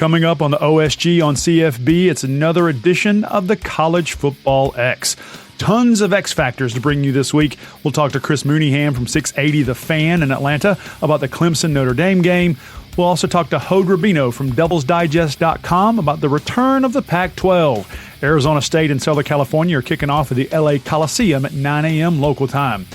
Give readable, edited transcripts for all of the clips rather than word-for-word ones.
Coming up on the OSG on CFB, it's another edition of the College Football X. Tons of X factors to bring you this week. We'll talk to Chris Mooneyham from 680 The Fan in Atlanta about the Clemson Notre Dame game. We'll also talk to Hod Rabino from DevilsDigest.com about the return of the Pac-12. Arizona State and Southern California are kicking off at the LA Coliseum at 9 a.m. local time.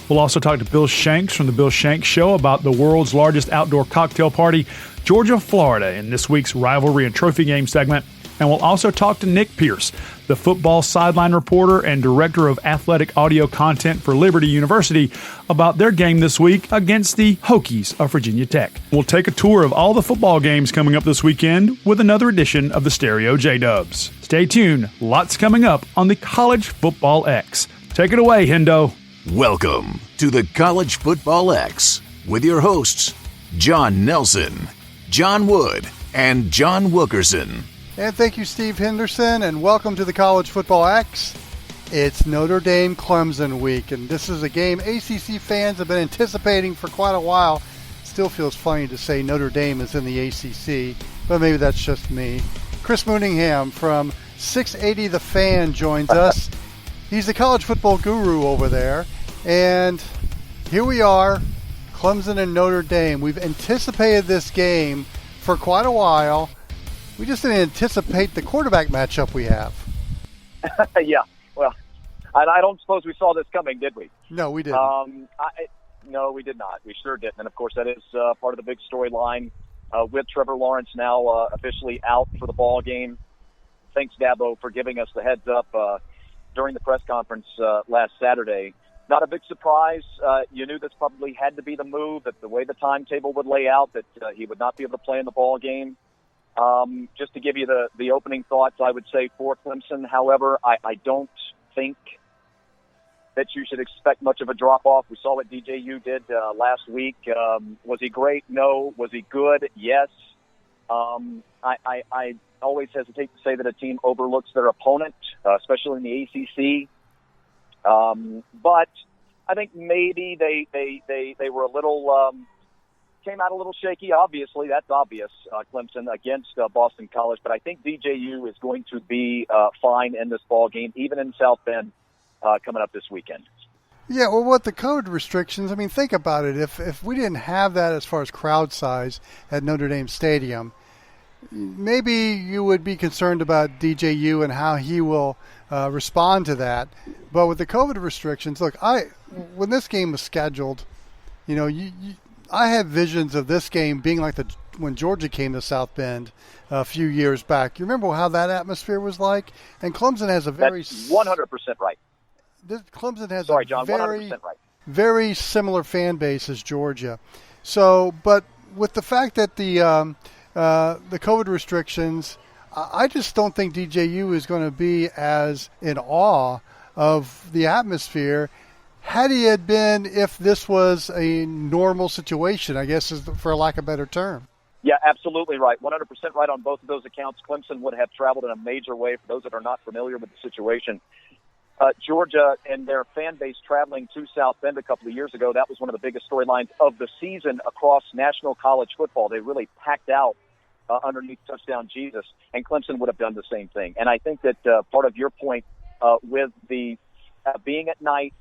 We'll also talk to Bill Shanks from the Bill Shanks Show about the world's largest outdoor cocktail party, Georgia, Florida, in this week's rivalry and trophy game segment. And we'll also talk to Nick Pierce, the football sideline reporter and director of athletic audio content for Liberty University, about their game this week against the Hokies of Virginia Tech. We'll take a tour of all the football games coming up this weekend with another edition of the Stereo J-Dubs. Stay tuned. Lots coming up on the College Football X. Take it away, Hendo. Welcome to the College Football X with your hosts, Jon Nelson, John Wood, and John Wilkerson. And thank you, Steve Henderson, and welcome to the College Football X. It's Notre Dame Clemson week, and this is a game ACC fans have been anticipating for quite a while. Still feels funny to say Notre Dame is in the ACC, but maybe that's just me. Chris Mooneyham from 680 The Fan joins us. He's the college football guru over there, and here we are, Clemson and Notre Dame. We've anticipated this game for quite a while. We just didn't anticipate the quarterback matchup we have. Yeah, well, I don't suppose we saw this coming, did we? No, we didn't. No, we did not. We sure didn't. And, of course, that is part of the big storyline with Trevor Lawrence now officially out for the ball game. Thanks, Dabo, for giving us the heads up during the press conference last Saturday. Not a big surprise. You knew this probably had to be the move, that the way the timetable would lay out, that he would not be able to play in the ball game. Just to give you the opening thoughts, I would say for Clemson, however, I don't think that you should expect much of a drop-off. We saw what DJU did last week. Was he great? No. Was he good? Yes. I always hesitate to say that a team overlooks their opponent, especially in the ACC. But I think maybe they were a little came out a little shaky. Obviously, that's obvious. Clemson against Boston College, but I think DJU is going to be fine in this ball game, even in South Bend coming up this weekend. Yeah, well, what the COVID restrictions, I mean, think about it. If we didn't have that as far as crowd size at Notre Dame Stadium, maybe you would be concerned about DJU and how he will respond to that. But with the COVID restrictions, look, when this game was scheduled, you know, I had visions of this game being like when Georgia came to South Bend a few years back. You remember how that atmosphere was like? And Clemson has a very... That's 100% right. Clemson has Sorry, John, 100% right. Very similar fan base as Georgia. So, but with the fact that the COVID restrictions, I just don't think DJU is going to be as in awe of the atmosphere had he had been if this was a normal situation, I guess, is for lack of a better term. Yeah, absolutely right. 100% right on both of those accounts. Clemson would have traveled in a major way for those that are not familiar with the situation. Georgia and their fan base traveling to South Bend a couple of years ago, that was one of the biggest storylines of the season across national college football. They really packed out underneath Touchdown Jesus, and Clemson would have done the same thing. And I think that part of your point with the being at night,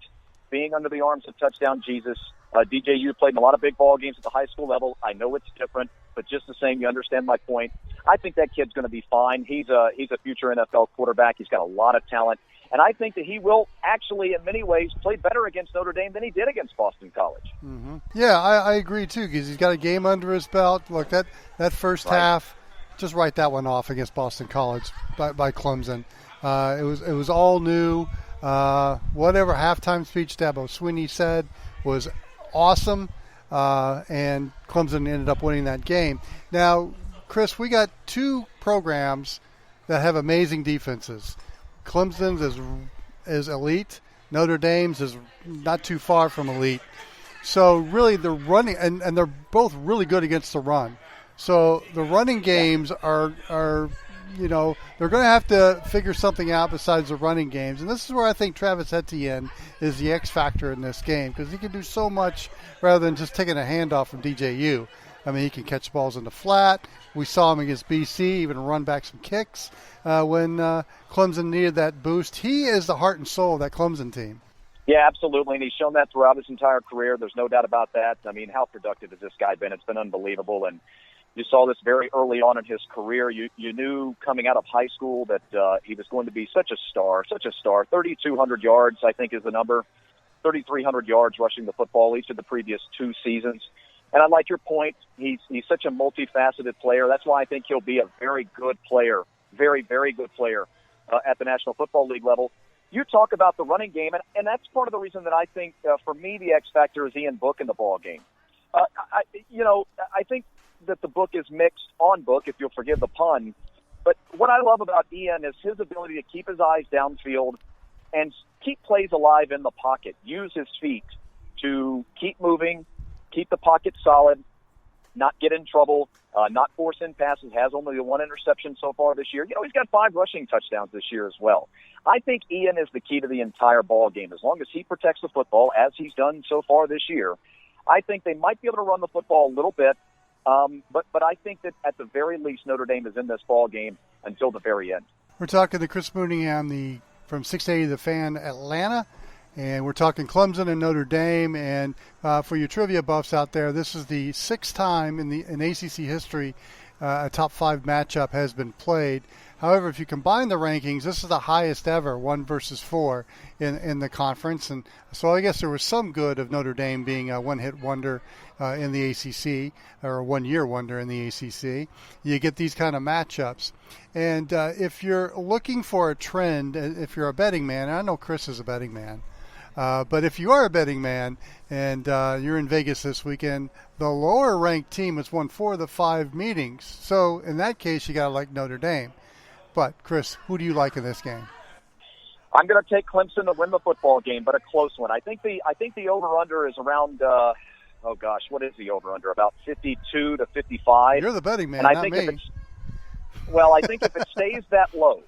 being under the arms of Touchdown Jesus, DJU played in a lot of big ball games at the high school level. I know it's different, but just the same, you understand my point. I think that kid's going to be fine. He's a future NFL quarterback. He's got a lot of talent. And I think that he will actually, in many ways, play better against Notre Dame than he did against Boston College. Mm-hmm. Yeah, I agree, too, because he's got a game under his belt. Look, that first half, just write that one off against Boston College by Clemson. It was all new. Whatever halftime speech Dabo Swinney said was awesome, and Clemson ended up winning that game. Now, Chris, we got two programs that have amazing defenses. Clemson's is elite. Notre Dame's is not too far from elite. So really they're running, and they're both really good against the run. So the running games are you know, they're going to have to figure something out besides the running games. And this is where I think Travis Etienne is the X factor in this game, because he can do so much rather than just taking a handoff from DJU. I mean, he can catch balls in the flat. We saw him against BC, even run back some kicks when Clemson needed that boost. He is the heart and soul of that Clemson team. Yeah, absolutely, and he's shown that throughout his entire career. There's no doubt about that. I mean, how productive has this guy been? It's been unbelievable, and you saw this very early on in his career. You knew coming out of high school that he was going to be such a star. 3,200 yards, I think, is the number. 3,300 yards rushing the football each of the previous 2 seasons. And I like your point. He's such a multifaceted player. That's why I think he'll be a very good player, very, very good player at the National Football League level. You talk about the running game, and that's part of the reason that I think, for me, the X factor is Ian Book in the ball game. I think that the Book is mixed on Book, if you'll forgive the pun. But what I love about Ian is his ability to keep his eyes downfield and keep plays alive in the pocket, use his feet to keep moving, keep the pocket solid, not get in trouble, not force in passes, has only the 1 interception so far this year. He's got 5 rushing touchdowns this year as well. I think Ian is the key to the entire ball game. As long as he protects the football, as he's done so far this year, I think they might be able to run the football a little bit, but I think that at the very least Notre Dame is in this ball game until the very end. We're talking to Chris Mooneyham from 680 The Fan Atlanta. And we're talking Clemson and Notre Dame. And for your trivia buffs out there, this is the 6th time in ACC history a top 5 matchup has been played. However, if you combine the rankings, this is the highest ever, 1 versus 4 in the conference. And so I guess there was some good of Notre Dame being a one-hit wonder in the ACC, or a one-year wonder in the ACC. You get these kind of matchups. And if you're looking for a trend, if you're a betting man, and I know Chris is a betting man, but if you are a betting man and you're in Vegas this weekend, the lower-ranked team has won 4 of the 5 meetings. So in that case, you got to like Notre Dame. But, Chris, who do you like in this game? I'm going to take Clemson to win the football game, but a close one. I think the over-under is around, what is the over-under? About 52 to 55. You're the betting man, and not me. I think if it stays that low,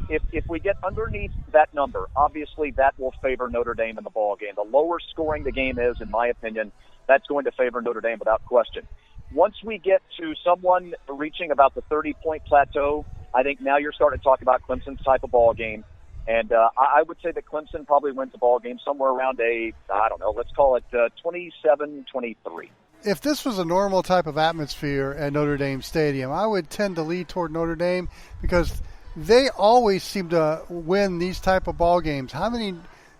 if we get underneath that number, obviously that will favor Notre Dame in the ball game. The lower scoring the game is, in my opinion, that's going to favor Notre Dame without question. Once we get to someone reaching about the 30-point plateau, I think now you're starting to talk about Clemson's type of ball game. And I would say that Clemson probably wins the ball game somewhere around let's call it 27-23. If this was a normal type of atmosphere at Notre Dame Stadium, I would tend to lead toward Notre Dame because they always seem to win these type of ball games. How many,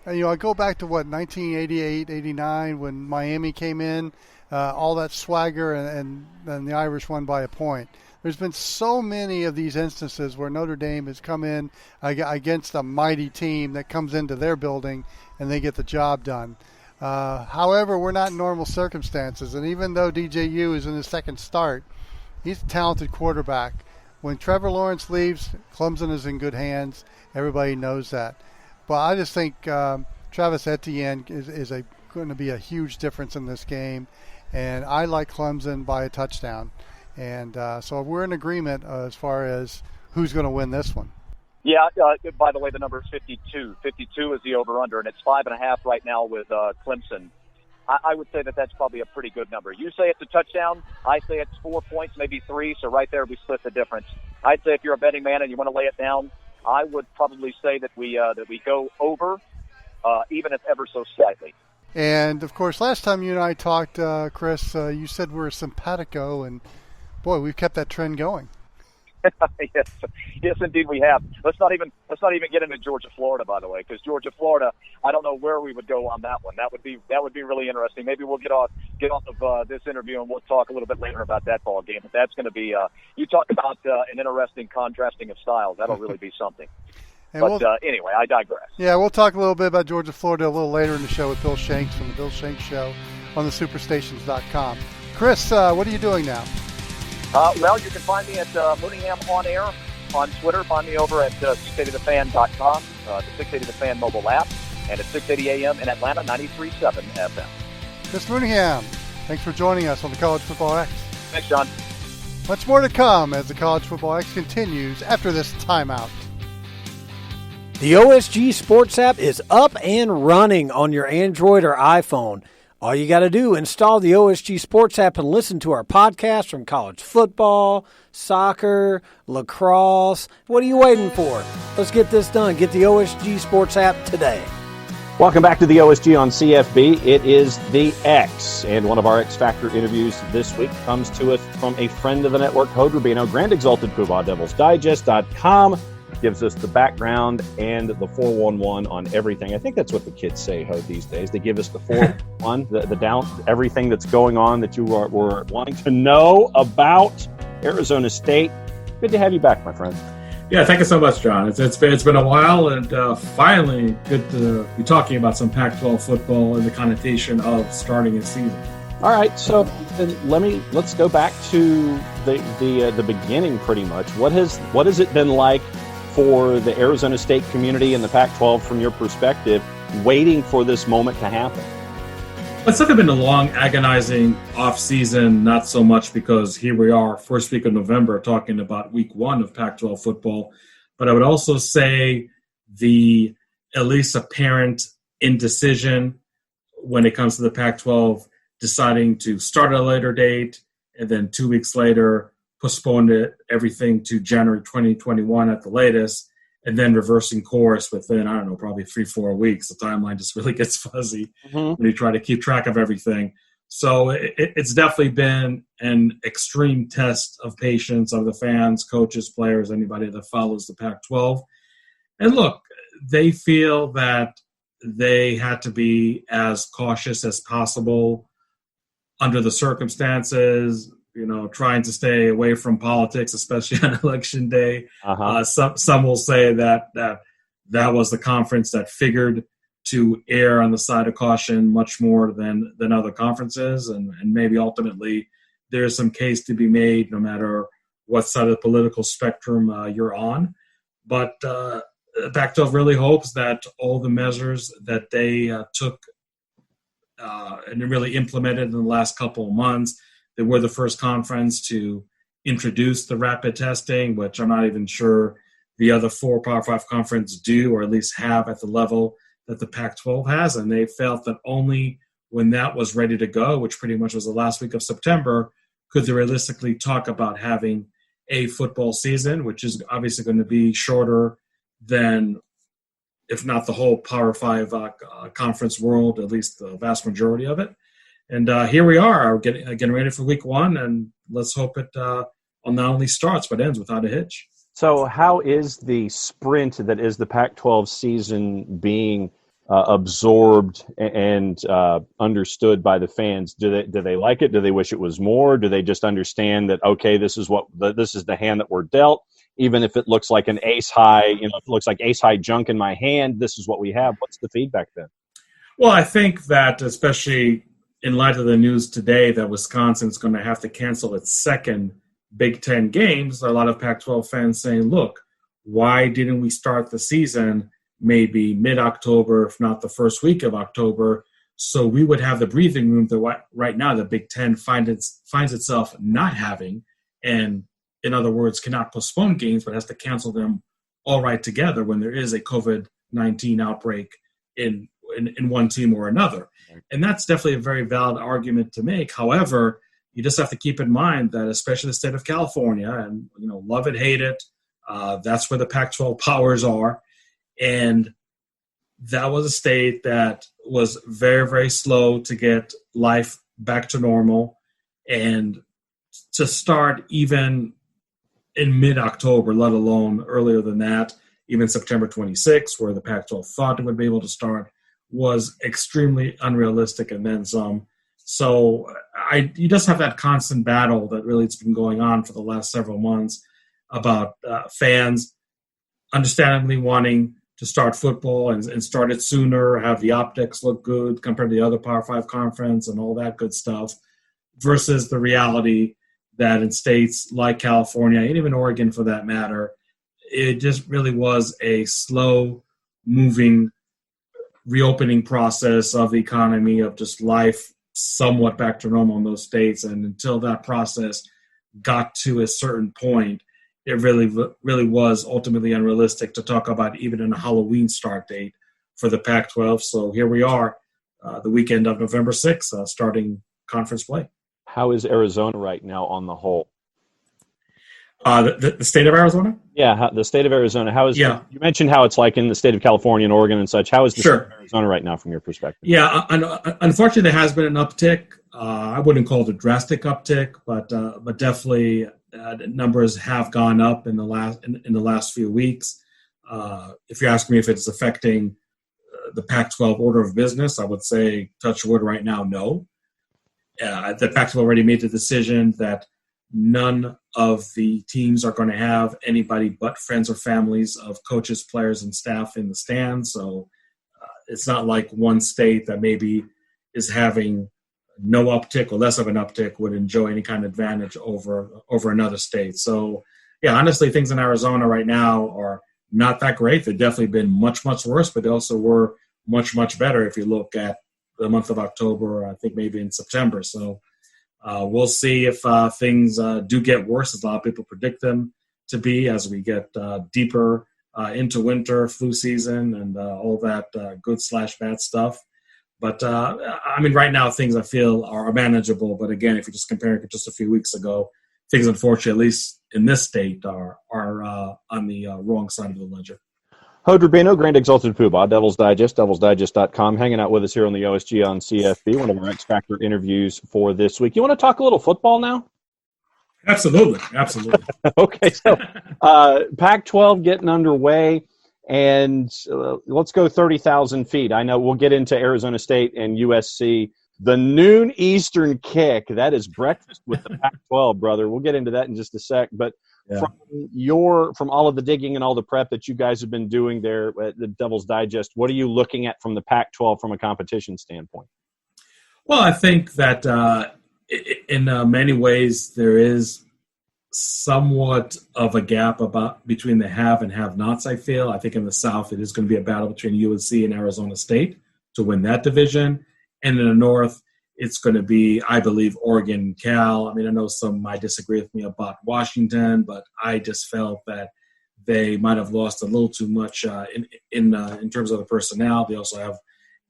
I go back to 1988, 89 when Miami came in, all that swagger and the Irish won by a point. There's been so many of these instances where Notre Dame has come in against a mighty team that comes into their building and they get the job done. However, we're not in normal circumstances, and even though DJU is in his second start, he's a talented quarterback. When Trevor Lawrence leaves, Clemson is in good hands. Everybody knows that. But I just think Travis Etienne is going to be a huge difference in this game, and I like Clemson by a touchdown. And so we're in agreement as far as who's going to win this one. Yeah, by the way, the number is 52. 52 is the over-under, and it's 5.5 right now with Clemson. I would say that that's probably a pretty good number. You say it's a touchdown. I say it's 4 points, maybe 3, so right there we split the difference. I'd say if you're a betting man and you want to lay it down, I would probably say that we go over, even if ever so slightly. And, of course, last time you and I talked, Chris, you said we're simpatico, and, boy, we've kept that trend going. Yes, indeed we have. Let's not even get into Georgia, Florida, by the way, because Georgia, Florida, I don't know where we would go on that one. That would be really interesting. Maybe we'll get off of this interview and we'll talk a little bit later about that ball game. But that's going to be you talk about an interesting contrasting of styles. That'll really be something. But anyway, I digress. Yeah, we'll talk a little bit about Georgia, Florida a little later in the show with Bill Shanks from the Bill Shanks Show on the superstations.com. Chris, what are you doing now? Well, you can find me at Mooneyham On Air on Twitter. Find me over at 680thefan.com, the 680 The Fan mobile app, and at 680 AM in Atlanta, 93.7 FM. Chris Mooneyham, thanks for joining us on the College Football X. Thanks, John. Much more to come as the College Football X continues after this timeout. The OSG Sports app is up and running on your Android or iPhone. All you got to do, install the OSG Sports app and listen to our podcast from college football, soccer, lacrosse. What are you waiting for? Let's get this done. Get the OSG Sports app today. Welcome back to the OSG on CFB. It is the X, and one of our X Factor interviews this week comes to us from a friend of the network, Hod Rabino, Grand Exalted Poobah Devils Digest.com. Gives us the background and the 411 on everything. I think that's what the kids say, Hod, these days. They give us the 411, the down, everything that's going on that you were wanting to know about Arizona State. Good to have you back, my friend. Yeah, thank you so much, John. It's been a while, and finally good to be talking about some Pac-12 football and the connotation of starting a season. All right, so then let's go back to the beginning, pretty much. What has it been like for the Arizona State community and the Pac-12 from your perspective, waiting for this moment to happen? It's not been a long, agonizing off-season, not so much because here we are, first week of November, talking about week one of Pac-12 football. But I would also say the at least apparent indecision when it comes to the Pac-12 deciding to start at a later date and then 2 weeks later postponed everything to January 2021 at the latest, and then reversing course within, I don't know, probably 3-4 weeks. The timeline just really gets fuzzy when you try to keep track of everything. So it's definitely been an extreme test of patience of the fans, coaches, players, anybody that follows the Pac-12. And look, they feel that they had to be as cautious as possible under the circumstances, trying to stay away from politics, especially on election day. Some will say that was the conference that figured to err on the side of caution much more than other conferences. And maybe ultimately there's some case to be made no matter what side of the political spectrum you're on. But Pac-12 really hopes that all the measures that they took and really implemented in the last couple of months. They were the first conference to introduce the rapid testing, which I'm not even sure the other 4 Power 5 conferences do, or at least have at the level that the Pac-12 has. And they felt that only when that was ready to go, which pretty much was the last week of September, could they realistically talk about having a football season, which is obviously going to be shorter than, if not the whole Power 5 conference world, at least the vast majority of it. And here we are, getting ready for week one, and let's hope it not only starts but ends without a hitch. So how is the sprint that is the Pac-12 season being absorbed and understood by the fans? Do they like it? Do they wish it was more? Do they just understand that, okay, this is the hand that we're dealt, even if it looks like an ace high, if it looks like ace high junk in my hand, this is what we have? What's the feedback then? Well, I think that especially in light of the news today that Wisconsin's going to have to cancel its second Big Ten games, a lot of Pac-12 fans saying, look, why didn't we start the season maybe mid-October, if not the first week of October, so we would have the breathing room that right now the Big Ten finds itself not having, and in other words, cannot postpone games but has to cancel them all right together when there is a COVID-19 outbreak in one team or another. And that's definitely a very valid argument to make. However, you just have to keep in mind that especially the state of California, and love it, hate it, that's where the Pac-12 powers are. And that was a state that was very, very slow to get life back to normal. And to start even in mid-October, let alone earlier than that, even September 26th, where the Pac-12 thought it would be able to start, was extremely unrealistic and then some. So you just have that constant battle that really it's been going on for the last several months about fans understandably wanting to start football and start it sooner, have the optics look good compared to the other Power 5 conference and all that good stuff, versus the reality that in states like California and even Oregon for that matter, it just really was a slow-moving reopening process of the economy, of just life somewhat back to normal in those states. And until that process got to a certain point, it really was ultimately unrealistic to talk about even a Halloween start date for the Pac-12. So here we are, the weekend of November 6th, starting conference play. How is Arizona right now on the whole? The state of Arizona? Yeah, the state of Arizona. How is? Yeah. You mentioned how it's like in the state of California and Oregon and such. How is the state of Arizona right now from your perspective? Yeah, unfortunately, there has been an uptick. I wouldn't call it a drastic uptick, but definitely numbers have gone up in the last few weeks. If you ask me if it's affecting the Pac-12 order of business, I would say, touch wood right now, no. The Pac-12 already made the decision that none of the teams are going to have anybody but friends or families of coaches, players, and staff in the stands. So it's not like one state that maybe is having no uptick or less of an uptick would enjoy any kind of advantage over another state. So, yeah, honestly, things in Arizona right now are not that great. They've definitely been much, much worse, but they also were much, much better if you look at the month of October, I think maybe in September. So we'll see if things do get worse, as a lot of people predict them to be, as we get deeper into winter, flu season, and all that good/bad stuff. But, right now things I feel are manageable. But, again, if you're just comparing it just a few weeks ago, things, unfortunately, at least in this state, are on the wrong side of the ledger. Hod Rabino, Grand Exalted Poobah, Devil's Digest, devilsdigest.com, hanging out with us here on the OSG on CFB, one of our X Factor interviews for this week. You want to talk a little football now? Absolutely. Okay, so Pac-12 getting underway, and let's go 30,000 feet. I know we'll get into Arizona State and USC. The noon Eastern kick, that is breakfast with the Pac-12, brother. We'll get into that in just a sec, but yeah. From all of the digging and all the prep that you guys have been doing there at the Devil's Digest, what are you looking at from the Pac-12 from a competition standpoint? Well, I think that in many ways there is somewhat of a gap between the have and have-nots, I feel. I think in the South it is going to be a battle between UNC and Arizona State to win that division. And in the North, it's going to be, I believe, Oregon and Cal. I know some might disagree with me about Washington, but I just felt that they might have lost a little too much in terms of the personnel. They also have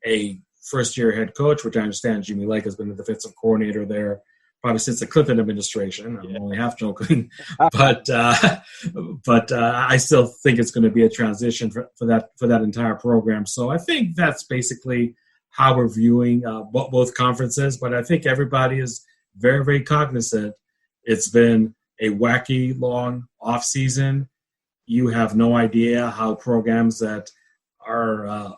a first-year head coach, which I understand Jimmy Lake has been the defensive coordinator there probably since the Clinton administration. I'm only half joking, but I still think it's going to be a transition for that entire program. So I think that's basically how we're viewing both conferences, but I think everybody is very, very cognizant. It's been a wacky, long off season. You have no idea how programs that are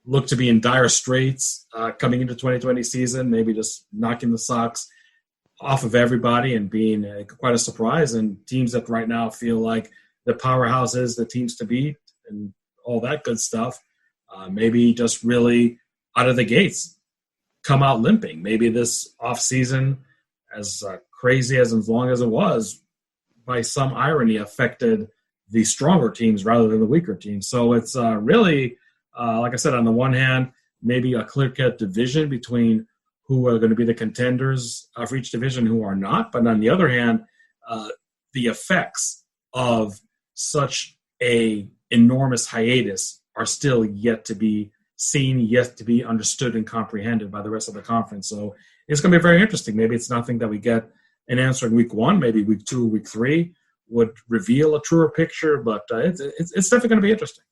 look to be in dire straits coming into 2020 season, maybe just knocking the socks off of everybody and being quite a surprise, and teams that right now feel like the powerhouses, the teams to beat, and all that good stuff, maybe just really out of the gates come out limping. Maybe this offseason, as crazy as long as it was, by some irony affected the stronger teams rather than the weaker teams. So it's really, like I said, on the one hand, maybe a clear-cut division between who are going to be the contenders for each division, who are not. But on the other hand, the effects of such a enormous hiatus are still yet to be seen, yet to be understood and comprehended by the rest of the conference. So it's going to be very interesting. Maybe it's nothing that we get an answer in week one, maybe week 2, week 3 would reveal a truer picture, but it's definitely going to be interesting.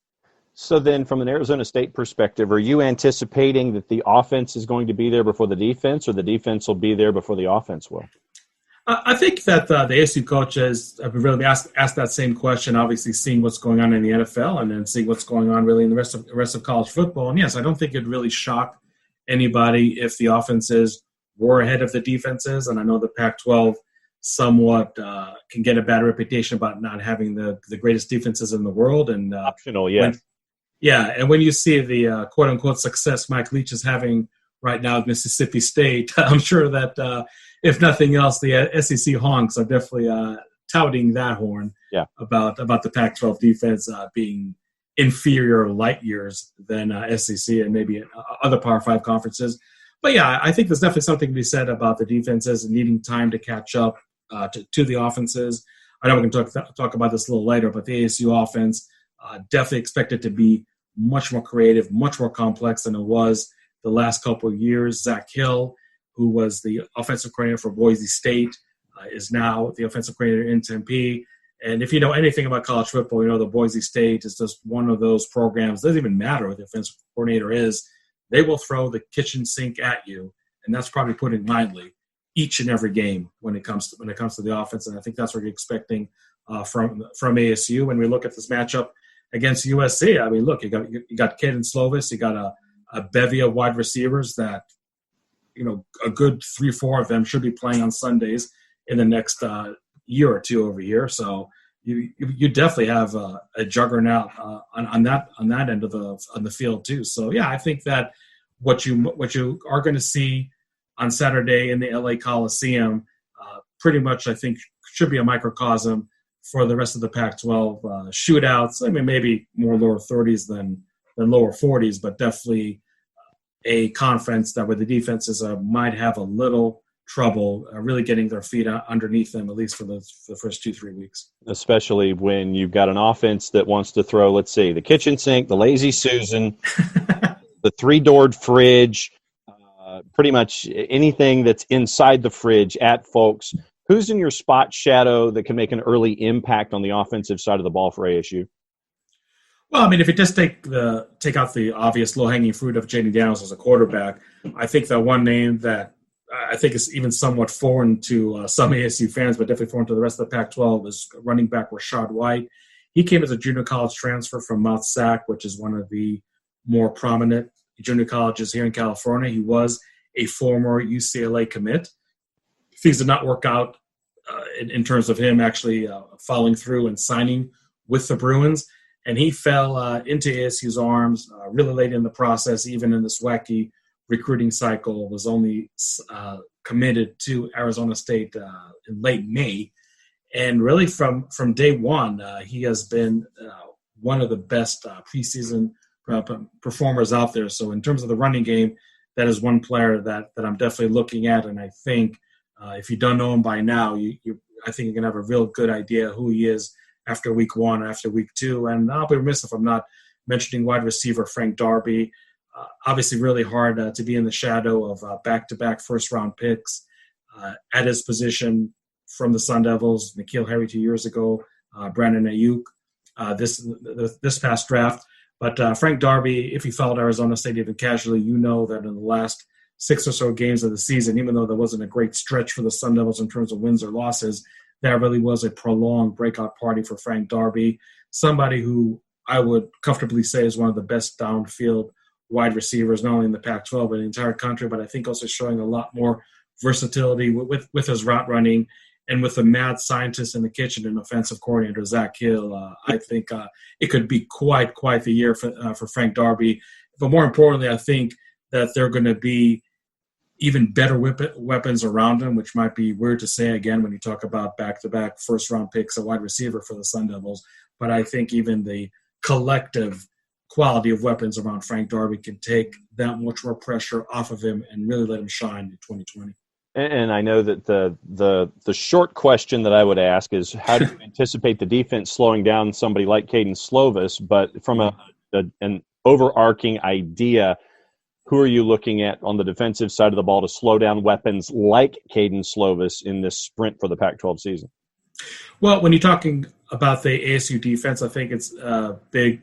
So then from an Arizona State perspective, are you anticipating that the offense is going to be there before the defense, or the defense will be there before the offense will? I think that the ASU coaches have really asked that same question, obviously seeing what's going on in the NFL and then seeing what's going on really in the rest of college football. And, yes, I don't think it'd really shock anybody if the offenses were ahead of the defenses. And I know the Pac-12 somewhat can get a bad reputation about not having the greatest defenses in the world. And optional, yeah. And when you see the quote-unquote success Mike Leach is having right now at Mississippi State, I'm sure that if nothing else, the SEC honks are definitely touting that horn about the Pac-12 defense being inferior light years than SEC and maybe other Power 5 conferences. But, yeah, I think there's definitely something to be said about the defenses needing time to catch up to the offenses. I know we can talk about this a little later, but the ASU offense definitely expected to be much more creative, much more complex than it was the last couple of years. Zach Hill, who was the offensive coordinator for Boise State, is now the offensive coordinator in Tempe. And if you know anything about college football, you know that Boise State is just one of those programs. It doesn't even matter what the offensive coordinator is. They will throw the kitchen sink at you, and that's probably putting mildly, each and every game when it comes to the offense. And I think that's what you're expecting from ASU. When we look at this matchup against USC, I mean, look, you got Caden Slovis, you got a bevy of wide receivers that, you know, a good 3-4 of them should be playing on Sundays in the next year or two over here. So you definitely have a juggernaut on that end of the field too. So yeah, I think that what you are going to see on Saturday in the LA Coliseum, pretty much I think should be a microcosm for the rest of the Pac-12 shootouts. I mean, maybe more lower 30s than lower 40s, but definitely a conference that where the defenses might have a little trouble really getting their feet underneath them, at least for the first 2-3 weeks. Especially when you've got an offense that wants to throw, let's see, the kitchen sink, the lazy Susan, the 3-doored fridge, pretty much anything that's inside the fridge at folks. Who's in your spot shadow that can make an early impact on the offensive side of the ball for ASU? Well, I mean, if you just take out the obvious low-hanging fruit of J.D. Daniels as a quarterback, I think that one name that I think is even somewhat foreign to some ASU fans, but definitely foreign to the rest of the Pac-12, is running back Rashad White. He came as a junior college transfer from Mount Sac, which is one of the more prominent junior colleges here in California. He was a former UCLA commit. Things did not work out in terms of him actually following through and signing with the Bruins. And he fell into ASU's arms really late in the process, even in this wacky recruiting cycle, was only committed to Arizona State in late May. And really from day one, he has been one of the best preseason performers out there. So in terms of the running game, that is one player that I'm definitely looking at. And I think if you don't know him by now, I think you can have a real good idea who he is after week one, after week two. And I'll be remiss if I'm not mentioning wide receiver Frank Darby. Obviously really hard to be in the shadow of back-to-back first-round picks at his position from the Sun Devils, N'Keal Harry 2 years ago, Brandon Ayuk this past draft. But Frank Darby, if he followed Arizona State even casually, you know that in the last 6 or so games of the season, even though there wasn't a great stretch for the Sun Devils in terms of wins or losses, that really was a prolonged breakout party for Frank Darby, somebody who I would comfortably say is one of the best downfield wide receivers, not only in the Pac-12 but in the entire country, but I think also showing a lot more versatility with his route running. And with the mad scientist in the kitchen and offensive coordinator Zach Hill, I think it could be quite the year for Frank Darby. But more importantly, I think that they're going to be even better weapons around him, which might be weird to say again when you talk about back-to-back first-round picks at wide receiver for the Sun Devils. But I think even the collective quality of weapons around Frank Darby can take that much more pressure off of him and really let him shine in 2020. And I know that the short question that I would ask is, how do you anticipate the defense slowing down somebody like Caden Slovis? But from an overarching idea, who are you looking at on the defensive side of the ball to slow down weapons like Caden Slovis in this sprint for the Pac-12 season? Well, when you're talking about the ASU defense, I think it's a big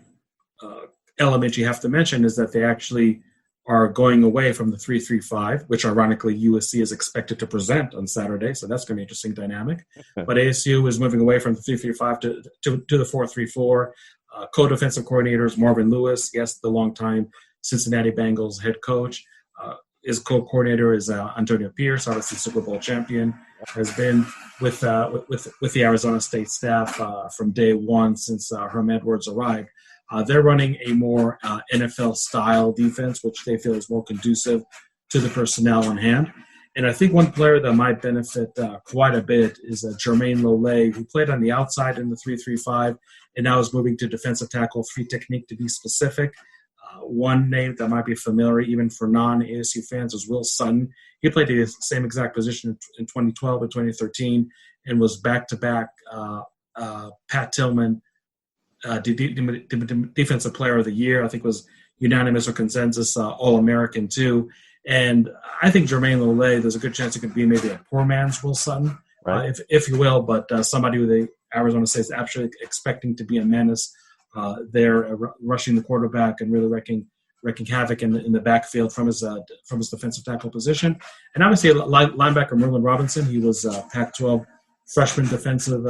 element you have to mention is that they actually are going away from the 3-3-5, which ironically USC is expected to present on Saturday, so that's going to be an interesting dynamic. But ASU is moving away from the 3-3-5 to the 4-3-4. Co-defensive coordinators Marvin Lewis, yes, the longtime Cincinnati Bengals head coach. His co-coordinator is Antonio Pierce, obviously Super Bowl champion, has been with the Arizona State staff from day one since Herm Edwards arrived. They're running a more NFL-style defense, which they feel is more conducive to the personnel on hand. And I think one player that might benefit quite a bit is Jermaine Lole, who played on the outside in the 3-3-5 and now is moving to defensive tackle 3 technique to be specific. One name that might be familiar even for non-ASU fans is Will Sutton. He played the same exact position in 2012 and 2013 and was back-to-back Pat Tillman defensive player of the year. I think it was unanimous or consensus All-American too. And I think Jermaine Lole, there's a good chance it could be maybe a poor man's Will Sutton, right. If you will, but somebody who the Arizona State is actually expecting to be a menace there, rushing the quarterback and really wrecking havoc in the backfield from his defensive tackle position. And obviously linebacker Merlin Robinson, he was Pac-12 freshman defensive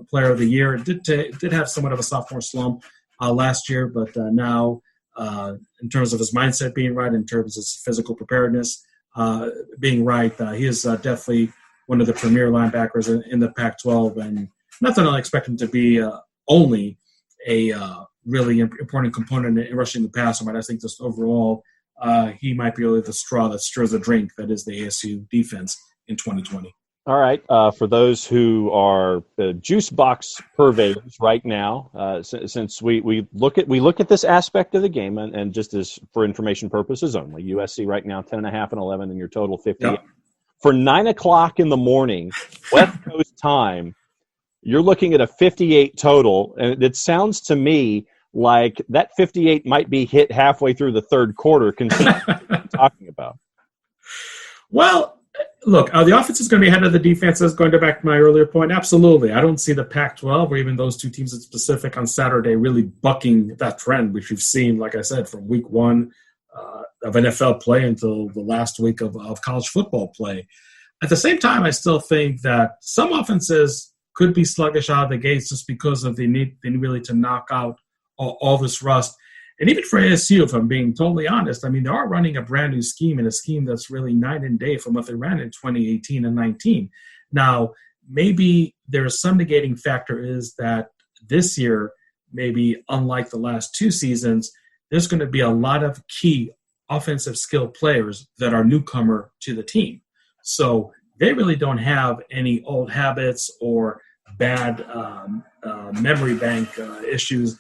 player of the year. Did have somewhat of a sophomore slump last year, but now in terms of his mindset being right, in terms of his physical preparedness being right, he is definitely one of the premier linebackers in the Pac-12. And not that I expect him to be only a really important component in rushing the passer, but I think just overall he might be really the straw that stirs the drink that is the ASU defense in 2020. All right. For those who are juice box purveyors right now, since we look at this aspect of the game, and just as for information purposes only, USC right now 10.5 and 11, and your total 50. Yep. For 9 o'clock in the morning, West Coast time, you're looking at a 58 total, and it sounds to me like that 58 might be hit halfway through the third quarter, considering what you're talking about. Well, look, the offense is going to be ahead of the defenses, going back to my earlier point. Absolutely. I don't see the Pac-12 or even those two teams in specific on Saturday really bucking that trend, which you've seen, like I said, from week one of NFL play until the last week of college football play. At the same time, I still think that some offenses could be sluggish out of the gates just because of the need really to knock out all this rust. And even for ASU, if I'm being totally honest, I mean, they are running a brand new scheme, and a scheme that's really night and day from what they ran in 2018 and 19. Now, maybe there's some negating factor is that this year, maybe unlike the last two seasons, there's going to be a lot of key offensive skill players that are newcomer to the team. So they really don't have any old habits or bad memory bank issues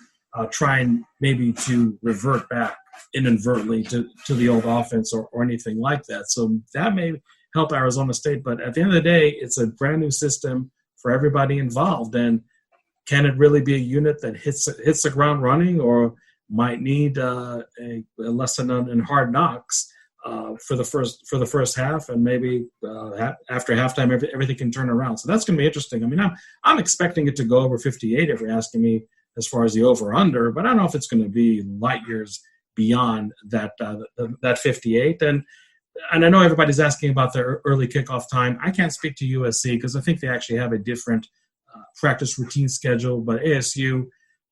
trying maybe to revert back inadvertently to the old offense or anything like that. So that may help Arizona State. But at the end of the day, it's a brand new system for everybody involved. And can it really be a unit that hits the ground running, or might need a lesson in hard knocks for the first half, and maybe after halftime everything can turn around. So that's going to be interesting. I mean, I'm expecting it to go over 58 if you're asking me as far as the over-under, but I don't know if it's going to be light years beyond that 58. And I know everybody's asking about their early kickoff time. I can't speak to USC because I think they actually have a different practice routine schedule, but ASU,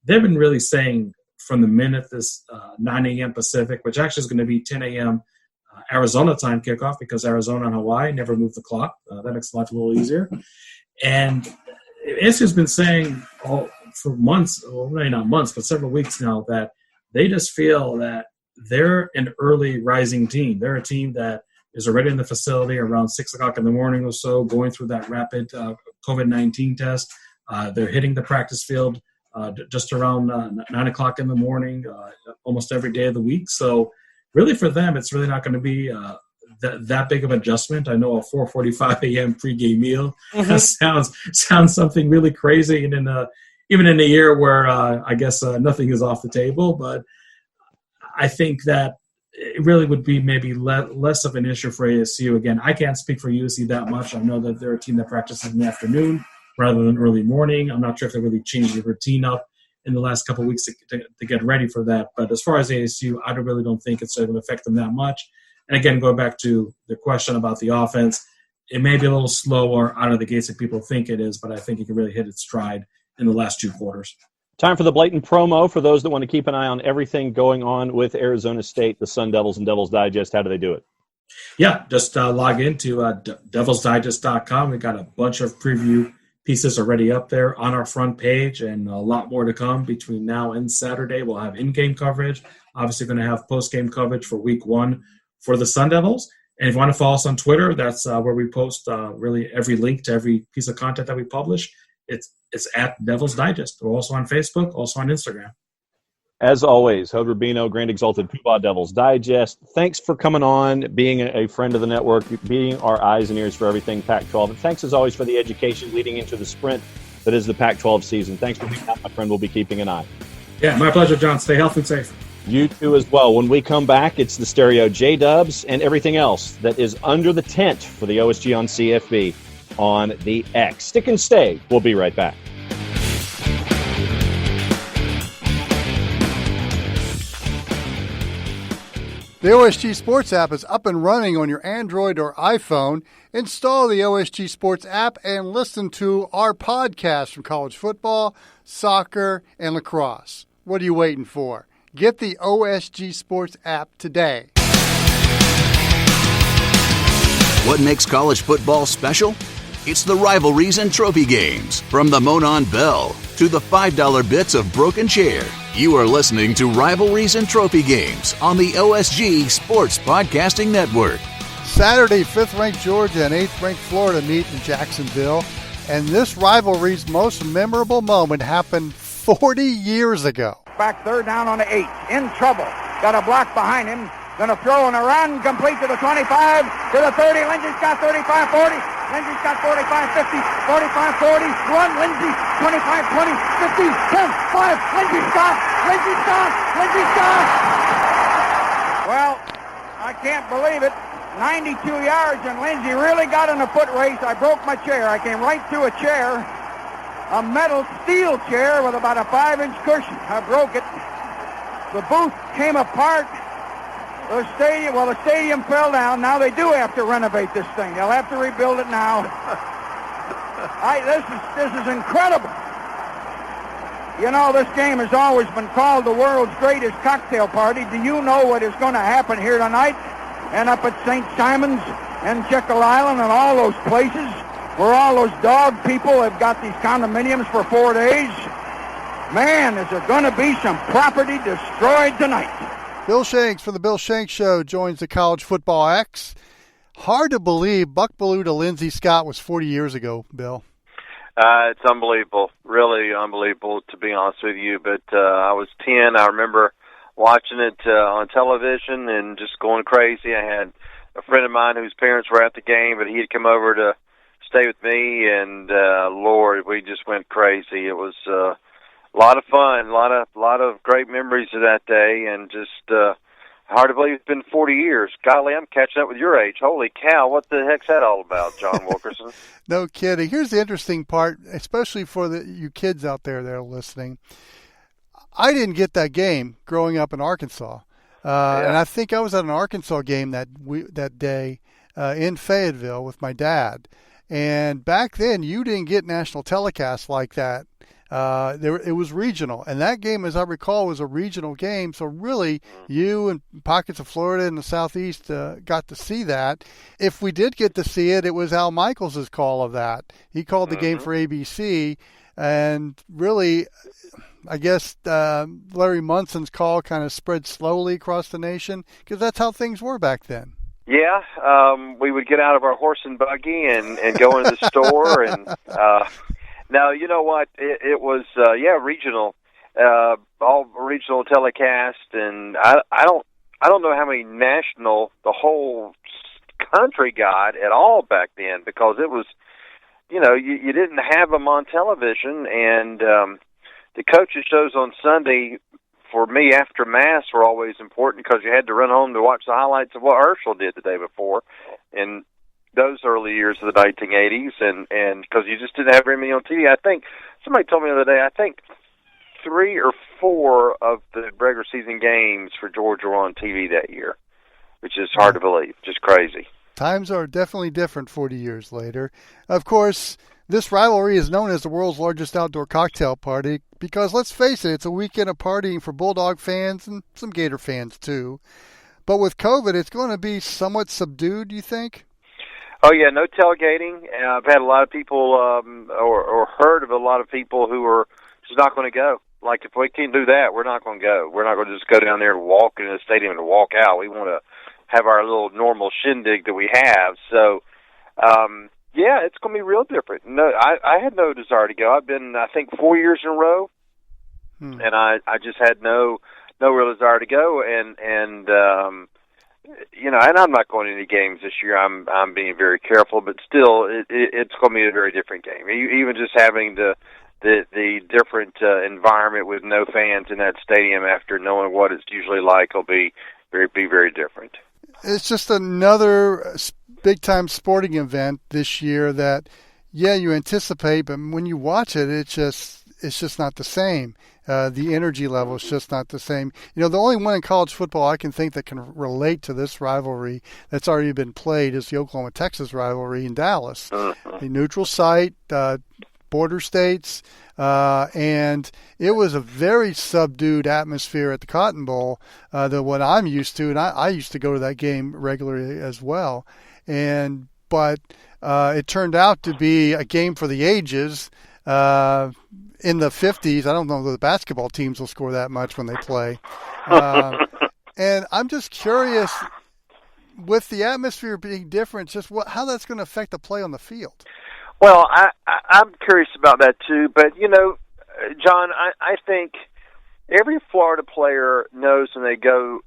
they've been really saying from the minute this 9 a.m. Pacific, which actually is going to be 10 a.m. Arizona time kickoff, because Arizona and Hawaii never move the clock. That makes life a little easier. And ASU has been saying for months, well, maybe not months, but several weeks now, that they just feel that they're an early rising team. They're a team that is already in the facility around 6 o'clock in the morning or so, going through that rapid COVID-19 test. They're hitting the practice field just around 9 o'clock in the morning, almost every day of the week. So really for them, it's really not going to be that big of an adjustment. I know a 4:45 a.m. pregame meal sounds something really crazy, and even in a year where I guess nothing is off the table. But I think that it really would be maybe less of an issue for ASU. Again, I can't speak for USC that much. I know that they're a team that practices in the afternoon rather than early morning. I'm not sure if they really changed the routine up in the last couple of weeks to get ready for that. But as far as ASU, I really don't think it's going to affect them that much. And again, going back to the question about the offense, it may be a little slower out of the gates than people think it is, but I think it can really hit its stride in the last two quarters. Time for the blatant promo for those that want to keep an eye on everything going on with Arizona State, the Sun Devils, and Devils Digest. How do they do it? Yeah, just log into devilsdigest.com. We've got a bunch of preview pieces already up there on our front page, and a lot more to come between now and Saturday. We'll have in-game coverage. Obviously going to have post-game coverage for week one for the Sun Devils. And if you want to follow us on Twitter, that's where we post really every link to every piece of content that we publish. It's at Devils Digest. We're also on Facebook, also on Instagram. As always, Hod Rabino, Grand Exalted Poobah, Devils Digest. Thanks for coming on, being a friend of the network, being our eyes and ears for everything Pac-12. And thanks, as always, for the education leading into the sprint that is the Pac-12 season. Thanks for being out, my friend. We'll be keeping an eye. Yeah, my pleasure, John. Stay healthy and safe. You too as well. When we come back, it's the Stereo J-Dubs and everything else that is under the tent for the OSG on CFB on the X. Stick and stay. We'll be right back. The OSG Sports app is up and running on your Android or iPhone. Install the OSG Sports app and listen to our podcast from college football, soccer, and lacrosse. What are you waiting for? Get the OSG Sports app today. What makes college football special? It's the rivalries and trophy games, from the Monon Bell to the $5 bits of broken chair. You are listening to Rivalries and Trophy Games on the OSG Sports Podcasting Network. Saturday, 5th-ranked Georgia and 8th-ranked Florida meet in Jacksonville, and this rivalry's most memorable moment happened 40 years ago. Back third down on the 8. In trouble. Got a block behind him. Going to throw and a run. Complete to the 25, to the 30. Lindsey's got 35, 40. Lindsey's got 45, 50, 45, 40. Run, Lindsey. 25, 20, 50, 10, 5. Lindsey stopped. Lindsey stopped. Lindsey stopped. Well, I can't believe it. 92 yards, and Lindsey really got in a foot race. I broke my chair. I came right through a chair, a metal steel chair with about a 5-inch cushion. I broke it. The booth came apart. The stadium fell down. Now they do have to renovate this thing. They'll have to rebuild it now. This is incredible. You know, this game has always been called the world's greatest cocktail party. Do you know what is going to happen here tonight and up at St. Simon's and Jekyll Island and all those places where all those dog people have got these condominiums for 4 days? Man, is there going to be some property destroyed tonight. Bill Shanks from the Bill Shanks Show joins the College Football X. Hard to believe Buck Bellew to Lindsey Scott was 40 years ago, Bill. It's unbelievable, really unbelievable, to be honest with you. But I was 10. I remember watching it on television and just going crazy. I had a friend of mine whose parents were at the game, but he had come over to stay with me, and Lord, we just went crazy. It was a lot of fun, a lot of great memories of that day, and just hard to believe it's been 40 years. Golly, I'm catching up with your age. Holy cow, what the heck's that all about, John Wilkerson? No kidding. Here's the interesting part, especially for you kids out there that are listening. I didn't get that game growing up in Arkansas, and I think I was at an Arkansas game that day in Fayetteville with my dad. And back then, you didn't get national telecasts like that. It was regional, and that game, as I recall, was a regional game. So really, you and pockets of Florida and the Southeast got to see that. If we did get to see it, it was Al Michaels' call of that. He called the game for ABC, and really, I guess Larry Munson's call kind of spread slowly across the nation because that's how things were back then. Yeah, we would get out of our horse and buggy and go into the store and. Now, you know what? It was, regional, all regional telecast, and I don't know how many national the whole country got at all back then, because it was, you didn't have them on television, and the coaches' shows on Sunday for me after Mass were always important because you had to run home to watch the highlights of what Herschel did the day before, and those early years of the 1980s, and because you just didn't have very many on TV. I think somebody told me the other day, I think 3 or 4 of the regular season games for Georgia were on TV that year, which is hard to believe, just crazy. Times are definitely different 40 years later. Of course, this rivalry is known as the world's largest outdoor cocktail party because, let's face it, it's a weekend of partying for Bulldog fans and some Gator fans too. But with COVID, it's going to be somewhat subdued, do you think? Oh, yeah, no tailgating. I've had a lot of people or heard of a lot of people who are just not going to go. Like, if we can't do that, we're not going to go. We're not going to just go down there and walk into the stadium and walk out. We want to have our little normal shindig that we have. So, it's going to be real different. No, I had no desire to go. I've been, I think, 4 years in a row, and I just had no real desire to go. And I'm not going to any games this year. I'm being very careful, but still, it's going to be a very different game. Even just having to the different environment with no fans in that stadium after knowing what it's usually like will be very different. It's just another big-time sporting event this year that, yeah, you anticipate, but when you watch it, it's just not the same. The energy level is just not the same. You know, the only one in college football I can think that can relate to this rivalry that's already been played is the Oklahoma-Texas rivalry in Dallas. A neutral site, border states, and it was a very subdued atmosphere at the Cotton Bowl than what I'm used to, and I used to go to that game regularly as well. But it turned out to be a game for the ages. In the 50s, I don't know if the basketball teams will score that much when they play. And I'm just curious, with the atmosphere being different, just how that's going to affect the play on the field. Well, I'm curious about that too. But, you know, John, I think every Florida player knows when they go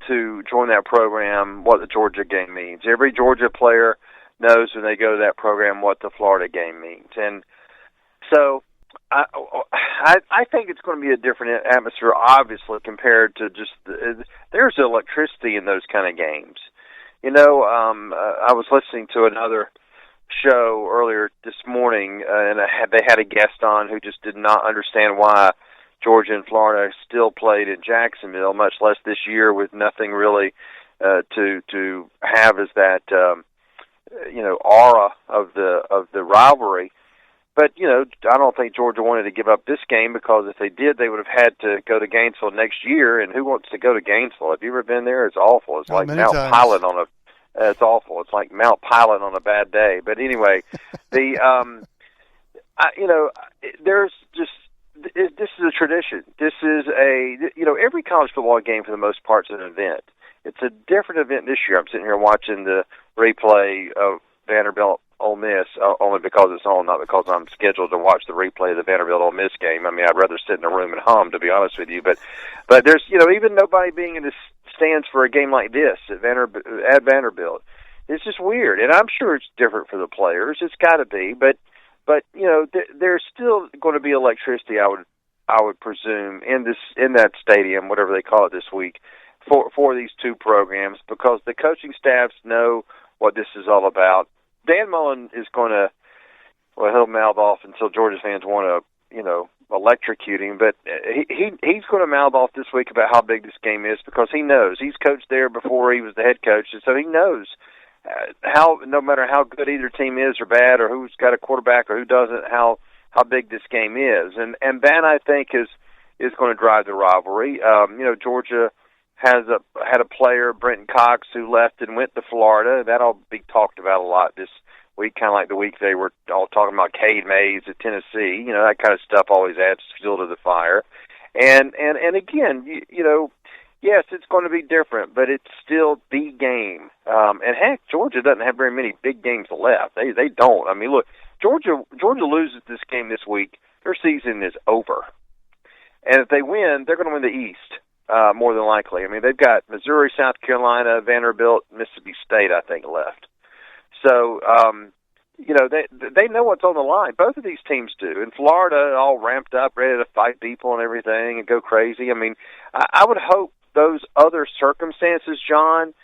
to join that program what the Georgia game means. Every Georgia player knows when they go to that program what the Florida game means. And so I think it's going to be a different atmosphere, obviously, compared to just there's electricity in those kind of games. You know, I was listening to another show earlier this morning, and they had a guest on who just did not understand why Georgia and Florida still played in Jacksonville, much less this year with nothing really to have as that aura of the rivalry. But, you know, I don't think Georgia wanted to give up this game because if they did, they would have had to go to Gainesville next year. And who wants to go to Gainesville? Have you ever been there? It's awful. It's like Mount Pilot it's awful. It's like Mount Pilot on a bad day. But anyway, this is a tradition. This is every college football game for the most part is an event. It's a different event this year. I'm sitting here watching the replay of Vanderbilt Ole Miss only because it's on, not because I'm scheduled to watch the replay of the Vanderbilt Ole Miss game. I mean, I'd rather sit in a room and hum, to be honest with you. But there's even nobody being in the stands for a game like this at Vanderbilt. It's just weird, and I'm sure it's different for the players. It's got to be, but there's still going to be electricity. I would presume in that stadium, whatever they call it this week, for these two programs, because the coaching staffs know what this is all about. Dan Mullen is going to, he'll mouth off until Georgia fans want to, electrocute him. But he's going to mouth off this week about how big this game is because he knows. He's coached there before he was the head coach, and so he knows how, no matter how good either team is or bad, or who's got a quarterback or who doesn't, how big this game is. And that, I think, is going to drive the rivalry. Georgia had a player, Brenton Cox, who left and went to Florida. That'll be talked about a lot this week, kind of like the week they were all talking about Cade Mays at Tennessee. That kind of stuff always adds fuel to the fire. And again, yes, it's going to be different, but it's still the game. And heck, Georgia doesn't have very many big games left. They don't. I mean, look, Georgia loses this game this week, their season is over. And if they win, they're going to win the East. More than likely. I mean, they've got Missouri, South Carolina, Vanderbilt, Mississippi State, I think, left. So, they know what's on the line. Both of these teams do. And Florida, all ramped up, ready to fight people and everything and go crazy. I mean, I would hope those other circumstances, John,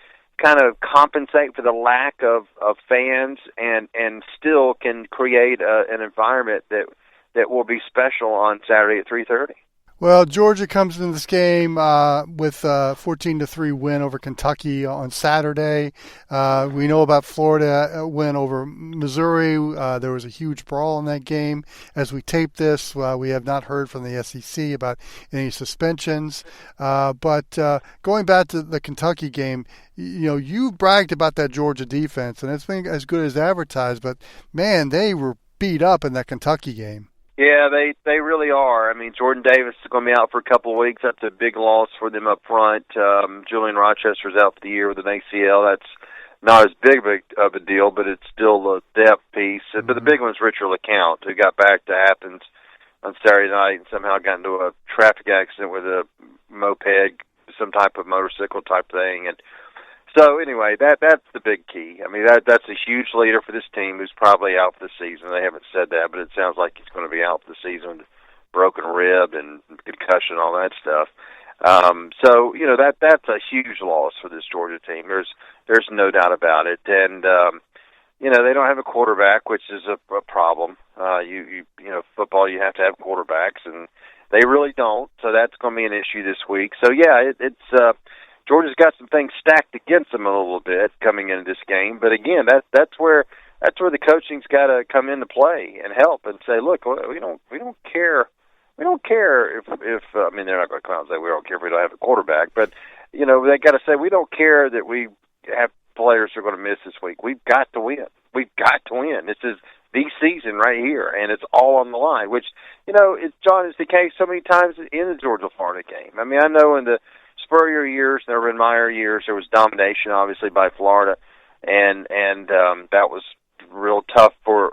kind of compensate for the lack of fans and still can create an environment that will be special on Saturday at 3:30. Well, Georgia comes into this game with a 14-3 win over Kentucky on Saturday. We know about Florida win over Missouri. There was a huge brawl in that game. As we tape this, we have not heard from the SEC about any suspensions. But going back to the Kentucky game, you bragged about that Georgia defense, and it's been as good as advertised. But, man, they were beat up in that Kentucky game. Yeah, they really are. I mean, Jordan Davis is going to be out for a couple of weeks. That's a big loss for them up front. Julian Rochester's out for the year with an ACL. That's not as big of a deal, but it's still a depth piece. Mm-hmm. But the big one's Richard LeCount, who got back to Athens on Saturday night and somehow got into a traffic accident with a moped, some type of motorcycle type thing. And So anyway, that's the big key. I mean, that's a huge leader for this team who's probably out for the season. They haven't said that, but it sounds like he's going to be out for the season with broken rib and concussion, all that stuff. So that's a huge loss for this Georgia team. There's no doubt about it, and they don't have a quarterback, which is a problem. Football, you have to have quarterbacks, and they really don't. So that's going to be an issue this week. So yeah, it's Georgia's got some things stacked against them a little bit coming into this game. But again, that's where the coaching's got to come into play and help and say, look, we don't care. We don't care if I mean, they're not going to come out and say we don't care if we don't have a quarterback, but they got to say we don't care that we have players who are going to miss this week. We've got to win. We've got to win. This is the season right here, and it's all on the line. Which John, is the case so many times in the Georgia-Florida game. I mean, I know in the Spurrier years, the Urban Meyer years, there was domination, obviously, by Florida, and that was real tough for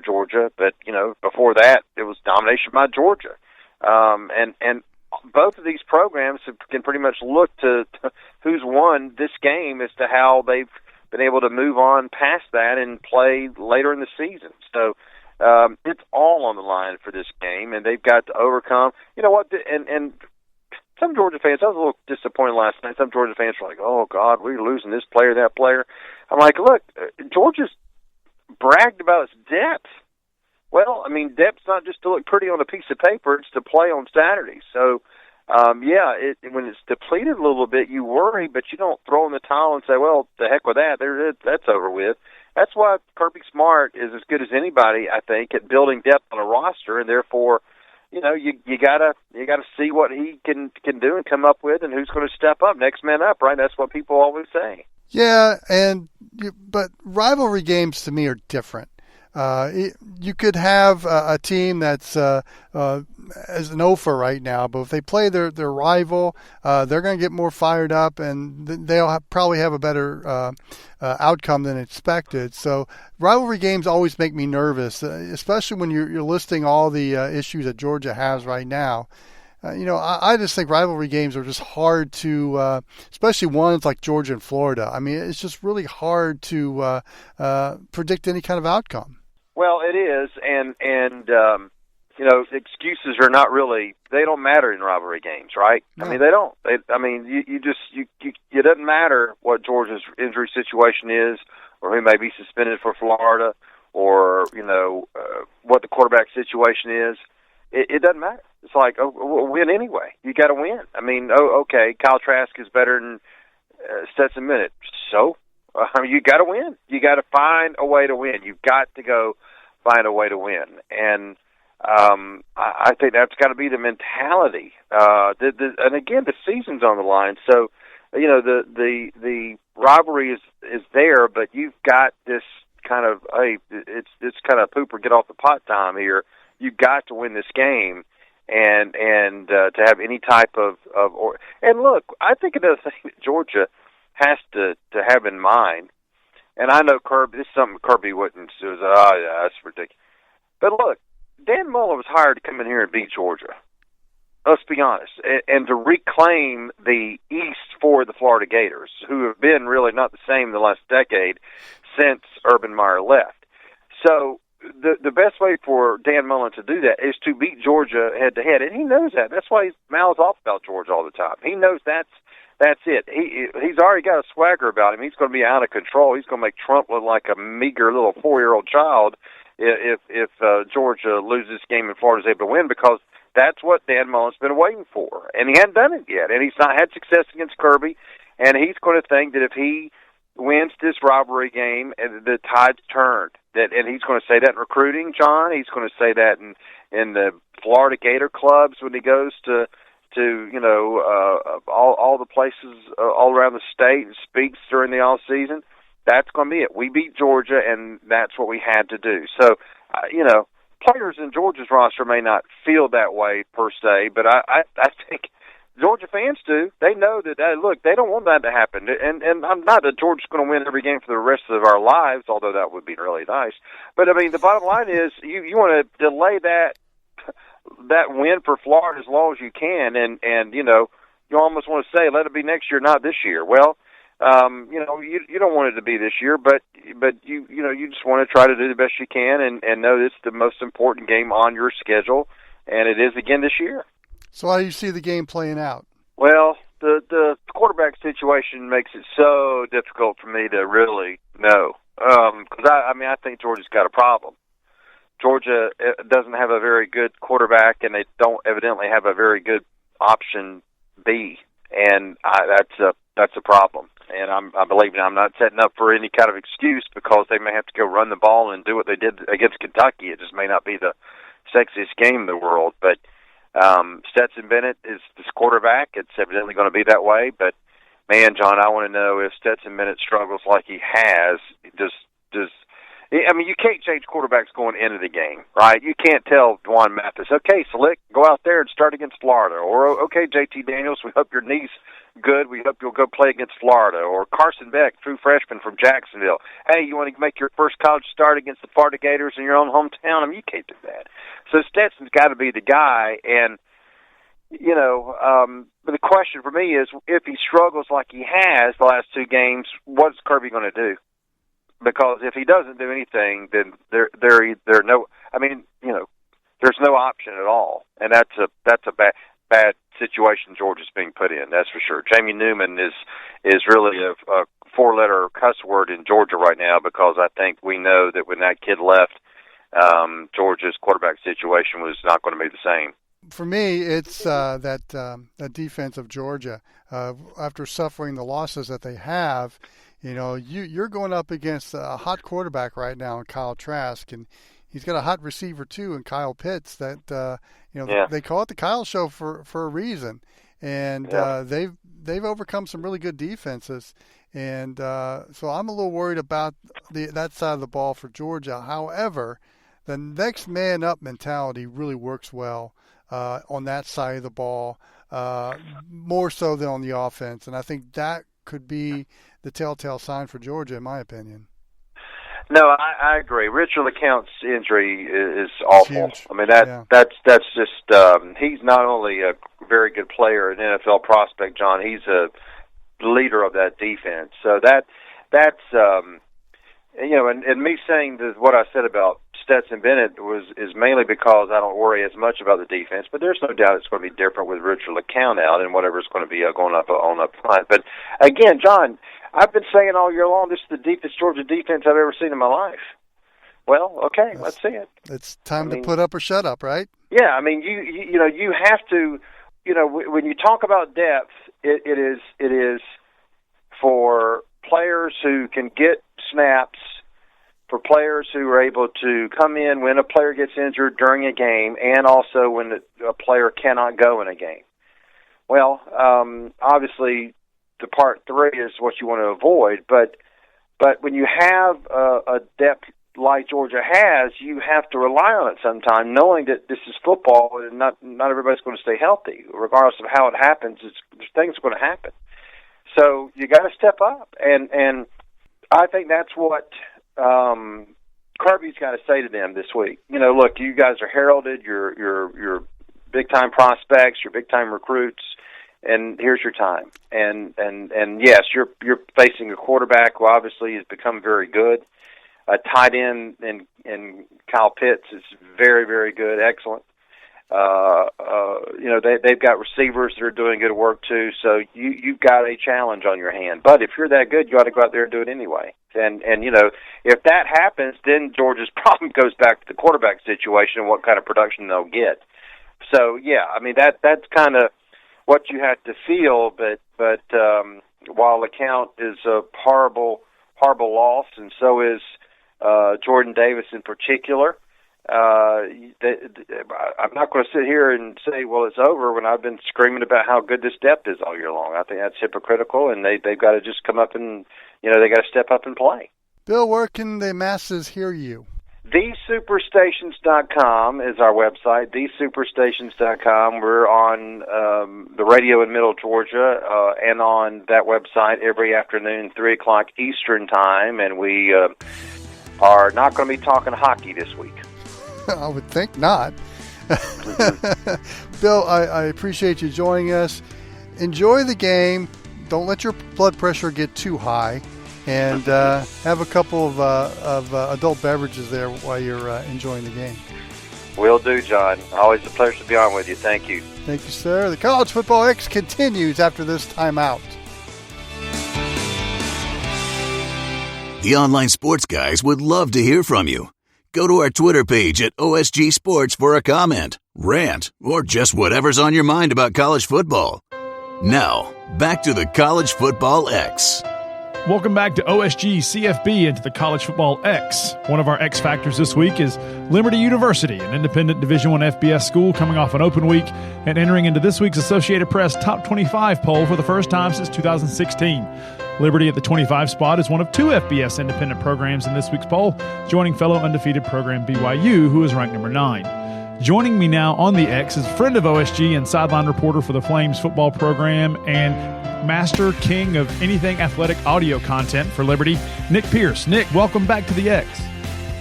Georgia. But before that, it was domination by Georgia, and both of these programs can pretty much look to who's won this game as to how they've been able to move on past that and play later in the season. So it's all on the line for this game, and they've got to overcome. You know what? And some Georgia fans, I was a little disappointed last night. Some Georgia fans were like, "Oh God, we're losing this player, that player." I'm like, look, Georgia's bragged about its depth. Well, I mean, depth's not just to look pretty on a piece of paper; it's to play on Saturday. So, when it's depleted a little bit, you worry, but you don't throw in the towel and say, "Well, the heck with that. That's over with." That's why Kirby Smart is as good as anybody, I think, at building depth on a roster, and therefore, you gotta see what he can do and come up with, and who's going to step up, next man up, right? That's what people always say. Yeah, but rivalry games to me are different. You could have a team that's as an offer right now, but if they play their rival, they're going to get more fired up, and they'll probably have a better outcome than expected. So rivalry games always make me nervous, especially when you're listing all the issues that Georgia has right now. I just think rivalry games are just hard to, especially ones like Georgia and Florida. I mean, it's just really hard to predict any kind of outcome. Well, it is, and excuses are not really, they don't matter in rivalry games, right? No. I mean, they don't. It doesn't matter what Georgia's injury situation is, or who may be suspended for Florida, or what the quarterback situation is. It doesn't matter. It's like, we'll win anyway. You got to win. I mean, okay, Kyle Trask is better than Stetson Bennett. So, you got to win. You got to find a way to win. You've got to go find a way to win. And I think that's got to be the mentality. And again, the season's on the line. So, the rivalry is there, but you've got this kind of, hey, it's kind of poop or get off the pot time here. You've got to win this game, and to have any type of and look, I think another thing that Georgia has to have in mind, and I know Kirby, this is something Kirby wouldn't do. Yeah, that's ridiculous. But look, Dan Mullen was hired to come in here and beat Georgia. Let's be honest, and to reclaim the East for the Florida Gators, who have been really not the same in the last decade since Urban Meyer left. So the best way for Dan Mullen to do that is to beat Georgia head-to-head, and he knows that. That's why he's mouths off about Georgia all the time. He knows that's it. He's already got a swagger about him. He's going to be out of control. He's going to make Trump look like a meager little 4-year-old child if Georgia loses this game and Florida's able to win, because that's what Dan Mullen's been waiting for, and he hadn't done it yet. And he's not had success against Kirby, and he's going to think that if he wins this rivalry game, and the tide's turned. And he's going to say that in recruiting, John. He's going to say that in the Florida Gator clubs when he goes to all the places all around the state and speaks during the off season. That's going to be it. We beat Georgia, and that's what we had to do. So, players in Georgia's roster may not feel that way per se, but I think Georgia fans do. They know that, look, they don't want that to happen. And I'm not that Georgia's going to win every game for the rest of our lives, although that would be really nice. But, I mean, the bottom line is you want to delay that win for Florida as long as you can. And you almost want to say, let it be next year, not this year. Well, You don't want it to be this year, but you just want to try to do the best you can and know this is the most important game on your schedule, and it is again this year. So how do you see the game playing out? Well, the quarterback situation makes it so difficult for me to really know. Because I think Georgia's got a problem. Georgia doesn't have a very good quarterback, and they don't evidently have a very good option B, and that's a problem. And I believe I'm not setting up for any kind of excuse because they may have to go run the ball and do what they did against Kentucky. It just may not be the sexiest game in the world, but Stetson Bennett is this quarterback. It's evidently going to be that way, but man, John, I want to know if Stetson Bennett struggles like he has. You can't change quarterbacks going into the game, right? You can't tell Dwan Mathis, okay, Slick, go out there and start against Florida. Or, okay, JT Daniels, we hope your knee's good. We hope you'll go play against Florida. Or Carson Beck, true freshman from Jacksonville. Hey, you want to make your first college start against the Florida Gators in your own hometown? You can't do that. So Stetson's got to be the guy, and but the question for me is, if he struggles like he has the last two games, what's Kirby going to do? Because if he doesn't do anything, then there's no option at all, and that's a bad situation Georgia's being put in. That's for sure. Jamie Newman is really a four-letter cuss word in Georgia right now, because I think we know that when that kid left, Georgia's quarterback situation was not going to be the same. For me, it's that defense of Georgia. After suffering the losses that they have, you're going up against a hot quarterback right now in Kyle Trask, and he's got a hot receiver too in Kyle Pitts. That they call it the Kyle Show for a reason, and they've overcome some really good defenses, and so I'm a little worried about that side of the ball for Georgia. However, the next man up mentality really works well on that side of the ball, more so than on the offense. And I think that could be the telltale sign for Georgia, in my opinion. No, I agree. Richard LeCounte's injury is awful. Huge. I mean, that's just he's not only a very good player, an NFL prospect, John, he's a leader of that defense. So that's and me saying what I said about Stetson Bennett is mainly because I don't worry as much about the defense, but there's no doubt it's going to be different with Richard LeCounte out and whatever's going to be going up front. But again, John, I've been saying all year long this is the deepest Georgia defense I've ever seen in my life. Well, okay, let's see it. It's time to put up or shut up, right? Yeah, I mean, you have to, when you talk about depth, it is for players who can get snaps, for players who are able to come in when a player gets injured during a game, and also when a player cannot go in a game. Well, obviously, the part three is what you want to avoid, but when you have a depth like Georgia has, you have to rely on it sometime, knowing that this is football and not everybody's going to stay healthy. Regardless of how it happens, things are going to happen. So you got to step up, and I think that's what Kirby's got to say to them this week. Look, you guys are heralded. You're big time prospects. You're big time recruits, and here's your time. And yes, you're facing a quarterback who obviously has become very good. A tight end in Kyle Pitts is very, very good, excellent. They've got receivers that are doing good work too. So you've got a challenge on your hand. But if you're that good, you ought to go out there and do it anyway. And if that happens, then Georgia's problem goes back to the quarterback situation and what kind of production they'll get. So yeah, I mean that's kind of what you have to feel. But while LeCounte is a horrible loss, and so is Jordan Davis in particular. I'm not going to sit here and say, well, it's over when I've been screaming about how good this depth is all year long. I think that's hypocritical, and they've got to just come up and, they got to step up and play. Bill, where can the masses hear you? TheSuperstations.com is our website, TheSuperstations.com. We're on the radio in Middle Georgia and on that website every afternoon, 3 o'clock Eastern Time, and we are not going to be talking hockey this week. I would think not. Bill, I appreciate you joining us. Enjoy the game. don't let your blood pressure get too high, and have a couple of adult beverages there while you're enjoying the game. Will do, John. Always a pleasure to be on with you. Thank you. Thank you, sir. The College Football X continues after this timeout. The online sports guys would love to hear from you. Go to our Twitter page at OSG Sports for a comment, rant, or just whatever's on your mind about college football. Now, back to the College Football X. Welcome back to OSG CFB and to the College Football X. One of our X Factors this week is Liberty University, an independent Division I FBS school coming off an open week and entering into this week's Associated Press Top 25 poll for the first time since 2016. Liberty at the 25 spot is one of 2 FBS independent programs in this week's poll, joining fellow undefeated program BYU, who is ranked number 9. Joining me now on the X is friend of OSG and sideline reporter for the Flames football program and master king of anything athletic audio content for Liberty, Nick Pierce. Nick, welcome back to the X.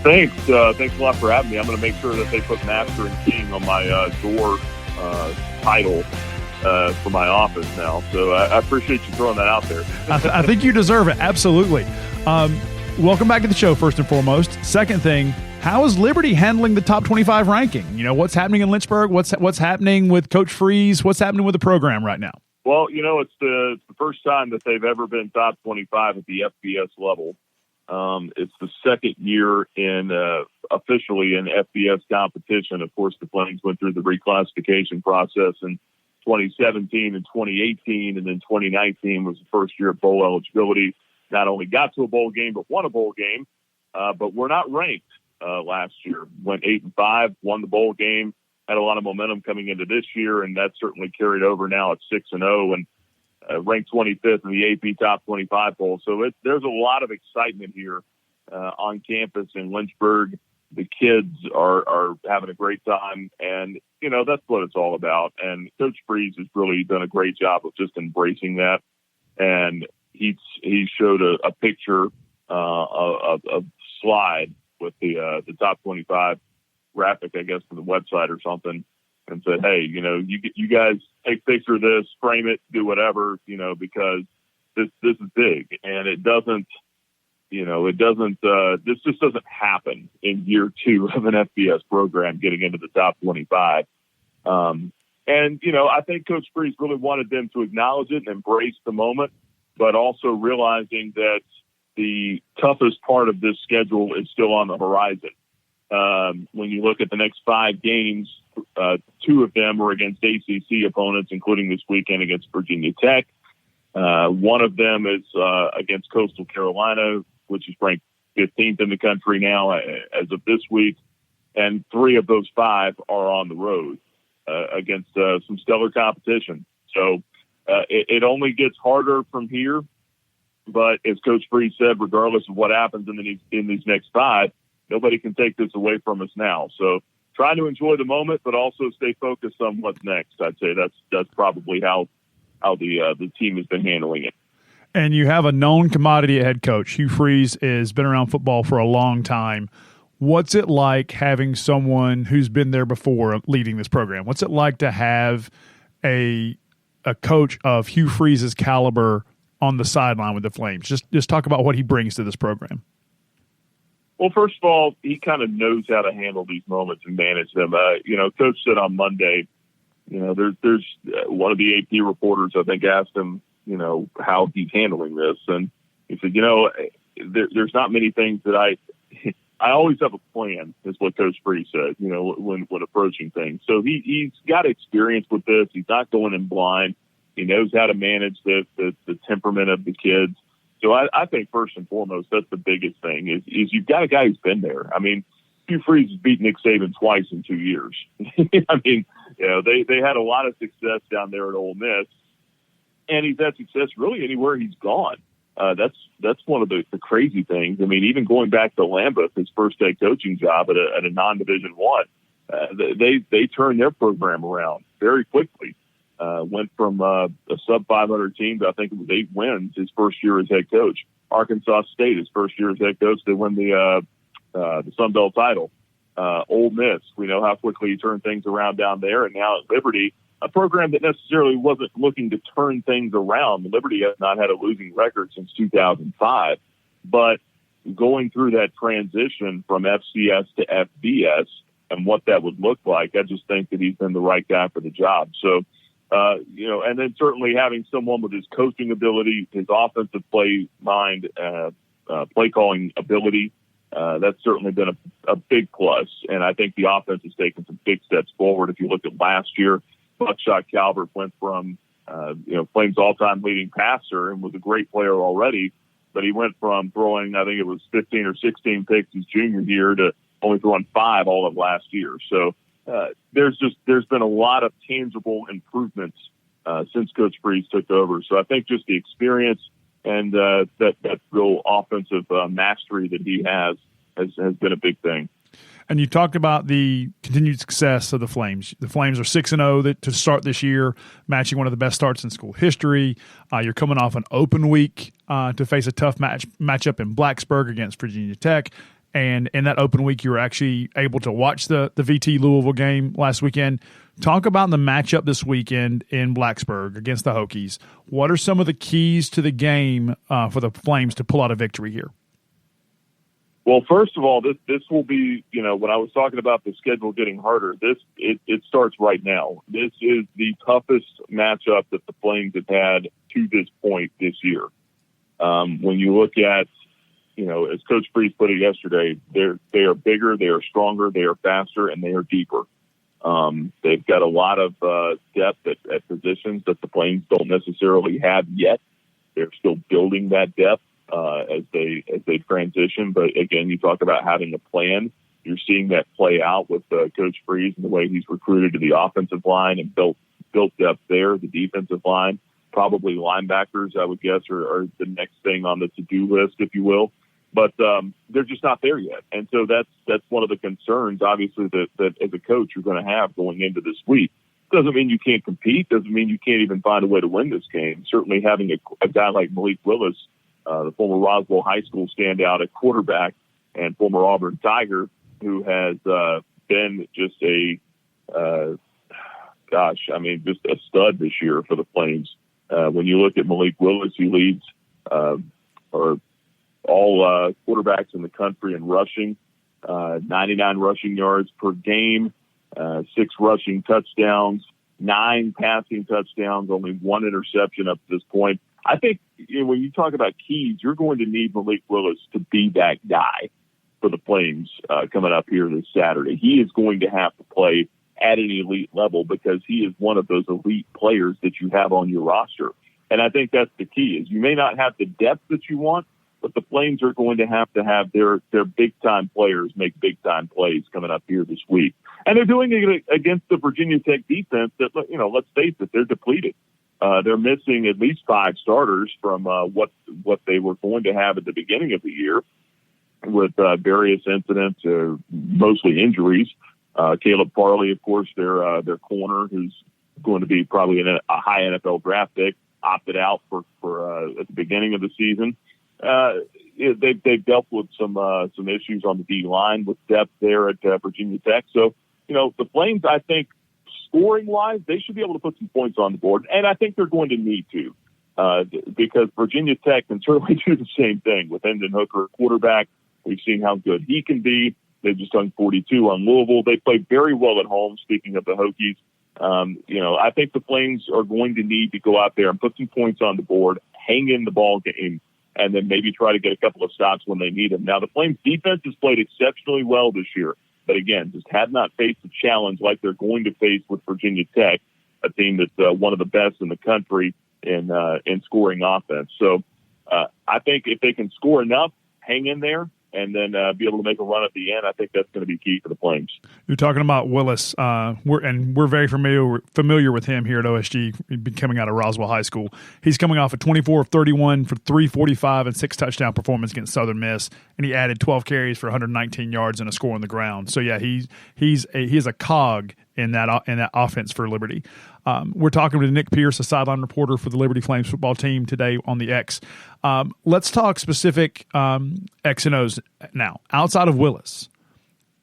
Thanks. Thanks a lot for having me. I'm going to make sure that they put master and king on my door title for my office now. So I appreciate you throwing that out there. I think you deserve it. Absolutely. Welcome back to the show, first and foremost. Second thing, how is Liberty handling the top 25 ranking? You know, what's happening in Lynchburg? What's happening with Coach Freeze? What's happening with the program right now? Well, you know, it's the first time that they've ever been top 25 at the FBS level. It's the second year in officially in FBS competition. Of course, the Flames went through the reclassification process in 2017 and 2018, and then 2019 was the first year of bowl eligibility. Not only got to a bowl game, but won a bowl game. But we're not ranked last year. Went 8-5, won the bowl game. Had a lot of momentum coming into this year, and that certainly carried over now at 6-0 and ranked 25th in the AP Top 25 poll. So there's a lot of excitement here on campus in Lynchburg. The kids are having a great time, and, you know, that's what it's all about. And Coach Freeze has really done a great job of just embracing that. And he showed a picture of slide with the top 25 graphic, I guess, for the website or something, and said, hey, you know, you guys take a picture of this, frame it, do whatever, you know, because this is big, and it doesn't, this just doesn't happen in year 2 of an FBS program getting into the top 25. And, you know, I think Coach Freeze really wanted them to acknowledge it and embrace the moment, but also realizing that the toughest part of this schedule is still on the horizon. When you look at the next 5 games, 2 of them are against ACC opponents, including this weekend against Virginia Tech. One of them is against Coastal Carolina, which is ranked 15th in the country now as of this week. And 3 of those 5 are on the road against some stellar competition. So it only gets harder from here. But as Coach Freeze said, regardless of what happens in these next 5, nobody can take this away from us now. So trying to enjoy the moment, but also stay focused on what's next. I'd say that's probably how the team has been handling it. And you have a known commodity at head coach. Hugh Freeze has been around football for a long time. What's it like having someone who's been there before leading this program? What's it like to have a coach of Hugh Freeze's caliber on the sideline with the Flames? Just talk about what he brings to this program. Well, first of all, he kind of knows how to handle these moments and manage them. Coach said on Monday, you know, there's one of the AP reporters, I think, asked him, you know, how he's handling this. And he said, you know, there's not many things that I always have a plan, is what Coach Freeze said, you know, when approaching things. So he's got experience with this. He's not going in blind. He knows how to manage the temperament of the kids. So I think first and foremost, that's the biggest thing is you've got a guy who's been there. I mean, Hugh Freeze has beat Nick Saban twice in 2 years. I mean, you know, they had a lot of success down there at Ole Miss, and he's had success really anywhere he's gone. That's one of the crazy things. I mean, even going back to Lambeth, his first head coaching job at a non-Division I, they turned their program around very quickly. Went from a sub-500 team to, I think it was 8 wins his first year as head coach. Arkansas State, his first year as head coach, they won the Sun Belt title. Ole Miss, we know how quickly he turned things around down there. And now at Liberty, a program that necessarily wasn't looking to turn things around. Liberty has not had a losing record since 2005, but going through that transition from FCS to FBS and what that would look like, I just think that he's been the right guy for the job. So, and then certainly having someone with his coaching ability, his offensive play mind, play calling ability, that's certainly been a big plus. And I think the offense has taken some big steps forward. If you look at last year, Buckshot Calvert went from, Flames all-time leading passer and was a great player already, but he went from throwing, I think it was 15 or 16 picks his junior year to only throwing 5 all of last year. So there's been a lot of tangible improvements since Coach Freeze took over. So I think just the experience and that real offensive mastery that he has been a big thing. And you talked about the continued success of the Flames. The Flames are 6-0 to start this year, matching one of the best starts in school history. You're coming off an open week to face a tough matchup in Blacksburg against Virginia Tech. And in that open week, you were actually able to watch the VT Louisville game last weekend. Talk about the matchup this weekend in Blacksburg against the Hokies. What are some of the keys to the game for the Flames to pull out a victory here? Well, first of all, this will be, when I was talking about the schedule getting harder, it starts right now. This is the toughest matchup that the Flames have had to this point this year. When you look at, as Coach Freeze put it yesterday, they are bigger, they are stronger, they are faster, and they are deeper. They've got a lot of depth at positions that the Flames don't necessarily have yet. They're still building that depth as they transition. But again, you talk about having a plan. You're seeing that play out with Coach Freeze and the way he's recruited to the offensive line and built depth there, the defensive line. Probably linebackers, I would guess, are the next thing on the to-do list, if you will. But they're just not there yet. And so that's one of the concerns, obviously, that as a coach you're going to have going into this week. Doesn't mean you can't compete. Doesn't mean you can't even find a way to win this game. Certainly having a guy like Malik Willis, the former Roswell High School standout at quarterback and former Auburn Tiger, who has been just just a stud this year for the Flames. When you look at Malik Willis, he leads all quarterbacks in the country in rushing, 99 rushing yards per game, 6 rushing touchdowns, 9 passing touchdowns, only 1 interception up to this point. I think when you talk about keys, you're going to need Malik Willis to be that guy for the Flames coming up here this Saturday. He is going to have to play at an elite level because he is one of those elite players that you have on your roster. And I think that's the key is you may not have the depth that you want, but the Flames are going to have their big-time players make big-time plays coming up here this week. And they're doing it against the Virginia Tech defense that, let's face it, they're depleted. They're missing at least 5 starters from what they were going to have at the beginning of the year with various incidents, mostly injuries. Caleb Farley, of course, their corner, who's going to be probably a high NFL draft pick, opted out for at the beginning of the season. They've dealt with some issues on the D line with depth there at Virginia Tech. So, the Flames, I think, scoring wise, they should be able to put some points on the board, and I think they're going to need to because Virginia Tech can certainly do the same thing with Hendon Hooker at quarterback. We've seen how good he can be. They've just done 42 on Louisville. They play very well at home. Speaking of the Hokies, I think the Flames are going to need to go out there and put some points on the board, hang in the ball game, and then maybe try to get a couple of stops when they need them. Now, the Flames defense has played exceptionally well this year, but again, just have not faced a challenge like they're going to face with Virginia Tech, a team that's one of the best in the country in scoring offense. So I think if they can score enough, hang in there, and then be able to make a run at the end, I think that's going to be key for the Flames. You're talking about Willis, we're very familiar with him here at OSG, coming out of Roswell High School. He's coming off a 24 of 31 for 345 and 6 touchdown performance against Southern Miss, and he added 12 carries for 119 yards and a score on the ground. So yeah, he's a cog in that offense for Liberty. We're talking to Nick Pierce, a sideline reporter for the Liberty Flames football team today on the X. Let's talk specific X and O's now. Outside of Willis,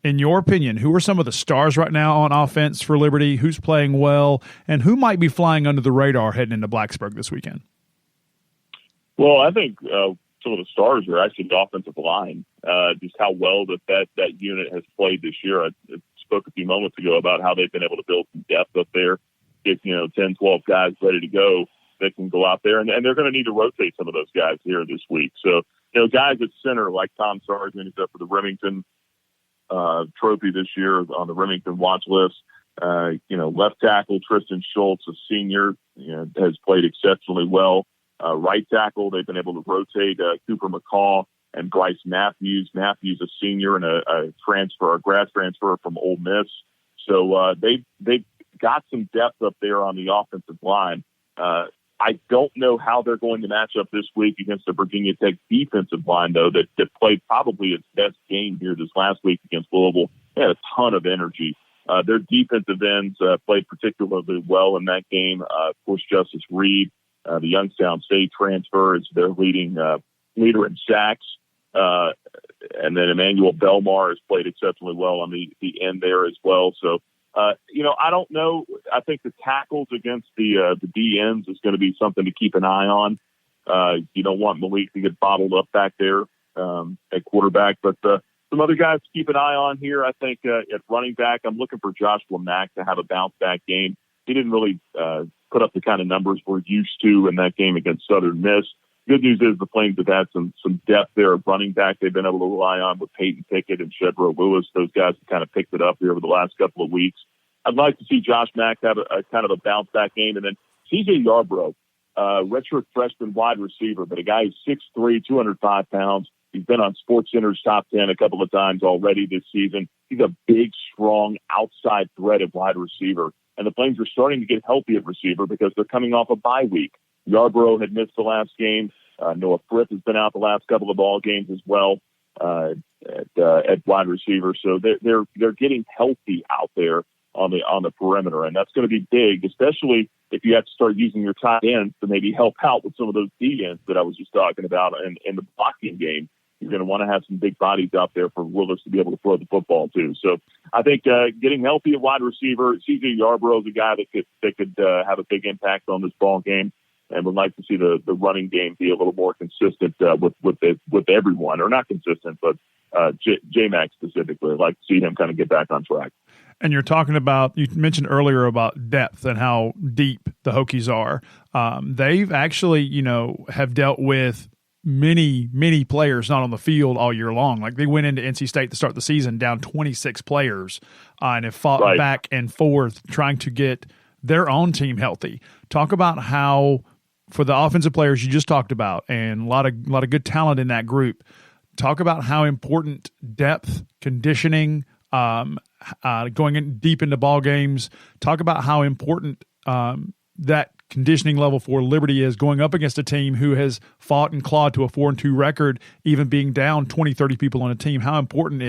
in your opinion, who are some of the stars right now on offense for Liberty? Who's playing well, and who might be flying under the radar heading into Blacksburg this weekend? Well, I think some of the stars are actually the offensive line. Just how well that unit has played this year. I spoke a few moments ago about how they've been able to build some depth up there, get 10, 12 guys ready to go that can go out there, and they're going to need to rotate some of those guys here this week. So, guys at center like Tom Sargent, who's up for the Remington trophy this year on the Remington watch list. Left tackle Tristan Schultz, a senior, has played exceptionally well. Right tackle, they've been able to rotate Cooper McCall and Bryce Matthews. Matthews, a senior and a grad transfer from Ole Miss. So they've got some depth up there on the offensive line. I don't know how they're going to match up this week against the Virginia Tech defensive line, though, that played probably its best game here this last week against Louisville. They had a ton of energy. Their defensive ends played particularly well in that game. Of course, Justice Reed, the Youngstown State transfer, is their leading leader in sacks. And then Emmanuel Belmar has played exceptionally well on the end there as well. So, I don't know. I think the tackles against the D ends is going to be something to keep an eye on. You don't want Malik to get bottled up back there at quarterback, but some other guys to keep an eye on here. I think at running back, I'm looking for Joshua Mack to have a bounce back game. He didn't really put up the kind of numbers we're used to in that game against Southern Miss. Good news is the Flames have had some depth there of running back they've been able to rely on with Peyton Pickett and Shedro Lewis. Those guys have kind of picked it up here over the last couple of weeks. I'd like to see Josh Mack have a kind of a bounce back game. And then CJ Yarbrough, redshirt freshman wide receiver, but a guy who's 6'3", 205 pounds. He's been on SportsCenter's top 10 a couple of times already this season. He's a big, strong, outside threat of wide receiver. And the Flames are starting to get healthy at receiver because they're coming off a bye week. Yarbrough had missed the last game. Noah Frith has been out the last couple of ball games as well at wide receiver. So they're getting healthy out there on the perimeter, and that's going to be big, especially if you have to start using your tight ends to maybe help out with some of those D ends that I was just talking about in the blocking game. You're going to want to have some big bodies out there for Willis to be able to throw the football too. So I think getting healthy at wide receiver, CJ Yarbrough is a guy that could have a big impact on this ball game, and would like to see the running game be a little more consistent with everyone, or not consistent, but J-Mac specifically. I'd like to see him kind of get back on track. And you're talking about, you mentioned earlier about depth and how deep the Hokies are. They've actually, have dealt with many players not on the field all year long. Like they went into NC State to start the season down 26 players and have fought back and forth trying to get their own team healthy. Talk about how, for the offensive players you just talked about, and a lot of good talent in that group, talk about how important depth, conditioning, going in deep into ball games. Talk about how important that conditioning level for Liberty is going up against a team who has fought and clawed to a 4-2 record, even being down 20, 30 people on a team. How important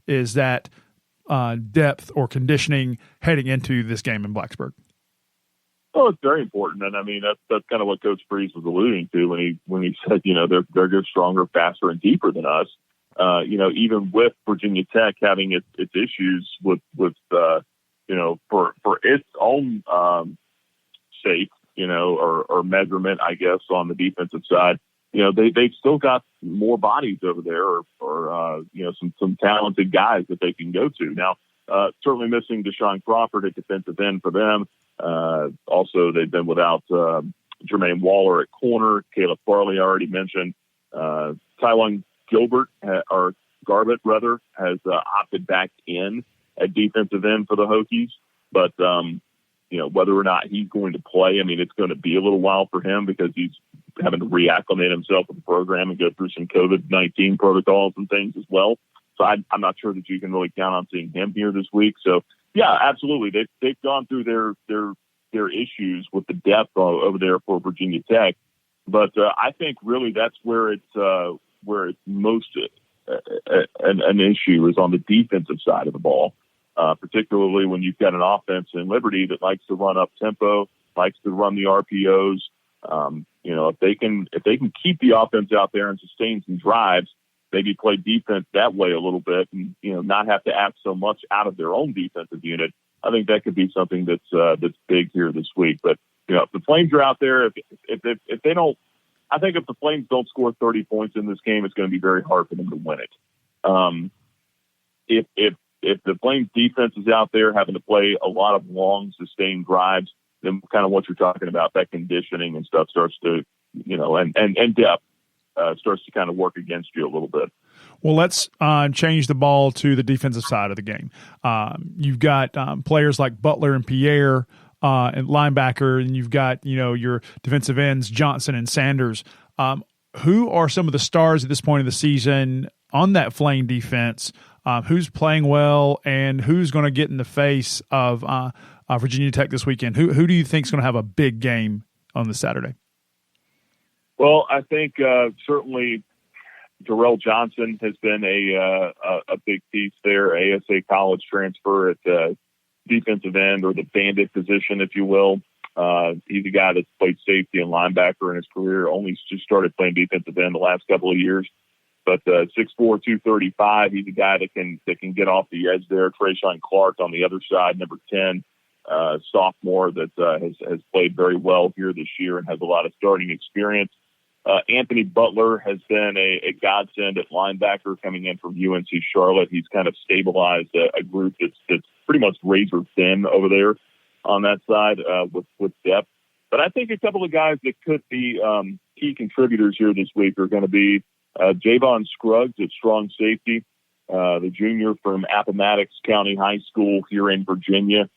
is that depth or conditioning heading into this game in Blacksburg? Oh, it's very important, and I mean that's kind of what Coach Freeze was alluding to when he said they're just stronger, faster, and deeper than us. Even with Virginia Tech having its issues with for its own sake, or measurement, I guess, on the defensive side, they've still got more bodies over there, or some talented guys that they can go to. Now, certainly missing Deshaun Crawford at defensive end for them. Also, they've been without Jermaine Waller at corner. Caleb Farley, I already mentioned. Tywan Gilbert, or Garbett, rather, has opted back in at defensive end for the Hokies. But, whether or not he's going to play, I mean, it's going to be a little while for him because he's having to reacclimate himself with the program and go through some COVID-19 protocols and things as well. So I'm not sure that you can really count on seeing him here this week. So, yeah, absolutely. They've gone through their issues with the depth over there for Virginia Tech. But I think really that's where it's most an issue is on the defensive side of the ball, particularly when you've got an offense in Liberty that likes to run up tempo, likes to run the RPOs. If they can keep the offense out there and sustain some drives, maybe play defense that way a little bit and, not have to ask so much out of their own defensive unit. I think that could be something that's big here this week. But, if the Flames are out there, if they don't, I think if the Flames don't score 30 points in this game, it's going to be very hard for them to win it. If the Flames defense is out there having to play a lot of long, sustained drives, then kind of what you're talking about, that conditioning and stuff starts to, and depth starts to kind of work against you a little bit. Well, let's change the ball to the defensive side of the game. You've got players like Butler and Pierre and linebacker, and you've got, your defensive ends, Johnson and Sanders. Who are some of the stars at this point of the season on that Flame defense? Who's playing well, and who's going to get in the face of Virginia Tech this weekend? Who do you think is going to have a big game on this Saturday? Well, I think certainly Darrell Johnson has been a big piece there, ASA college transfer at the defensive end, or the bandit position, if you will. He's a guy that's played safety and linebacker in his career, only just started playing defensive end the last couple of years. But 6'4", 235, he's a guy that can get off the edge there. Trayshawn Clark on the other side, number 10, sophomore that has played very well here this year and has a lot of starting experience. Anthony Butler has been a godsend at linebacker coming in from UNC Charlotte. He's kind of stabilized a group that's pretty much razor thin over there on that side with depth. But I think a couple of guys that could be key contributors here this week are going to be Javon Scruggs at strong safety, the junior from Appomattox County High School here in Virginia.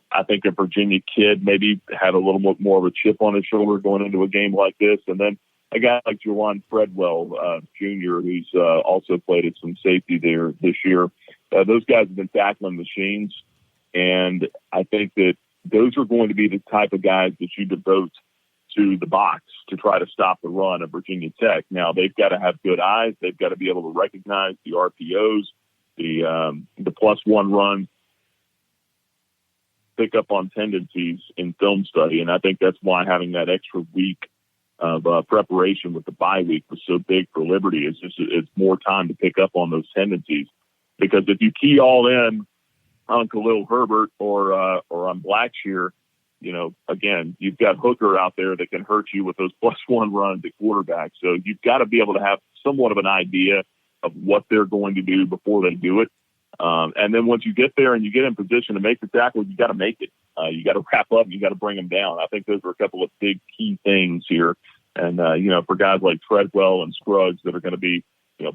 I think a Virginia kid maybe had a little bit more of a chip on his shoulder going into a game like this. And then a guy like Jawan Fredwell, Jr., who's also played at some safety there this year. Those guys have been tackling machines. And I think that those are going to be the type of guys that you devote to the box to try to stop the run of Virginia Tech. Now, they've got to have good eyes. They've got to be able to recognize the RPOs, the +1 runs, pick up on tendencies in film study. And I think that's why having that extra week of preparation with the bye week was so big for Liberty. It's more time to pick up on those tendencies. Because if you key all in on Khalil Herbert or on Blackshear, again, you've got Hooker out there that can hurt you with those +1 runs at quarterback. So you've got to be able to have somewhat of an idea of what they're going to do before they do it. And then once you get there and you get in position to make the tackle, you got to make it. You got to wrap up and you got to bring them down. I think those are a couple of big key things here. And, for guys like Treadwell and Scruggs that are going to be,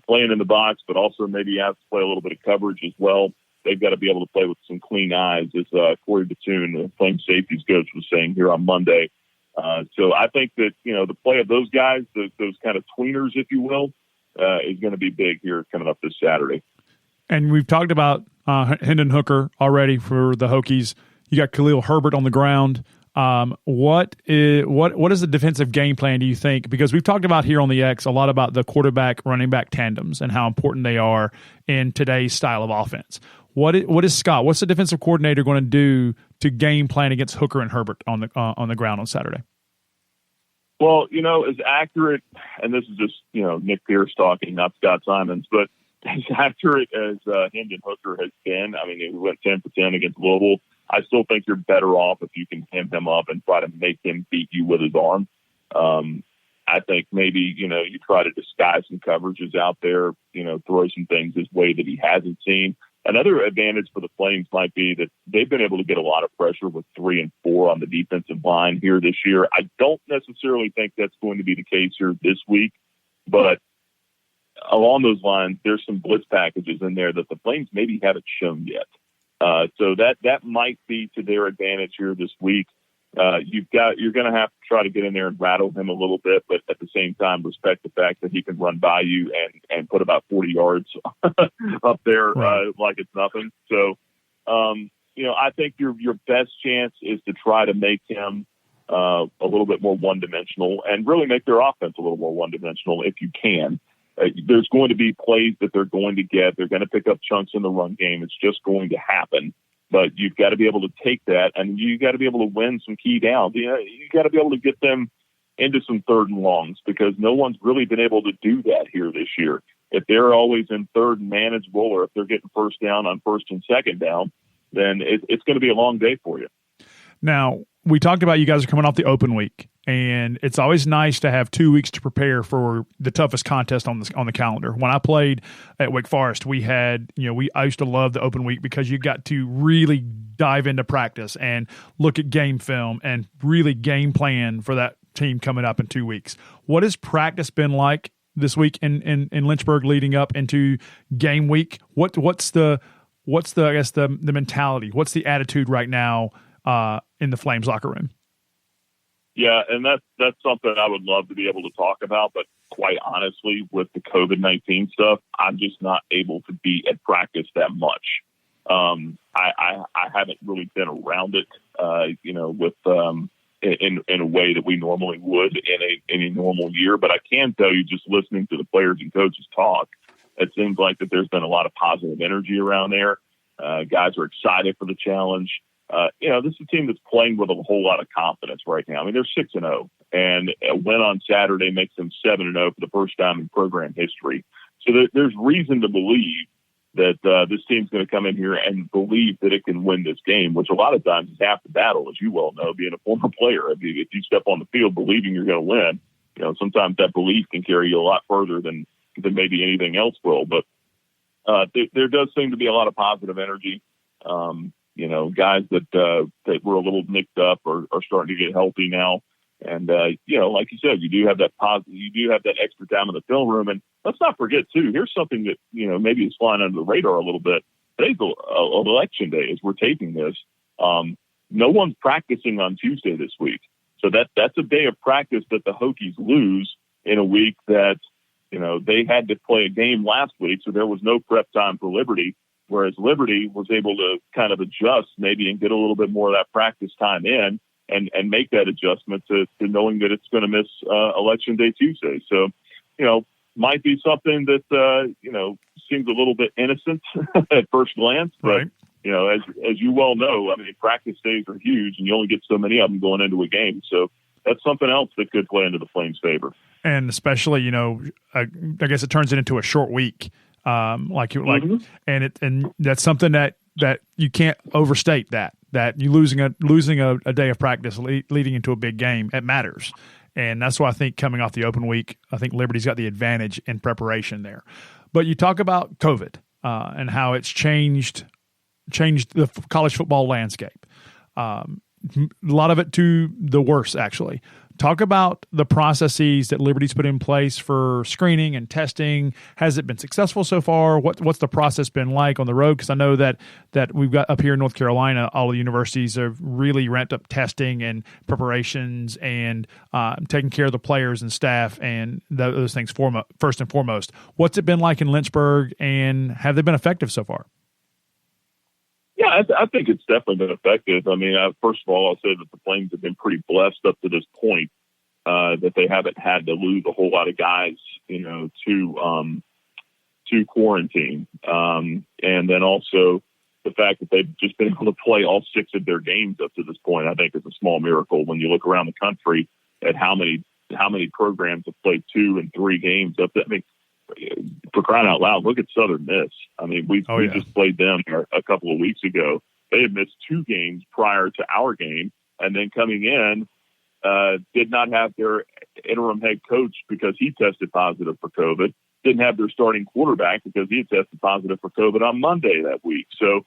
playing in the box, but also maybe have to play a little bit of coverage as well. They've got to be able to play with some clean eyes, as Corey Batoon, the Flame safeties coach, was saying here on Monday. So I think that, the play of those guys, those kind of tweeners, if you will, is going to be big here coming up this Saturday. And we've talked about Hendon Hooker already for the Hokies. You got Khalil Herbert on the ground. What is the defensive game plan, do you think? Because we've talked about here on the X a lot about the quarterback running back tandems and how important they are in today's style of offense. What is Scott? What's the defensive coordinator going to do to game plan against Hooker and Herbert on the ground on Saturday? Well, as accurate, and this is just Nick Pierce talking, not Scott Simons, but as accurate as Hendon Hooker has been, I mean, he went 10 for 10 against Louisville. I still think you're better off if you can hem him up and try to make him beat you with his arm. I think maybe, you try to disguise some coverages out there, throw some things his way that he hasn't seen. Another advantage for the Flames might be that they've been able to get a lot of pressure with 3 and 4 on the defensive line here this year. I don't necessarily think that's going to be the case here this week, but along those lines, there's some blitz packages in there that the Flames maybe haven't shown yet. So that might be to their advantage here this week. You're going to have to try to get in there and rattle him a little bit, but at the same time, respect the fact that he can run by you and put about 40 yards up there like it's nothing. So, I think your best chance is to try to make him a little bit more one-dimensional and really make their offense a little more one-dimensional if you can. There's going to be plays that they're going to get. They're going to pick up chunks in the run game. It's just going to happen. But you've got to be able to take that, and you got to be able to win some key downs. You got to be able to get them into some third and longs, because no one's really been able to do that here this year. If they're always in third and manageable, or if they're getting first down on first and second down, then it's going to be a long day for you. Now, we talked about you guys are coming off the open week, and it's always nice to have 2 weeks to prepare for the toughest contest on the calendar. When I played at Wake Forest, we had, I used to love the open week because you got to really dive into practice and look at game film and really game plan for that team coming up in 2 weeks. What has practice been like this week in Lynchburg leading up into game week? What's the I guess the mentality? What's the attitude right now in the Flames locker room? Yeah, and that's something I would love to be able to talk about, but quite honestly, with the COVID-19 stuff, I'm just not able to be at practice that much. I haven't really been around it, with in a way that we normally would in a normal year. But I can tell you, just listening to the players and coaches talk, it seems like that there's been a lot of positive energy around there. Guys are excited for the challenge. This is a team that's playing with a whole lot of confidence right now. I mean, they're 6-0, and a win on Saturday makes them 7-0 for the first time in program history. So there's reason to believe that this team's going to come in here and believe that it can win this game, which a lot of times is half the battle, as you well know, being a former player. If you step on the field believing you're going to win, sometimes that belief can carry you a lot further than maybe anything else will. But there does seem to be a lot of positive energy. Guys that were a little nicked up are starting to get healthy now. And, like you said, you do have that extra time in the film room. And let's not forget, too, here's something that, maybe is flying under the radar a little bit. Today's election day as we're taping this. No one's practicing on Tuesday this week. So that's a day of practice that the Hokies lose in a week that, they had to play a game last week. So there was no prep time for Liberty, whereas Liberty was able to kind of adjust maybe and get a little bit more of that practice time in. And make that adjustment to knowing that it's going to miss Election Day Tuesday. So, might be something that, seems a little bit innocent at first glance. But, right. As you well know, I mean, practice days are huge, and you only get so many of them going into a game. So that's something else that could play into the Flames' favor. And especially, I guess it turns it into a short week. And that's something that you can't overstate that you losing a day of practice leading into a big game, it matters. And that's why I think coming off the open week, I think Liberty's got the advantage in preparation there. But you talk about COVID and how it's changed the college football landscape. A lot of it to the worse, actually. Talk about the processes that Liberty's put in place for screening and testing. Has it been successful so far? What's the process been like on the road? Because I know that we've got up here in North Carolina, all the universities have really ramped up testing and preparations and taking care of the players and staff and those things first and foremost. What's it been like in Lynchburg, and have they been effective so far? Yeah, I think it's definitely been effective. I mean, first of all, I'll say that the Flames have been pretty blessed up to this point that they haven't had to lose a whole lot of guys, to quarantine. And then also the fact that they've just been able to play all 6 of their games up to this point, I think is a small miracle when you look around the country at how many programs have played 2 and 3 games up there. I mean, for crying out loud, look at Southern Miss. I mean, we just played them a couple of weeks ago. They had missed 2 games prior to our game, and then coming in, did not have their interim head coach because he tested positive for COVID. Didn't have their starting quarterback because he had tested positive for COVID on Monday that week. So,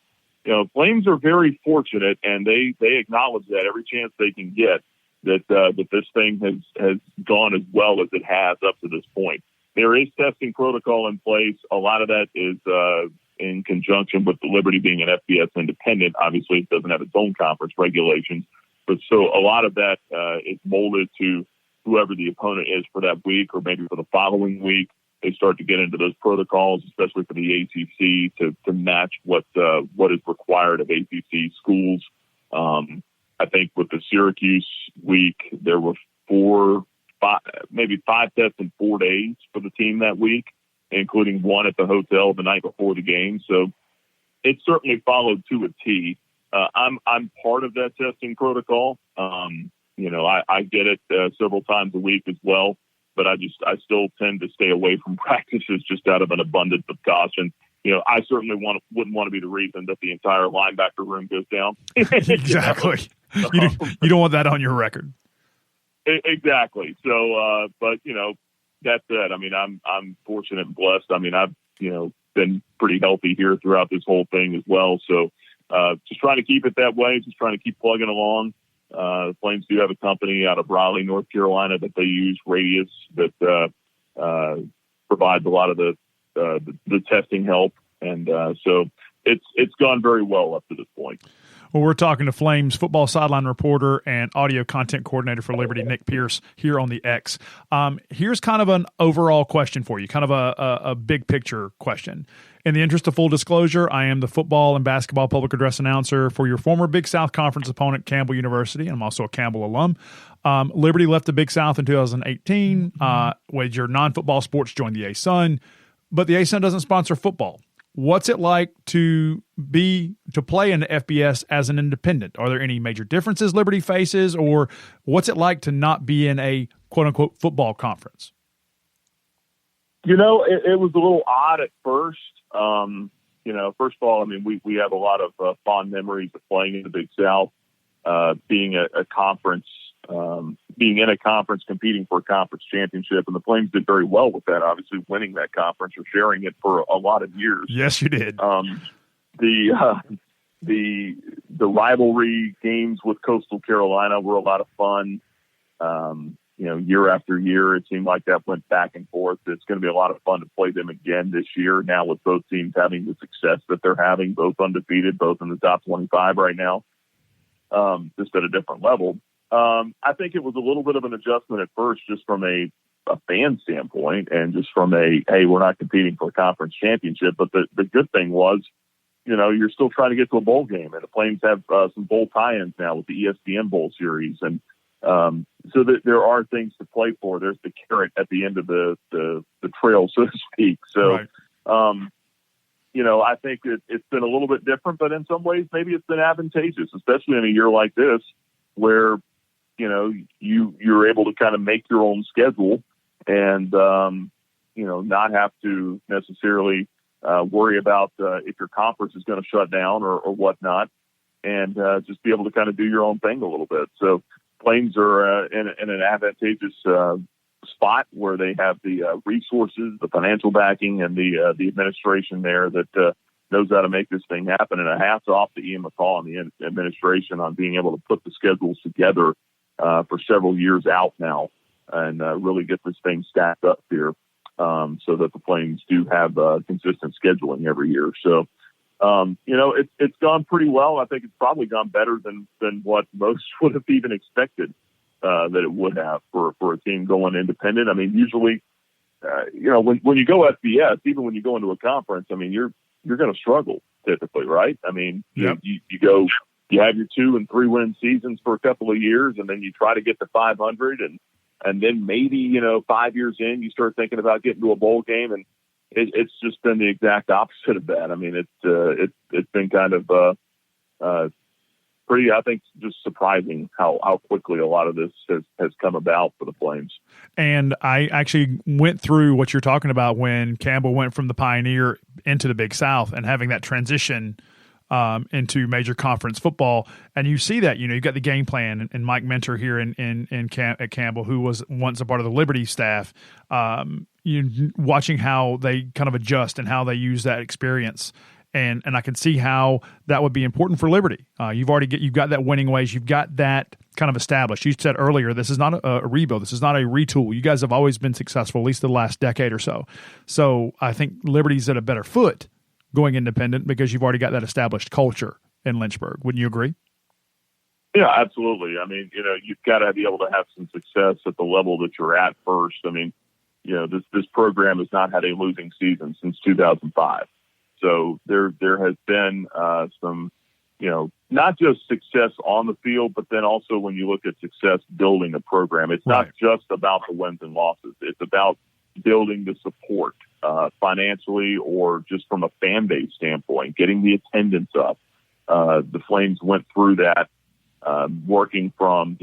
Flames are very fortunate, and they acknowledge that every chance they can get that this thing has gone as well as it has up to this point. There is testing protocol in place. A lot of that is in conjunction with the Liberty being an FBS independent. Obviously, it doesn't have its own conference regulations. But so a lot of that is molded to whoever the opponent is for that week or maybe for the following week. They start to get into those protocols, especially for the ACC, to match what is required of ACC schools. I think with the Syracuse week, there were 5 tests in 4 days for the team that week, including 1 at the hotel the night before the game. So it certainly followed to a T. I'm part of that testing protocol. I get it several times a week as well, but I still tend to stay away from practices just out of an abundance of caution. I certainly wouldn't want to be the reason that the entire linebacker room goes down. Exactly. You don't want that on your record. Exactly. So, but that said, I mean, I'm fortunate and blessed. I mean, I've been pretty healthy here throughout this whole thing as well. So, just trying to keep it that way. Just trying to keep plugging along. The Flames do have a company out of Raleigh, North Carolina, that they use, Radius, that provides a lot of the testing help, and so it's gone very well up to this point. Well, we're talking to Flames football sideline reporter and audio content coordinator for Liberty, Nick Pierce, here on the X. Here's kind of an overall question for you, kind of a big picture question. In the interest of full disclosure, I am the football and basketball public address announcer for your former Big South Conference opponent, Campbell University, and I'm also a Campbell alum. Liberty left the Big South in 2018. With your non-football sports, joined the ASUN, but the ASUN doesn't sponsor football. What's it like to play in the FBS as an independent? Are there any major differences Liberty faces, or what's it like to not be in a quote-unquote football conference? It was a little odd at first. First of all, I mean, we have a lot of fond memories of playing in the Big South, being a conference, being in a conference, competing for a conference championship, and the Flames did very well with that, obviously winning that conference or sharing it for a lot of years. Yes, you did. The rivalry games with Coastal Carolina were a lot of fun. Year after year, it seemed like that went back and forth. It's going to be a lot of fun to play them again this year, now with both teams having the success that they're having, both undefeated, both in the top 25 right now, just at a different level. I think it was a little bit of an adjustment at first, just from a fan standpoint, and just from hey, we're not competing for a conference championship. But the good thing was, you're still trying to get to a bowl game, and the Flames have some bowl tie-ins now with the ESPN Bowl series, and so that there are things to play for. There's the carrot at the end of the trail, so to speak. So, right. I think it's been a little bit different, but in some ways, maybe it's been advantageous, especially in a year like this, where you're able to kind of make your own schedule and not have to necessarily worry about if your conference is going to shut down or whatnot, and just be able to kind of do your own thing a little bit. So Flames are in an advantageous spot where they have the resources, the financial backing, and the administration there that knows how to make this thing happen. And a hats off to Ian McCall and the administration on being able to put the schedules together for several years out now, and really get this thing stacked up here, so that the Flames do have consistent scheduling every year. So, it's gone pretty well. I think it's probably gone better than what most would have even expected that it would have for a team going independent. I mean, usually, when you go FBS, even when you go into a conference, I mean, you're going to struggle typically, right? I mean, yep. You have your 2 and 3 win seasons for a couple of years, and then you try to get to 500, and then maybe 5 years in, you start thinking about getting to a bowl game, and it's just been the exact opposite of that. I mean, it's been kind of pretty, I think, just surprising how quickly a lot of this has come about for the Flames. And I actually went through what you're talking about when Campbell went from the Pioneer into the Big South and having that transition into major conference football. And you see that, you've got the game plan, and Mike Mentor here at Campbell, who was once a part of the Liberty staff, watching how they kind of adjust and how they use that experience. And I can see how that would be important for Liberty. You've got that winning ways. You've got that kind of established. You said earlier, this is not a rebuild. This is not a retool. You guys have always been successful, at least the last decade or so. So I think Liberty's at a better foot going independent because you've already got that established culture in Lynchburg. Wouldn't you agree? Yeah, absolutely. I mean, you've got to be able to have some success at the level that you're at first. I mean, this program has not had a losing season since 2005. So there has been some, not just success on the field, but then also when you look at success building a program, it's not just about the wins and losses. It's about building the support financially or just from a fan base standpoint, getting the attendance up. The Flames went through that, working from,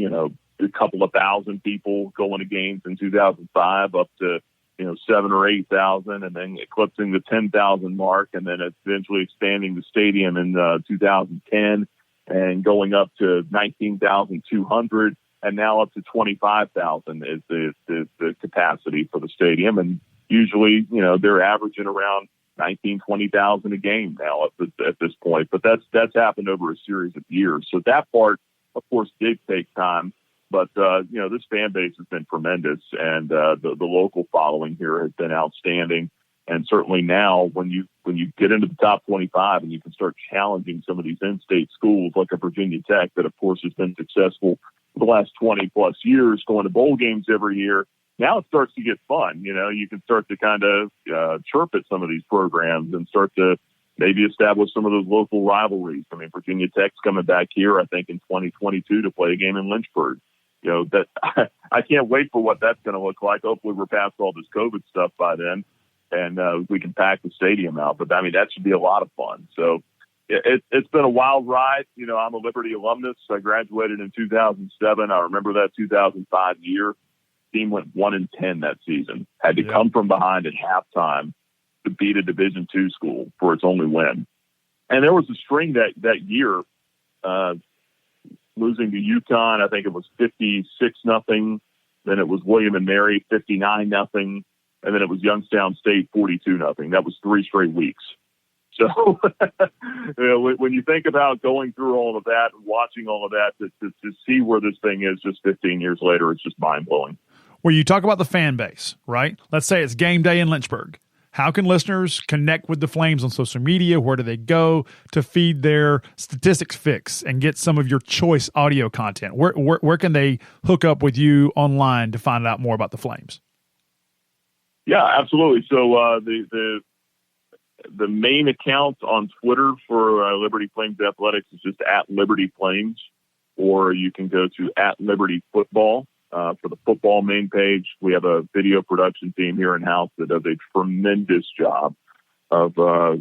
a couple of thousand people going to games in 2005 up to, 7,000 or 8,000, and then eclipsing the 10,000 mark, and then eventually expanding the stadium in 2010 and going up to 19,200, and now up to 25,000 is the capacity for the stadium. And usually, they're averaging around 20,000 a game now at this point. But that's happened over a series of years. So that part, of course, did take time. But, this fan base has been tremendous, and the local following here has been outstanding. And certainly now when you get into the top 25 and you can start challenging some of these in-state schools like a Virginia Tech that, of course, has been successful for the last 20-plus years, going to bowl games every year, now it starts to get fun. You can start to kind of chirp at some of these programs and start to maybe establish some of those local rivalries. I mean, Virginia Tech's coming back here, I think, in 2022 to play a game in Lynchburg. That I can't wait for what that's going to look like. Hopefully we're past all this COVID stuff by then, and we can pack the stadium out. But, that should be a lot of fun. So it's been a wild ride. I'm a Liberty alumnus. I graduated in 2007. I remember that 2005 year. Team went 1-10 that season. Had to come from behind at halftime to beat a Division II school for its only win. And there was a string that year, losing to UConn. I think it was 56-0. Then it was William and Mary 59-0. And then it was Youngstown State 42-0. That was 3 straight weeks. So when you think about going through all of that and watching all of that, to see where this thing is just 15 years later, it's just mind-blowing. Well, you talk about the fan base, right? Let's say it's game day in Lynchburg. How can listeners connect with the Flames on social media? Where do they go to feed their statistics fix and get some of your choice audio content? Where can they hook up with you online to find out more about the Flames? Yeah, absolutely. So the main account on Twitter for Liberty Flames Athletics is just @LibertyFlames, or you can go to @LibertyFootball. For the football main page, we have a video production team here in-house that does a tremendous job of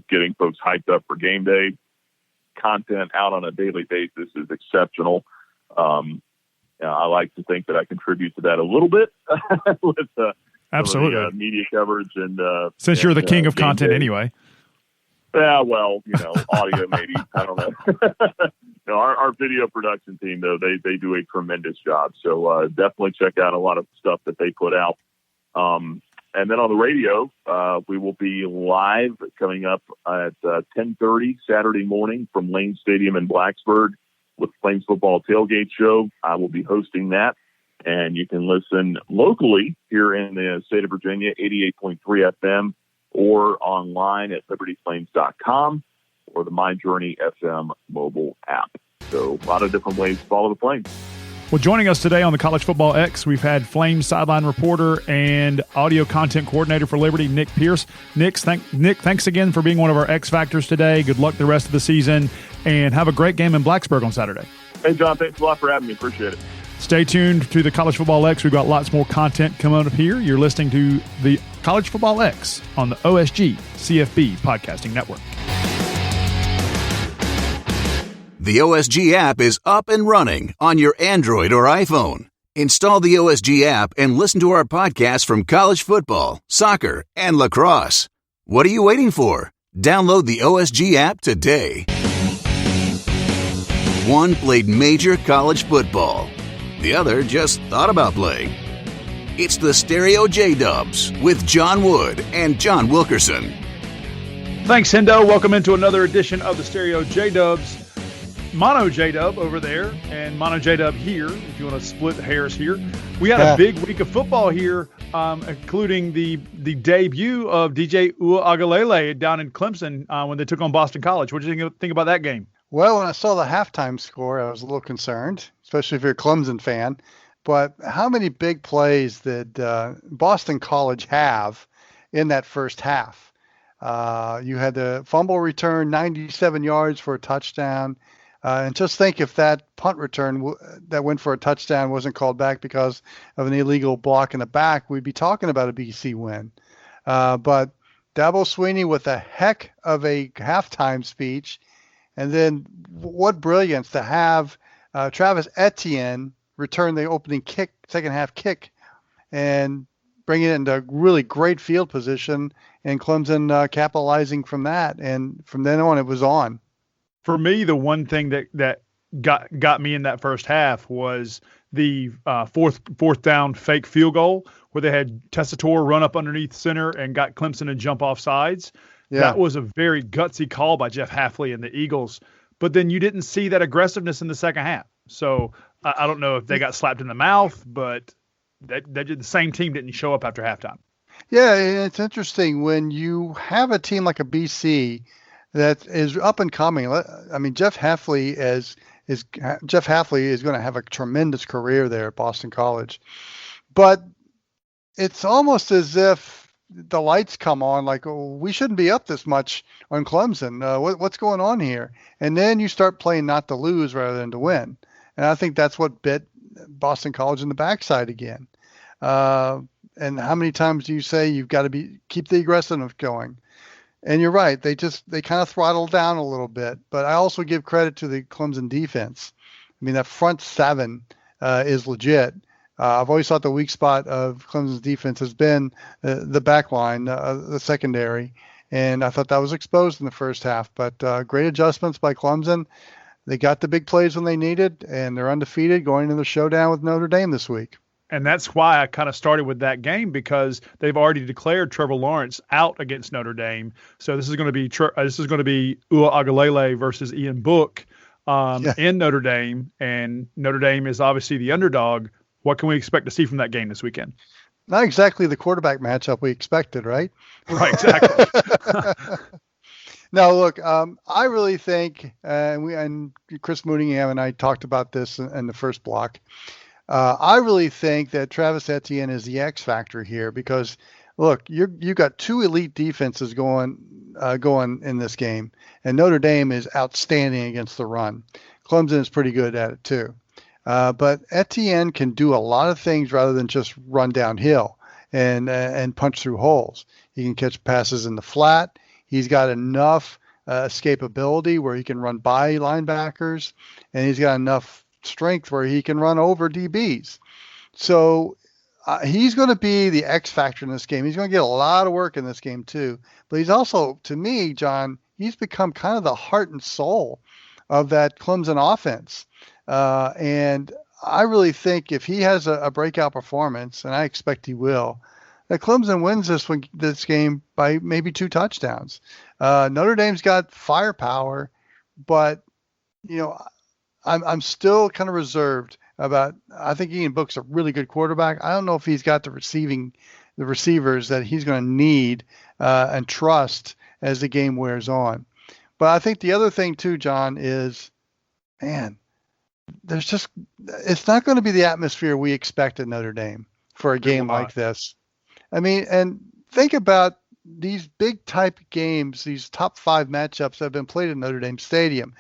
getting folks hyped up for game day. Content out on a daily basis is exceptional. I like to think that I contribute to that a little bit with absolutely media coverage. And since you're the king of content day. Anyway. Yeah, well, audio maybe. I don't know. Our video production team, though, they do a tremendous job. So definitely check out a lot of stuff that they put out. And then on the radio, we will be live coming up at 10:30 Saturday morning from Lane Stadium in Blacksburg with Flames Football Tailgate Show. I will be hosting that. And you can listen locally here in the state of Virginia, 88.3 FM, or online at libertyflames.com or the My Journey FM mobile app. So a lot of different ways to follow the Flames. Well, joining us today on the College Football X, we've had Flames sideline reporter and audio content coordinator for Liberty, Nick Pierce. Nick, thanks again for being one of our X Factors today. Good luck the rest of the season, and have a great game in Blacksburg on Saturday. Hey, John, thanks a lot for having me. Appreciate it. Stay tuned to the College Football X. We've got lots more content coming up here. You're listening to the College Football X on the OSG CFB Podcasting Network. The OSG app is up and running on your Android or iPhone. Install the OSG app and listen to our podcasts from college football, soccer, and lacrosse. What are you waiting for? Download the OSG app today. One played major college football. The other just thought about playing. It's the Stereo J-Dubs with John Wood and John Wilkerson. Thanks, Hendo. Welcome into another edition of the Stereo J-Dubs. Mono J-Dub over there and Mono J-Dub here, if you want to split hairs here. We had a big week of football here, including the debut of DJ Uiagalelei down in Clemson when they took on Boston College. What did you think about that game? Well, when I saw the halftime score, I was a little concerned, especially if you're a Clemson fan. But how many big plays did Boston College have in that first half? You had the fumble return, 97 yards for a touchdown. And just think if that punt return that went for a touchdown wasn't called back because of an illegal block in the back, we'd be talking about a BC win. But Dabo Swinney with a heck of a halftime speech. And then what brilliance to have Travis Etienne return the opening kick, second half kick, and bring it into really great field position, and Clemson capitalizing from that. And from then on, it was on. For me, the one thing that got me in that first half was the fourth down fake field goal where they had Tessitore run up underneath center and got Clemson to jump off sides. Yeah. That was a very gutsy call by Jeff Hafley and the Eagles. But then you didn't see that aggressiveness in the second half. So I don't know if they got slapped in the mouth, but the same team didn't show up after halftime. Yeah, and it's interesting when you have a team like a BC that is up and coming. I mean, Jeff Hafley is going to have a tremendous career there at Boston College, but it's almost as if the lights come on, like, oh, we shouldn't be up this much on Clemson. What's going on here? And then you start playing not to lose rather than to win. And I think that's what bit Boston College in the backside again. And how many times do you say you've got to keep the aggressiveness going? And you're right. They kind of throttled down a little bit. But I also give credit to the Clemson defense. I mean, that front seven is legit. I've always thought the weak spot of Clemson's defense has been the back line, the secondary. And I thought that was exposed in the first half. But great adjustments by Clemson. They got the big plays when they needed, and they're undefeated going into the showdown with Notre Dame this week. And that's why I kind of started with that game, because they've already declared Trevor Lawrence out against Notre Dame. So this is going to be Ua Agalele versus Ian Book in Notre Dame, and Notre Dame is obviously the underdog. What can we expect to see from that game this weekend? Not exactly the quarterback matchup we expected, right? Right, exactly. Now, look, I really think, and Chris Mooneyham and I talked about this in the first block. I really think that Travis Etienne is the X factor here because, look, you got two elite defenses going in this game, and Notre Dame is outstanding against the run. Clemson is pretty good at it too. But Etienne can do a lot of things rather than just run downhill and punch through holes. He can catch passes in the flat. He's got enough escapability where he can run by linebackers, and he's got enough strength where he can run over DBs. So he's going to be the X factor in this game. He's going to get a lot of work in this game too. But he's also, to me, John, he's become kind of the heart and soul of that Clemson offense. And I really think if he has a breakout performance, and I expect he will, that Clemson wins this game by maybe 2 touchdowns. Notre Dame's got firepower, but I'm still kind of reserved about. I think Ian Book's a really good quarterback. I don't know if he's got the receivers that he's going to need and trust as the game wears on. But I think the other thing too, John, is, man, it's not going to be the atmosphere we expect at Notre Dame for a game like this. I mean, and think about these big type games, these top 5 matchups that have been played at Notre Dame Stadium.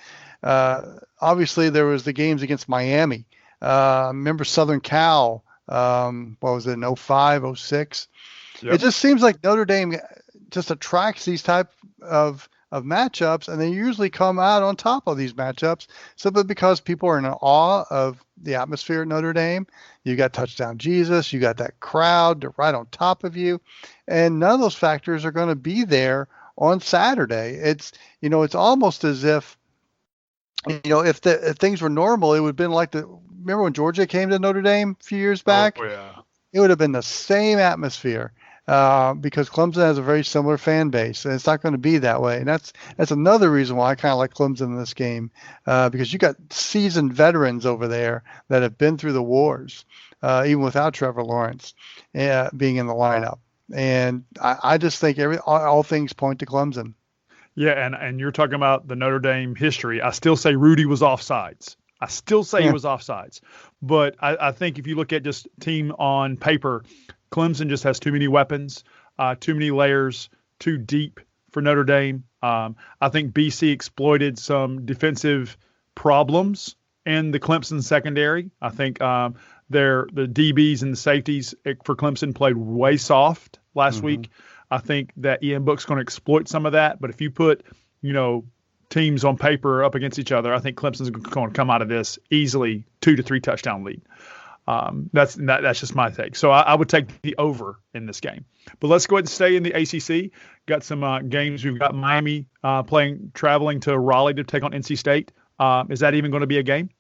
Obviously, there was the games against Miami. Remember Southern Cal, what was it, in 05, 06? Yep. It just seems like Notre Dame just attracts these type of matchups, and they usually come out on top of these matchups simply because people are in awe of the atmosphere at Notre Dame. You got Touchdown Jesus, you got that crowd right on top of you, and none of those factors are going to be there on Saturday. It's almost as if if things were normal, it would have been like remember when Georgia came to Notre Dame a few years back? Oh, yeah. It would have been the same atmosphere. Because Clemson has a very similar fan base, and it's not going to be that way. And that's another reason why I kind of like Clemson in this game, because you got seasoned veterans over there that have been through the wars, even without Trevor Lawrence being in the lineup. And I just think all things point to Clemson. Yeah, and you're talking about the Notre Dame history. I still say Rudy was offsides. He was offsides. But I think if you look at just team on paper, Clemson just has too many weapons, too many layers, too deep for Notre Dame. I think BC exploited some defensive problems in the Clemson secondary. I think the DBs and the safeties for Clemson played way soft last week. I think that Ian Book's going to exploit some of that. But if you put, teams on paper up against each other, I think Clemson's going to come out of this easily 2 to 3 touchdown lead. That's just my take. So I would take the over in this game. But let's go ahead and stay in the ACC. Got some games. We've got Miami traveling to Raleigh to take on NC State. Is that even going to be a game?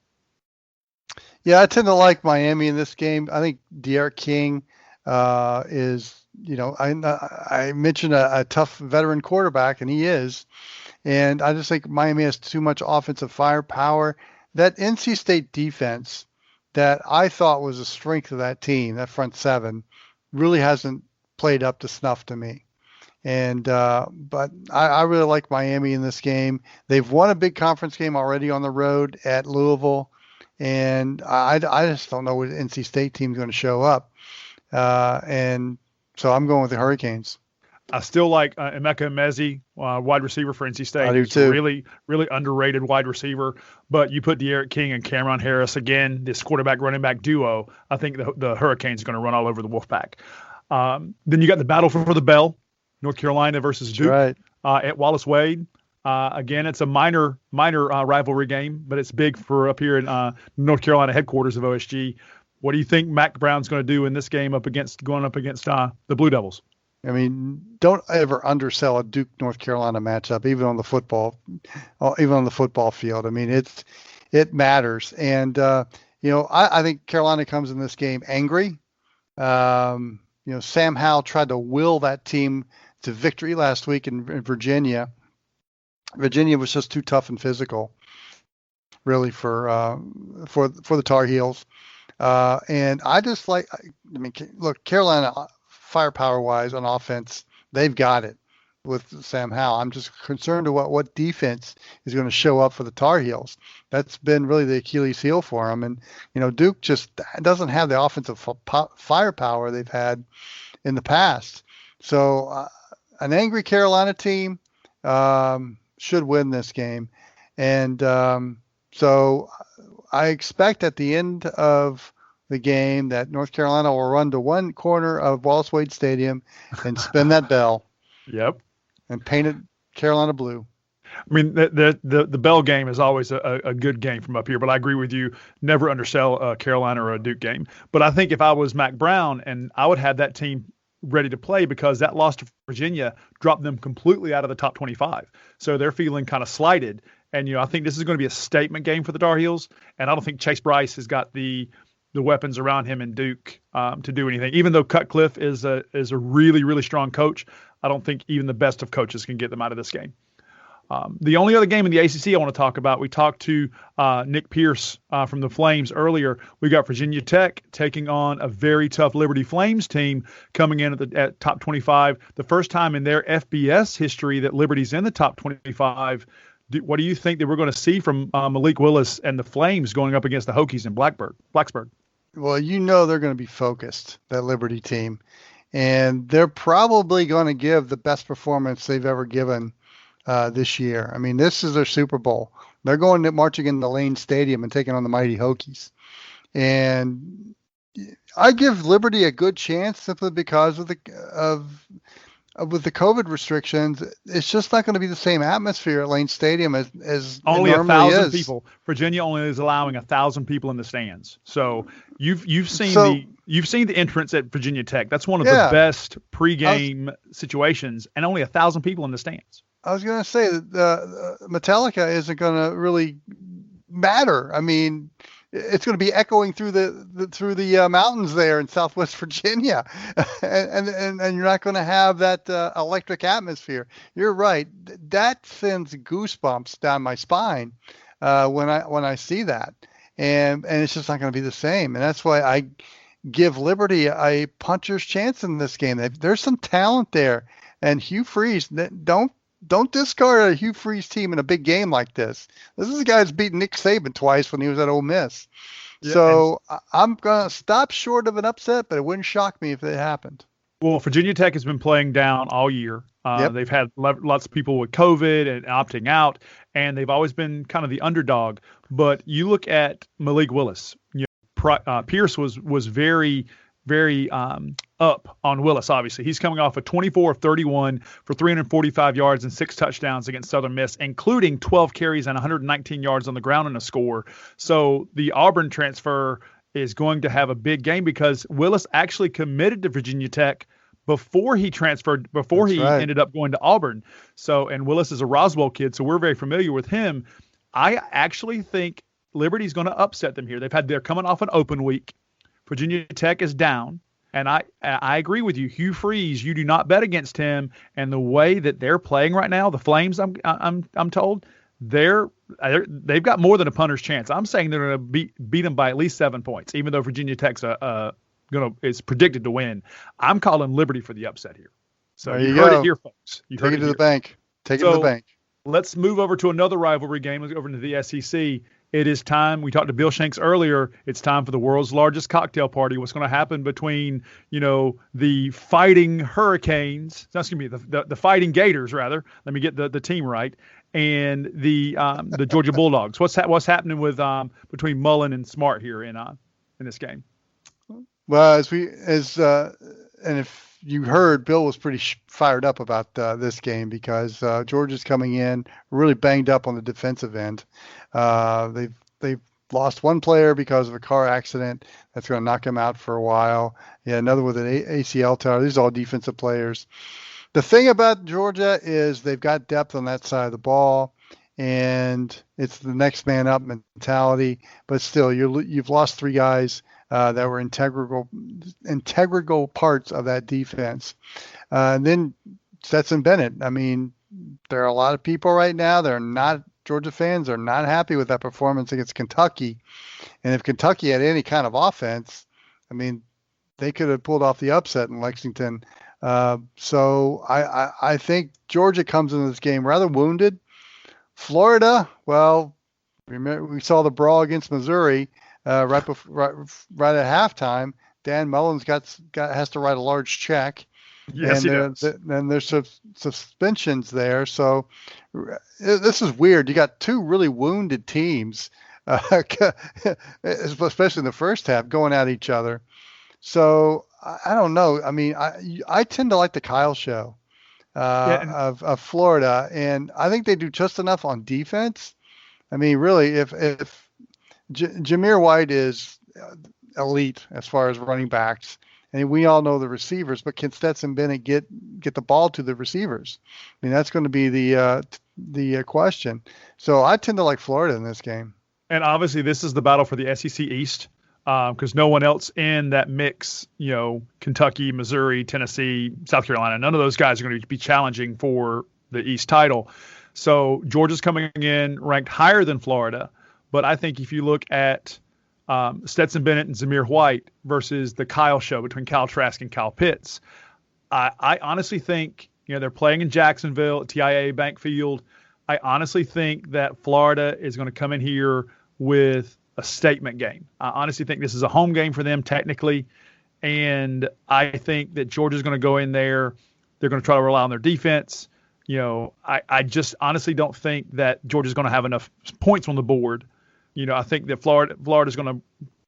Yeah, I tend to like Miami in this game. I think De'Aaron King is, I mentioned a tough veteran quarterback, and he is. And I just think Miami has too much offensive firepower. That NC State defense that I thought was a strength of that team, that front seven, really hasn't played up to snuff to me. And but I really like Miami in this game. They've won a big conference game already on the road at Louisville. And I just don't know what NC State team is going to show up. And so I'm going with the Hurricanes. I still like Emeka Emezi, wide receiver for NC State. I do too. Really, really underrated wide receiver. But you put De'Aaron King and Cameron Harris again, this quarterback-running back duo, I think the Hurricanes are going to run all over the Wolfpack. Then you got the battle for the bell, North Carolina versus Duke at Wallace Wade. Again, it's a minor rivalry game, but it's big for up here in North Carolina headquarters of OSG. What do you think Mac Brown's going to do in this game going up against the Blue Devils? I mean, don't ever undersell a Duke North Carolina matchup, even on the football field. I mean, it matters, and I think Carolina comes in this game angry. Sam Howell tried to will that team to victory last week in Virginia. Virginia was just too tough and physical, really, for the Tar Heels. And I just look, Carolina, firepower-wise on offense, they've got it with Sam Howell. I'm just concerned about what defense is going to show up for the Tar Heels. That's been really the Achilles heel for them. And, Duke just doesn't have the offensive firepower they've had in the past. So an angry Carolina team should win this game. And so I expect at the end of the game that North Carolina will run to one corner of Wallace Wade Stadium and spin that bell. Yep. And paint it Carolina blue. I mean, the bell game is always a good game from up here, but I agree with you. Never undersell a Carolina or a Duke game. But I think if I was Mac Brown, and I would have that team ready to play, because that loss to Virginia dropped them completely out of the top 25. So they're feeling kind of slighted. And, I think this is going to be a statement game for the Tar Heels. And I don't think Chase Bryce has got the weapons around him in Duke to do anything. Even though Cutcliffe is a really, really strong coach, I don't think even the best of coaches can get them out of this game. The only other game in the ACC I want to talk about, we talked to Nick Pierce from the Flames earlier. We got Virginia Tech taking on a very tough Liberty Flames team coming in at top 25. The first time in their FBS history that Liberty's in the top 25. What do you think that we're going to see from Malik Willis and the Flames going up against the Hokies in Blacksburg? Well, they're going to be focused, that Liberty team. And they're probably going to give the best performance they've ever given this year. I mean, this is their Super Bowl. They're going to marching into Lane Stadium and taking on the mighty Hokies. And I give Liberty a good chance simply because with the COVID restrictions. It's just not going to be the same atmosphere at Lane Stadium as only it normally 1,000 is. people. Virginia only is allowing 1,000 people in the stands. So you've seen the entrance at Virginia Tech. That's one of the best pregame situations, and only 1,000 people in the stands. I was going to say that Metallica isn't going to really matter. I mean, it's going to be echoing through the mountains there in Southwest Virginia, and you're not going to have that electric atmosphere. You're right. That sends goosebumps down my spine when I see that, and it's just not going to be the same. And that's why I give Liberty a puncher's chance in this game. There's some talent there, and Hugh Freeze, don't discard a Hugh Freeze team in a big game like this. This is a guy that's beaten Nick Saban twice when he was at Ole Miss. Yeah, so I'm going to stop short of an upset, but it wouldn't shock me if it happened. Well, Virginia Tech has been playing down all year. They've had lots of people with COVID and opting out, and they've always been kind of the underdog. But you look at Malik Willis. Pierce was very, very up on Willis, obviously. He's coming off a 24 of 31 for 345 yards and 6 touchdowns against Southern Miss, including 12 carries and 119 yards on the ground and a score. So the Auburn transfer is going to have a big game because Willis actually committed to Virginia Tech before he transferred, before That's he right. ended up going to Auburn. So, and Willis is a Roswell kid, so we're very familiar with him. I actually think Liberty's going to upset them here. They're coming off an open week. Virginia Tech is down. And I agree with you, Hugh Freeze. You do not bet against him. And the way that they're playing right now, the Flames, I'm told, they've got more than a punter's chance. I'm saying they're going to beat them by at least 7 points, even though Virginia Tech's is predicted to win. I'm calling Liberty for the upset here. So you heard it here, folks. Take it to the bank. Take it to the bank. Let's move over to another rivalry game. Let's go over into the SEC. It is time. We talked to Bill Shanks earlier. It's time for the world's largest cocktail party. What's going to happen between, the Fighting Hurricanes, the Fighting Gators, rather. Let me get the team right, and the Georgia Bulldogs. What's happening with between Mullen and Smart here in this game? Well, and if you heard, Bill was pretty fired up about this game because Georgia's coming in really banged up on the defensive end. They've lost one player because of a car accident that's going to knock him out for a while. Yeah, another with an ACL tear. These are all defensive players. The thing about Georgia is they've got depth on that side of the ball, and it's the next man up mentality. But still, you've lost 3 guys that were integral parts of that defense. And then Stetson Bennett. I mean, there are a lot of people right now that are not Georgia fans are not happy with that performance against Kentucky. And if Kentucky had any kind of offense, I mean, they could have pulled off the upset in Lexington. So I think Georgia comes into this game rather wounded. Florida, well, remember we saw the brawl against Missouri right at halftime. Dan Mullen's has to write a large check. Yes, and then there's suspensions there. So this is weird. You got 2 really wounded teams, especially in the first half, going at each other. So I don't know. I mean, I tend to like the Kyle show of Florida, and I think they do just enough on defense. I mean, really, if Jameer White is elite as far as running backs. And we all know the receivers, but can Stetson Bennett get the ball to the receivers? I mean, that's going to be the question. So I tend to like Florida in this game. And obviously, this is the battle for the SEC East because no one else in that mix, Kentucky, Missouri, Tennessee, South Carolina, none of those guys are going to be challenging for the East title. So Georgia's coming in ranked higher than Florida. But I think if you look at Stetson Bennett and Zamir White versus the Kyle show between Kyle Trask and Kyle Pitts, I honestly think, they're playing in Jacksonville at TIAA Bank Field. I honestly think that Florida is going to come in here with a statement game. I honestly think this is a home game for them technically. And I think that Georgia's going to go in there. They're going to try to rely on their defense. I just honestly don't think that Georgia's going to have enough points on the board. I think that Florida's going to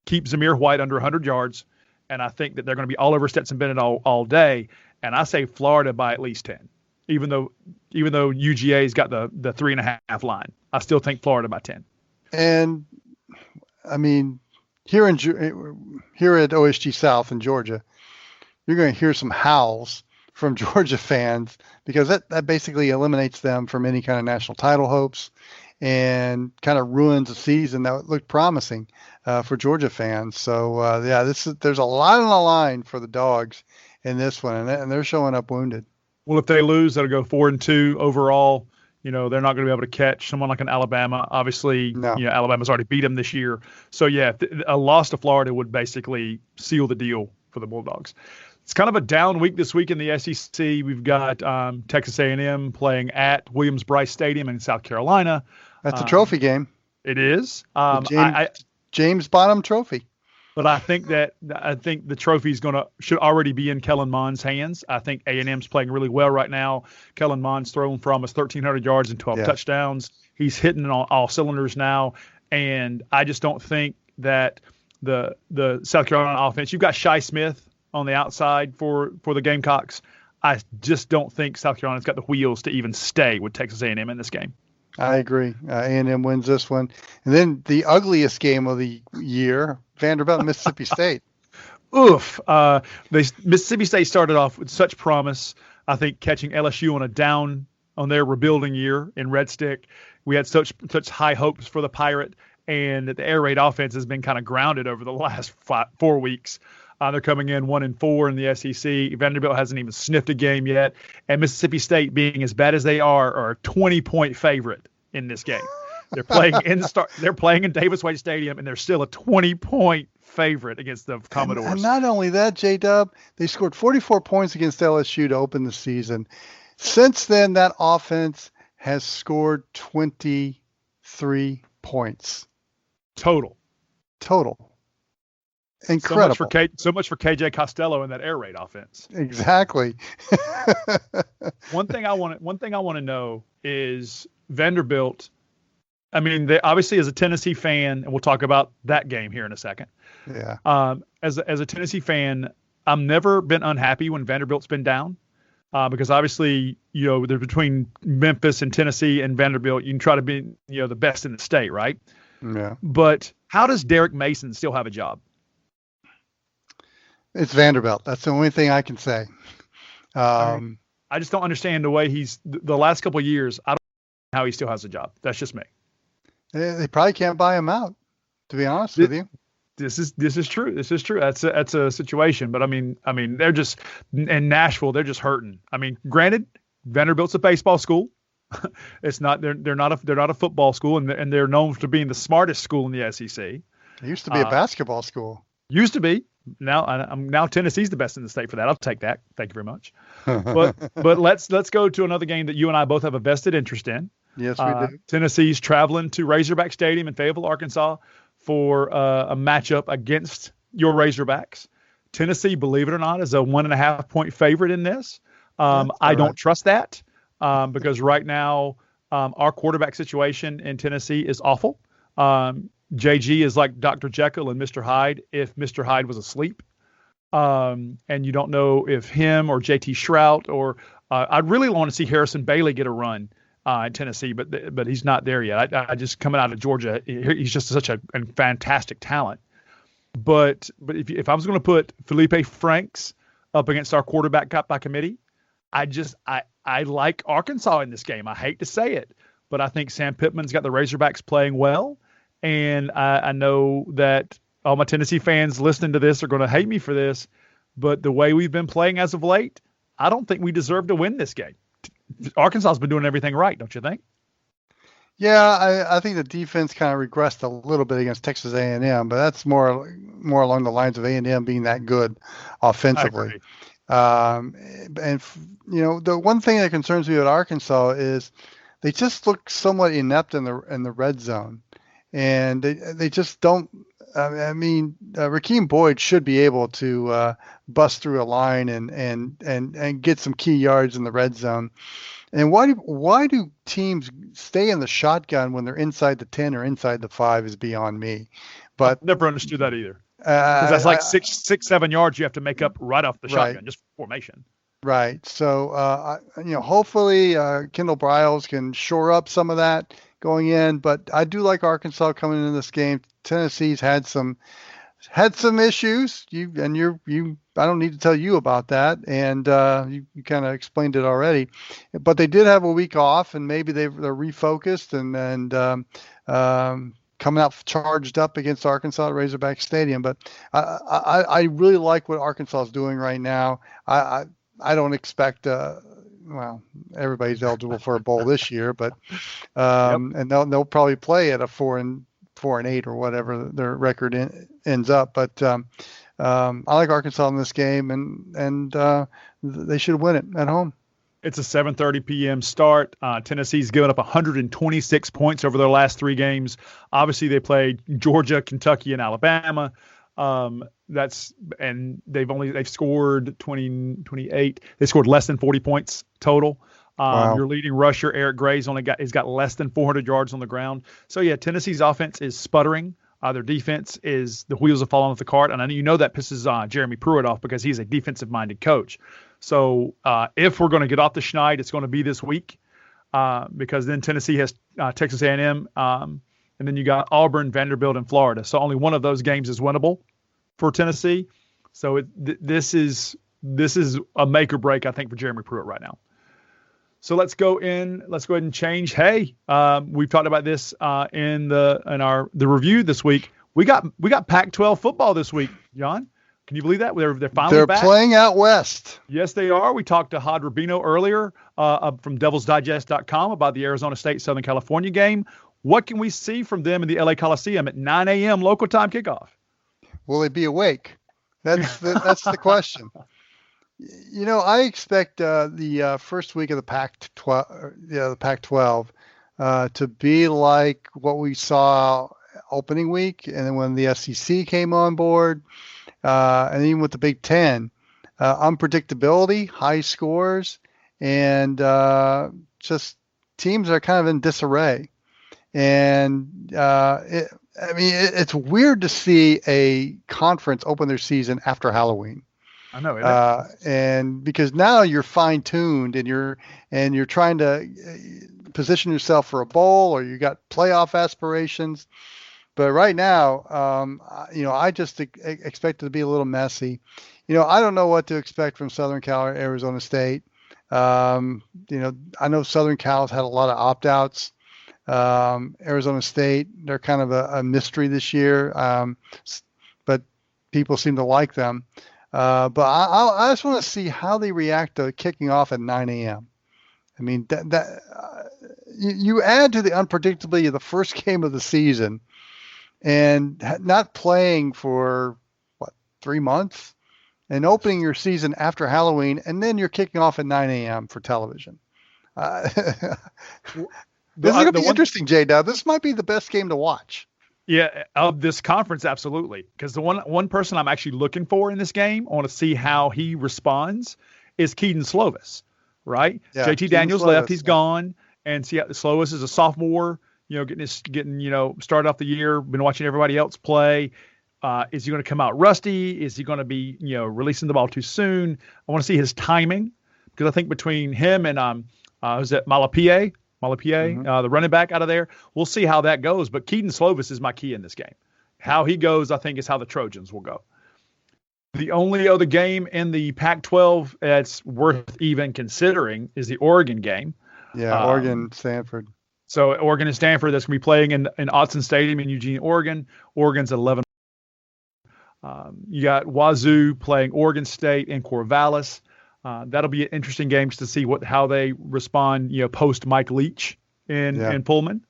keep Zamir White under 100 yards, and I think that they're going to be all over Stetson Bennett all day. And I say Florida by at least 10, even though UGA's got the 3.5 line. I still think Florida by 10. And I mean, here at OSG South in Georgia, you're going to hear some howls from Georgia fans because that basically eliminates them from any kind of national title hopes. And kind of ruins a season that looked promising for Georgia fans. So there's a lot on the line for the Dogs in this one, and they're showing up wounded. Well, if they lose, they'll go 4-2 overall. They're not going to be able to catch someone like an Alabama. Obviously, no. Alabama's already beat them this year. So a loss to Florida would basically seal the deal for the Bulldogs. It's kind of a down week this week in the SEC. We've got Texas A&M playing at Williams-Brice Stadium in South Carolina. That's a trophy game. It is. James Bottom Trophy. But I think the trophy should already be in Kellen Mond's hands. I think A&M's playing really well right now. Kellen Mond's thrown for almost 1,300 yards and 12 touchdowns. He's hitting on all cylinders now, and I just don't think that the South Carolina offense. You've got Shi Smith on the outside for the Gamecocks. I just don't think South Carolina's got the wheels to even stay with Texas A&M in this game. I agree. A&M wins this one. And then the ugliest game of the year, Vanderbilt and Mississippi State. Oof. Mississippi State started off with such promise, I think, catching LSU on their rebuilding year in Red Stick. We had such high hopes for the Pirate, and the air raid offense has been kind of grounded over the last 4 weeks. They're coming in 1-4 in the SEC. Vanderbilt hasn't even sniffed a game yet. And Mississippi State, being as bad as they are a 20-point favorite in this game. They're playing They're playing in Davis Wade Stadium, and they're still a 20-point favorite against the Commodores. And not only that, J-Dub, they scored 44 points against LSU to open the season. Since then, that offense has scored 23 points. Total. Incredible. So much for KJ Costello in that air raid offense. Exactly. One thing I want to know is Vanderbilt. I mean, they obviously, as a Tennessee fan, and we'll talk about that game here in a second. Yeah. As a Tennessee fan, I've never been unhappy when Vanderbilt's been down, because obviously, they're between Memphis and Tennessee and Vanderbilt. You can try to be, the best in the state, right? Yeah. But how does Derek Mason still have a job? It's Vanderbilt. That's the only thing I can say. I just don't understand the way the last couple of years. I don't know how he still has a job. That's just me. They probably can't buy him out, to be honest with you. This is true. This is true. That's a situation. But I mean, they're just in Nashville. They're just hurting. I mean, granted, Vanderbilt's a baseball school. It's not. They're not a football school, and they're known for being the smartest school in the SEC. It used to be a basketball school. Used to be. Now Tennessee's the best in the state for that. I'll take that. Thank you very much. But let's go to another game that you and I both have a vested interest in. Yes, we do. Tennessee's traveling to Razorback Stadium in Fayetteville, Arkansas, for a matchup against your Razorbacks. Tennessee, believe it or not, is a 1.5 point favorite in this. I don't trust that because right now our quarterback situation in Tennessee is awful. JG is like Dr. Jekyll and Mr. Hyde if Mr. Hyde was asleep. And you don't know if him or JT Shrout or I'd really want to see Harrison Bailey get a run in Tennessee, but he's not there yet. I just coming out of Georgia, he's just such a fantastic talent. But if I was going to put Felipe Franks up against our quarterback got by committee, I like Arkansas in this game. I hate to say it, but I think Sam Pittman's got the Razorbacks playing well. And I know that all my Tennessee fans listening to this are going to hate me for this, but the way we've been playing as of late, I don't think we deserve to win this game. Arkansas's been doing everything right, don't you think? Yeah, I think the defense kind of regressed a little bit against Texas A&M, but that's more along the lines of A&M being that good offensively. The one thing that concerns me about Arkansas is they just look somewhat inept in the red zone. And they just don't. Rakeem Boyd should be able to bust through a line and get some key yards in the red zone. And why do teams stay in the shotgun when they're inside the 10 or inside the 5 is beyond me. But I've never understood that either. Because that's like 6-7 yards you have to make up right off the shotgun, just formation. Right. So hopefully Kendall Briles can shore up some of that going in, but I do like Arkansas coming into this game. Tennessee's had some issues. I don't need to tell you about that, and you kind of explained it already. But they did have a week off, and maybe they're refocused and coming out charged up against Arkansas at Razorback Stadium. But I really like what Arkansas is doing right now. I don't expect. Everybody's eligible for a bowl this year, but and they'll probably play at a 4-8 or whatever their record ends up. But I like Arkansas in this game, and they should win it at home. It's a 7:30 p.m. start. Tennessee's given up 126 points over their last 3 games. Obviously, they played Georgia, Kentucky, and Alabama. They've scored 28. They scored less than 40 points total. Wow. Your leading rusher, Eric Gray's has got less than 400 yards on the ground. So yeah, Tennessee's offense is sputtering. Their defense is the wheels have fallen off the cart, and I know that pisses Jeremy Pruitt off because he's a defensive-minded coach. So if we're going to get off the schneid, it's going to be this week because then Tennessee has Texas A&M, and then you got Auburn, Vanderbilt, and Florida. So only one of those games is winnable for Tennessee. So this is a make or break, I think, for Jeremy Pruitt right now. So let's go ahead and change. Hey, we've talked about this in the review this week. We got Pac-12 football this week, Jon. Can you believe that? They're finally back. They're playing out west. Yes, they are. We talked to Hod Rabino earlier from DevilsDigest.com about the Arizona State Southern California game. What can we see from them in the LA Coliseum at 9 a.m. local time kickoff? Will they be awake? That's the question. I expect the first week of the Pac-12 to be like what we saw opening week, and then when the SEC came on board, and even with the Big Ten, unpredictability, high scores, and just teams are kind of in disarray. And it's weird to see a conference open their season after Halloween. I know, and because now you're fine-tuned and you're trying to position yourself for a bowl, or you got playoff aspirations. But right now, I just expect it to be a little messy. I don't know what to expect from Southern Cal or Arizona State. I know Southern Cal's had a lot of opt-outs. Arizona State, they're kind of a mystery this year, but people seem to like them. But I just want to see how they react to kicking off at 9 a.m. I mean, you add to the unpredictability of the first game of the season and not playing for, 3 months, and opening your season after Halloween, and then you're kicking off at 9 a.m. for television. This is going to be interesting, J-Dub. This might be the best game to watch. Yeah, of this conference, absolutely. Because the one person I'm actually looking for in this game, I want to see how he responds, is Keaton Slovis, right? Yeah, JT Daniels left, he's gone, and see, Slovis is a sophomore, getting started off the year, been watching everybody else play. Is he going to come out rusty? Is he going to be, releasing the ball too soon? I want to see his timing, because I think between him and who's that, Malapie, the running back out of there. We'll see how that goes. But Keaton Slovis is my key in this game. How he goes, I think, is how the Trojans will go. The only other game in the Pac-12 that's worth even considering is the Oregon game. Yeah, Oregon-Stanford. So Oregon and Stanford, that's going to be playing in Autzen Stadium in Eugene, Oregon. Oregon's at 11. You got Wazoo playing Oregon State in Corvallis. That'll be an interesting game to see how they respond, post Mike Leach in Pullman.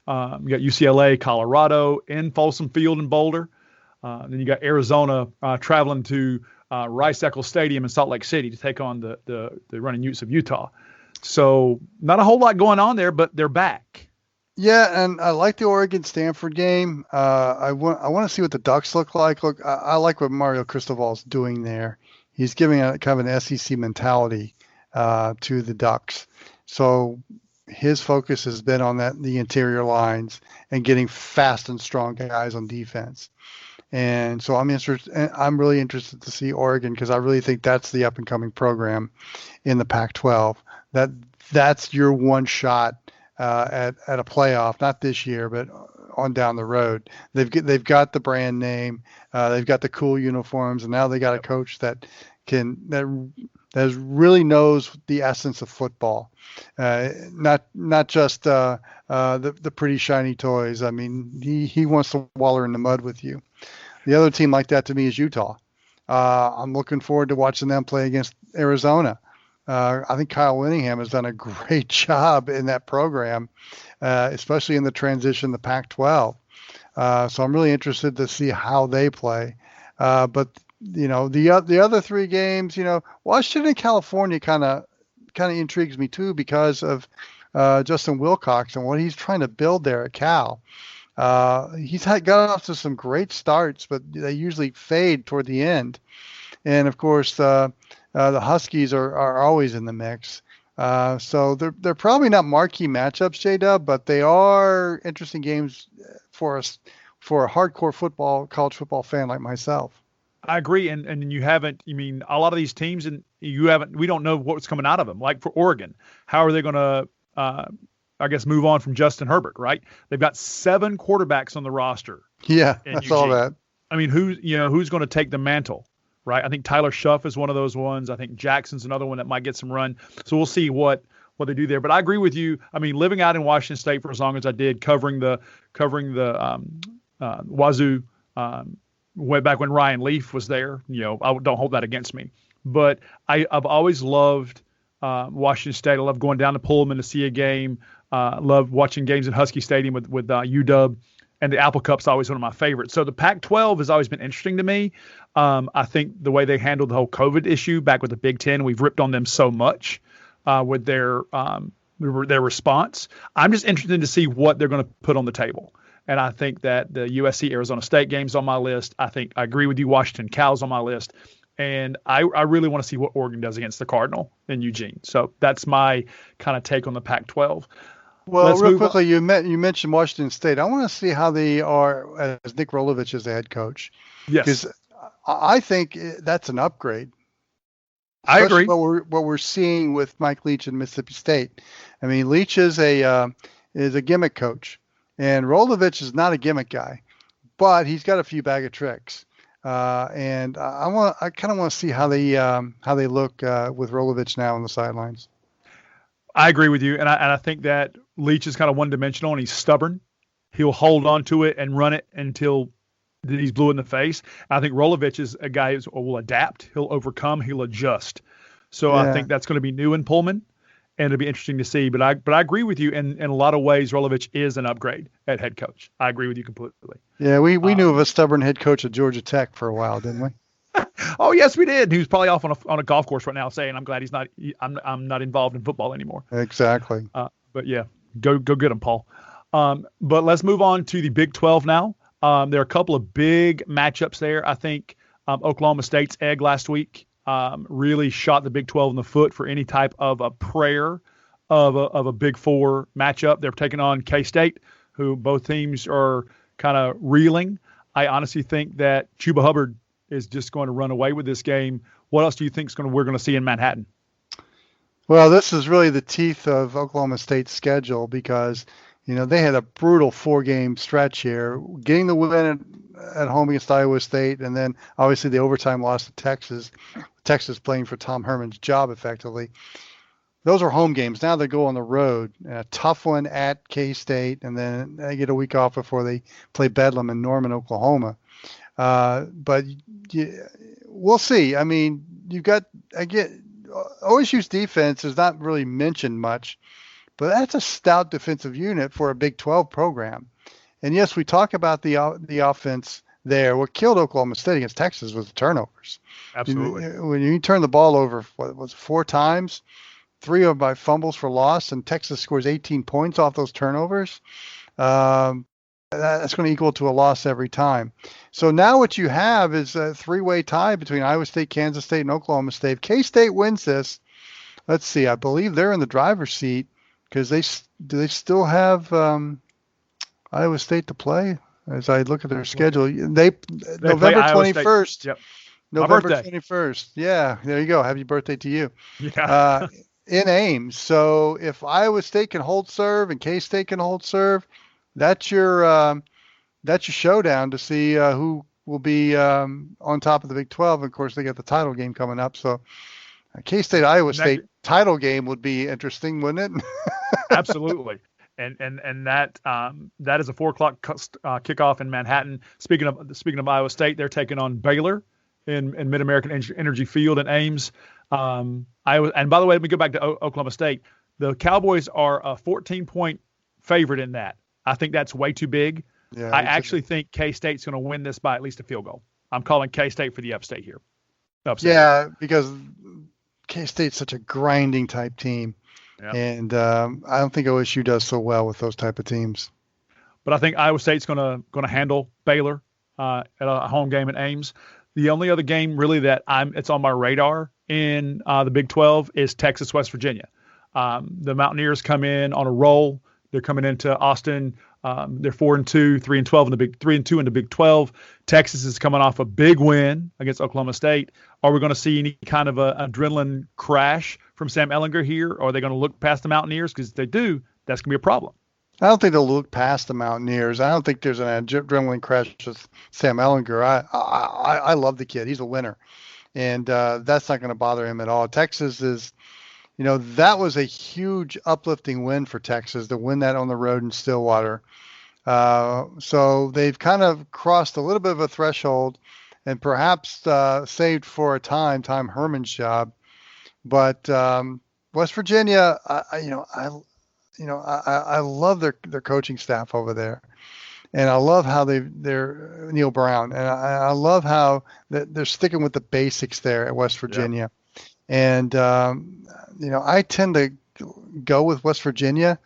You got UCLA, Colorado in Folsom Field in Boulder. Then you got Arizona traveling to Rice-Eccles Stadium in Salt Lake City to take on the running Utes of Utah. So not a whole lot going on there, but they're back. Yeah, and I like the Oregon-Stanford game. I want to see what the Ducks look like. Look, I like what Mario Cristobal's doing there. He's giving a kind of an SEC mentality to the Ducks. So his focus has been on the interior lines and getting fast and strong guys on defense. And so I'm really interested to see Oregon, because I really think that's the up and coming program in the Pac-12. That's your one shot at a playoff, not this year, but on down the road. They've got the brand name, they've got the cool uniforms, and now they got a coach that really knows the essence of football, not just the pretty shiny toys. I mean, he wants to waller in the mud with you. The other team like that to me is Utah. I'm looking forward to watching them play against Arizona. I think Kyle Whittingham has done a great job in that program, especially in the transition to Pac-12. So I'm really interested to see how they play. But the other three games, Washington and California kind of intrigues me too, because of Justin Wilcox and what he's trying to build there at Cal. He's got off to some great starts, but they usually fade toward the end. And of course, the Huskies are always in the mix. So they're probably not marquee matchups, J-Dub, but they are interesting games for us for a hardcore college football fan like myself. I agree, and you haven't. I mean, a lot of these teams, and we don't know what's coming out of them. Like for Oregon, how are they going to, I guess, move on from Justin Herbert? Right? They've got 7 quarterbacks on the roster. Yeah, I saw that. I mean, who's going to take the mantle? Right? I think Tyler Shuff is one of those ones. I think Jackson's another one that might get some run. So we'll see what they do there. But I agree with you. I mean, living out in Washington State for as long as I did, covering the Wazoo. Way back when Ryan Leaf was there, I don't hold that against me. But I've always loved Washington State. I love going down to Pullman to see a game. Love watching games at Husky Stadium with UW. And the Apple Cup's always one of my favorites. So the Pac-12 has always been interesting to me. I think the way they handled the whole COVID issue back with the Big Ten, we've ripped on them so much with their response. I'm just interested to see what they're going to put on the table. And I think that the USC Arizona State game's on my list. I agree with you. Washington Cal's on my list. And I really want to see what Oregon does against the Cardinal in Eugene. So that's my kind of take on the Pac-12. Well, real quickly, you mentioned Washington State. I want to see how they are as Nick Rolovich as the head coach. Yes. Because I think that's an upgrade. I agree. What we're seeing with Mike Leach in Mississippi State. I mean, Leach is a gimmick coach. And Rolovich is not a gimmick guy, but he's got a few bag of tricks. And I kind of want to see how they look with Rolovich now on the sidelines. I agree with you, and I think that Leach is kind of one-dimensional, and he's stubborn. He'll hold on to it and run it until he's blue in the face. I think Rolovich is a guy who will adapt. He'll overcome. He'll adjust. So yeah. I think that's going to be new in Pullman. And it'll be interesting to see. But I agree with you. In a lot of ways, Rolovich is an upgrade at head coach. I agree with you completely. Yeah, we knew of a stubborn head coach at Georgia Tech for a while, didn't we? Oh, yes, we did. He was probably off on a golf course right now saying, I'm glad I'm not involved in football anymore. Exactly. But, yeah, go get him, Paul. But let's move on to the Big 12 now. There are a couple of big matchups there. I think Oklahoma State's egg last week really shot the Big 12 in the foot for any type of a prayer of a Big 4 matchup. They're taking on K-State, who both teams are kind of reeling. I honestly think that Chuba Hubbard is just going to run away with this game. What else do you think we're going to see in Manhattan? Well, this is really the teeth of Oklahoma State's schedule because, they had a brutal 4-game stretch here, getting the win at home against Iowa State, and then obviously the overtime loss to Texas. Texas playing for Tom Herman's job effectively. Those are home games. Now they go on the road, a tough one at K-State, and then they get a week off before they play Bedlam in Norman, Oklahoma. But we'll see. I mean, OSU's defense is not really mentioned much, but that's a stout defensive unit for a Big 12 program. And yes, we talk about the offense there. What killed Oklahoma State against Texas was the turnovers. Absolutely. When you turn the ball over, 4 times, 3 of them by fumbles for loss, and Texas scores 18 points off those turnovers, that's going to equal to a loss every time. So now what you have is a 3-way tie between Iowa State, Kansas State, and Oklahoma State. If K-State wins this, let's see, I believe they're in the driver's seat because do they still have Iowa State to play? As I look at their schedule, they November 21st. Yep. November 21st. Yeah, there you go. Happy birthday to you. Yeah. In Ames. So if Iowa State can hold serve and K-State can hold serve, that's your showdown to see who will be on top of the Big 12. Of course, they got the title game coming up. So K-State, Iowa State title game would be interesting, wouldn't it? Absolutely. And that is a 4:00 kickoff in Manhattan. Speaking of Iowa State, they're taking on Baylor in Mid-American Energy Field in Ames. And by the way, let me go back to Oklahoma State. The Cowboys are a 14-point favorite in that. I think that's way too big. Yeah, I actually think K-State's going to win this by at least a field goal. I'm calling K-State for the upstate here. Yeah, because K-State's such a grinding type team. Yeah. And I don't think OSU does so well with those type of teams. But I think Iowa State's going to handle Baylor at a home game in Ames. The only other game really that it's on my radar in the Big 12 is Texas, West Virginia. The Mountaineers come in on a roll. They're coming into Austin They're 4-2, 3-12 in the 3-2 in the Big 12. Texas is coming off a big win against Oklahoma State. Are we going to see any kind of a adrenaline crash from Sam Ehlinger here? Or are they going to look past the Mountaineers? Because if they do, that's going to be a problem. I don't think they'll look past the Mountaineers. I don't think there's an adrenaline crash with Sam Ehlinger. I love the kid. He's a winner. And that's not going to bother him at all. Texas is, that was a huge uplifting win for Texas to win that on the road in Stillwater. So they've kind of crossed a little bit of a threshold and perhaps saved for a time Herman's job. But West Virginia, I love their coaching staff over there. And I love how they're Neil Brown. And I love how they're sticking with the basics there at West Virginia. Yeah. And, I tend to go with West Virginia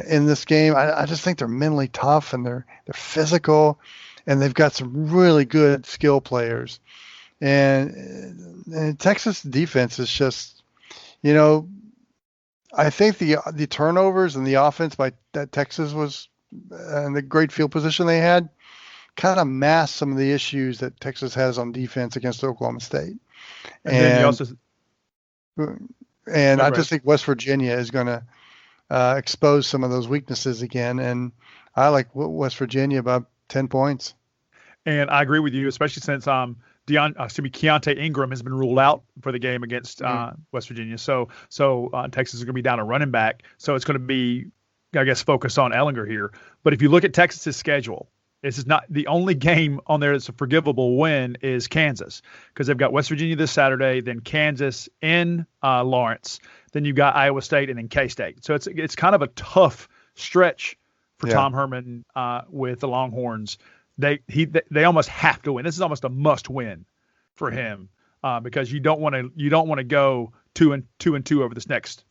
in this game. I just think they're mentally tough and they're physical and they've got some really good skill players. And Texas defense is just, I think the turnovers and the offense that Texas was and the great field position they had kind of masked some of the issues that Texas has on defense against Oklahoma State. And I just think West Virginia is going to expose some of those weaknesses again. And I like West Virginia by 10 points. And I agree with you, especially since Keontae Ingram has been ruled out for the game against West Virginia. So Texas is going to be down a running back. So it's going to be, I guess, focused on Ehlinger here. But if you look at Texas's schedule, this is not the only game on there that's a forgivable win is Kansas, because they've got West Virginia this Saturday, then Kansas in Lawrence, then you've got Iowa State, and then K-State. So it's kind of a tough stretch for Tom Herman with the Longhorns. They almost have to win. This is almost a must win for him because you don't want to go 2-2 over this next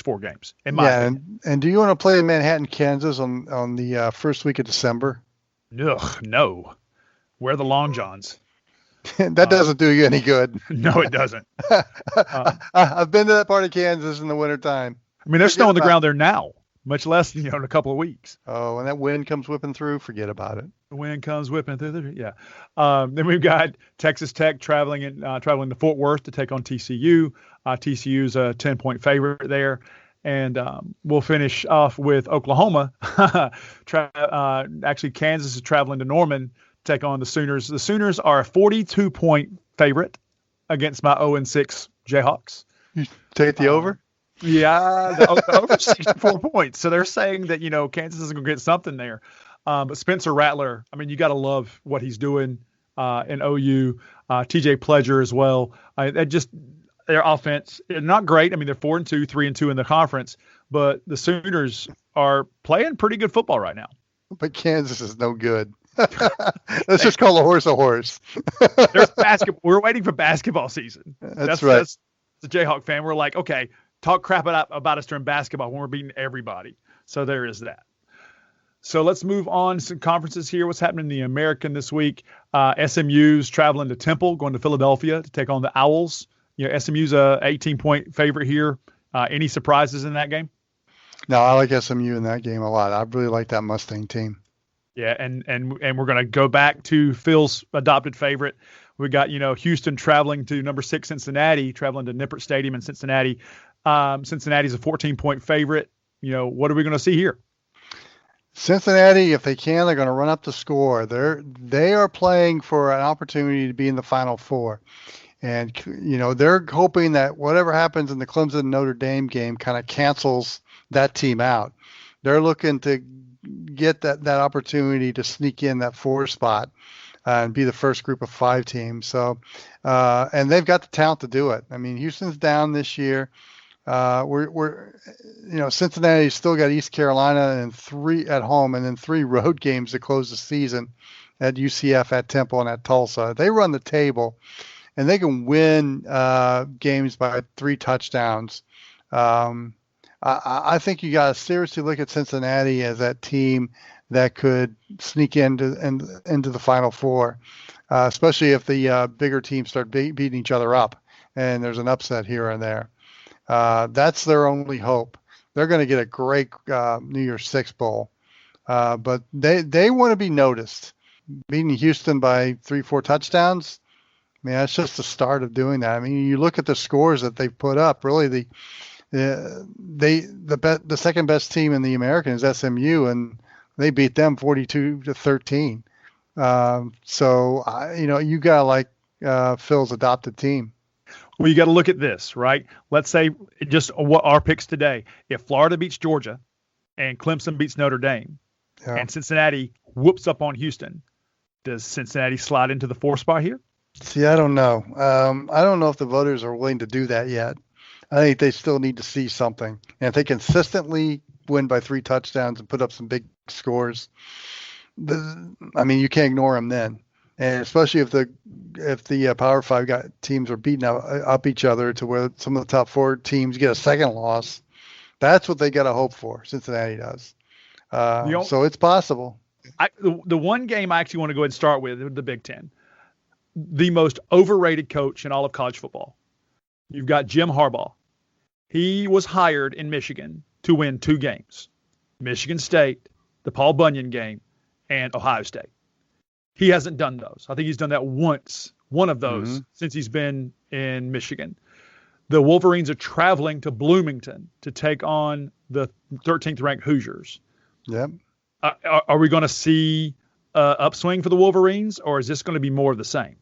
4 games. In my opinion. And do you want to play in Manhattan, Kansas on the first week of December? Ugh, no. Wear the Long Johns. That doesn't do you any good. No, it doesn't. I've been to that part of Kansas in the wintertime. I mean, there's snow on the ground there now, much less in a couple of weeks. Oh, when that wind comes whipping through, forget about it. The wind comes whipping through. Yeah. Then we've got Texas Tech traveling to Fort Worth to take on TCU. TCU's a 10-point favorite there. And we'll finish off with Oklahoma. Actually, Kansas is traveling to Norman to take on the Sooners. The Sooners are a 42-point favorite against my 0-6 Jayhawks. You take the over? Yeah, the over 64 points. So they're saying that, Kansas is going to get something there. But Spencer Rattler, I mean, you got to love what he's doing in OU. TJ Pledger as well. Their offense, not great. I mean, they're 4-2, 3-2 in the conference, but the Sooners are playing pretty good football right now. But Kansas is no good. Let's just call a horse. There's basketball. We're waiting for basketball season. That's right. That's the Jayhawk fan. We're like, okay, talk crap about us during basketball when we're beating everybody. So there is that. So let's move on to some conferences here. What's happening in the American this week? SMU's traveling to Temple, going to Philadelphia to take on the Owls. SMU's a 18-point favorite here. Any surprises in that game? No, I like SMU in that game a lot. I really like that Mustang team. Yeah, and we're going to go back to Phil's adopted favorite. We got, Houston traveling to number 6 Cincinnati, traveling to Nippert Stadium in Cincinnati. Cincinnati's a 14-point favorite. What are we going to see here? Cincinnati, if they can, they're going to run up the score. They are playing for an opportunity to be in the Final Four. And, they're hoping that whatever happens in the Clemson Notre Dame game kind of cancels that team out. They're looking to get that opportunity to sneak in that 4 spot and be the first group of 5 teams. So, and they've got the talent to do it. I mean, Houston's down this year. Cincinnati's still got East Carolina and 3 at home and then 3 road games to close the season at UCF, at Temple, and at Tulsa. They run the table. And they can win games by 3 touchdowns. I think you got to seriously look at Cincinnati as that team that could sneak into the Final Four, especially if the bigger teams start beating each other up and there's an upset here and there. That's their only hope. They're going to get a great New Year's Six bowl. But they want to be noticed. Beating Houston by 3-4 touchdowns, I mean, that's just the start of doing that. I mean, you look at the scores that they've put up. Really, the second best team in the American is SMU, and they beat them 42-13. So you got to like Phil's adopted team. Well, you got to look at this, right? Let's say just what our picks today. If Florida beats Georgia and Clemson beats Notre Dame and Cincinnati whoops up on Houston, does Cincinnati slide into the 4th spot here? See, I don't know. I don't know if the voters are willing to do that yet. I think they still need to see something. And if they consistently win by 3 touchdowns and put up some big scores, you can't ignore them then. And especially if the Power 5 teams are beating up each other to where some of the top 4 teams get a second loss, that's what they got to hope for. Cincinnati does. So it's possible. The one game I actually want to go ahead and start with, the Big Ten. The most overrated coach in all of college football. You've got Jim Harbaugh. He was hired in Michigan to win 2 games. Michigan State, the Paul Bunyan game, and Ohio State. He hasn't done those. I think he's done that once, one of those, since he's been in Michigan. The Wolverines are traveling to Bloomington to take on the 13th ranked Hoosiers. Yep. Are we going to see upswing for the Wolverines, or is this going to be more of the same?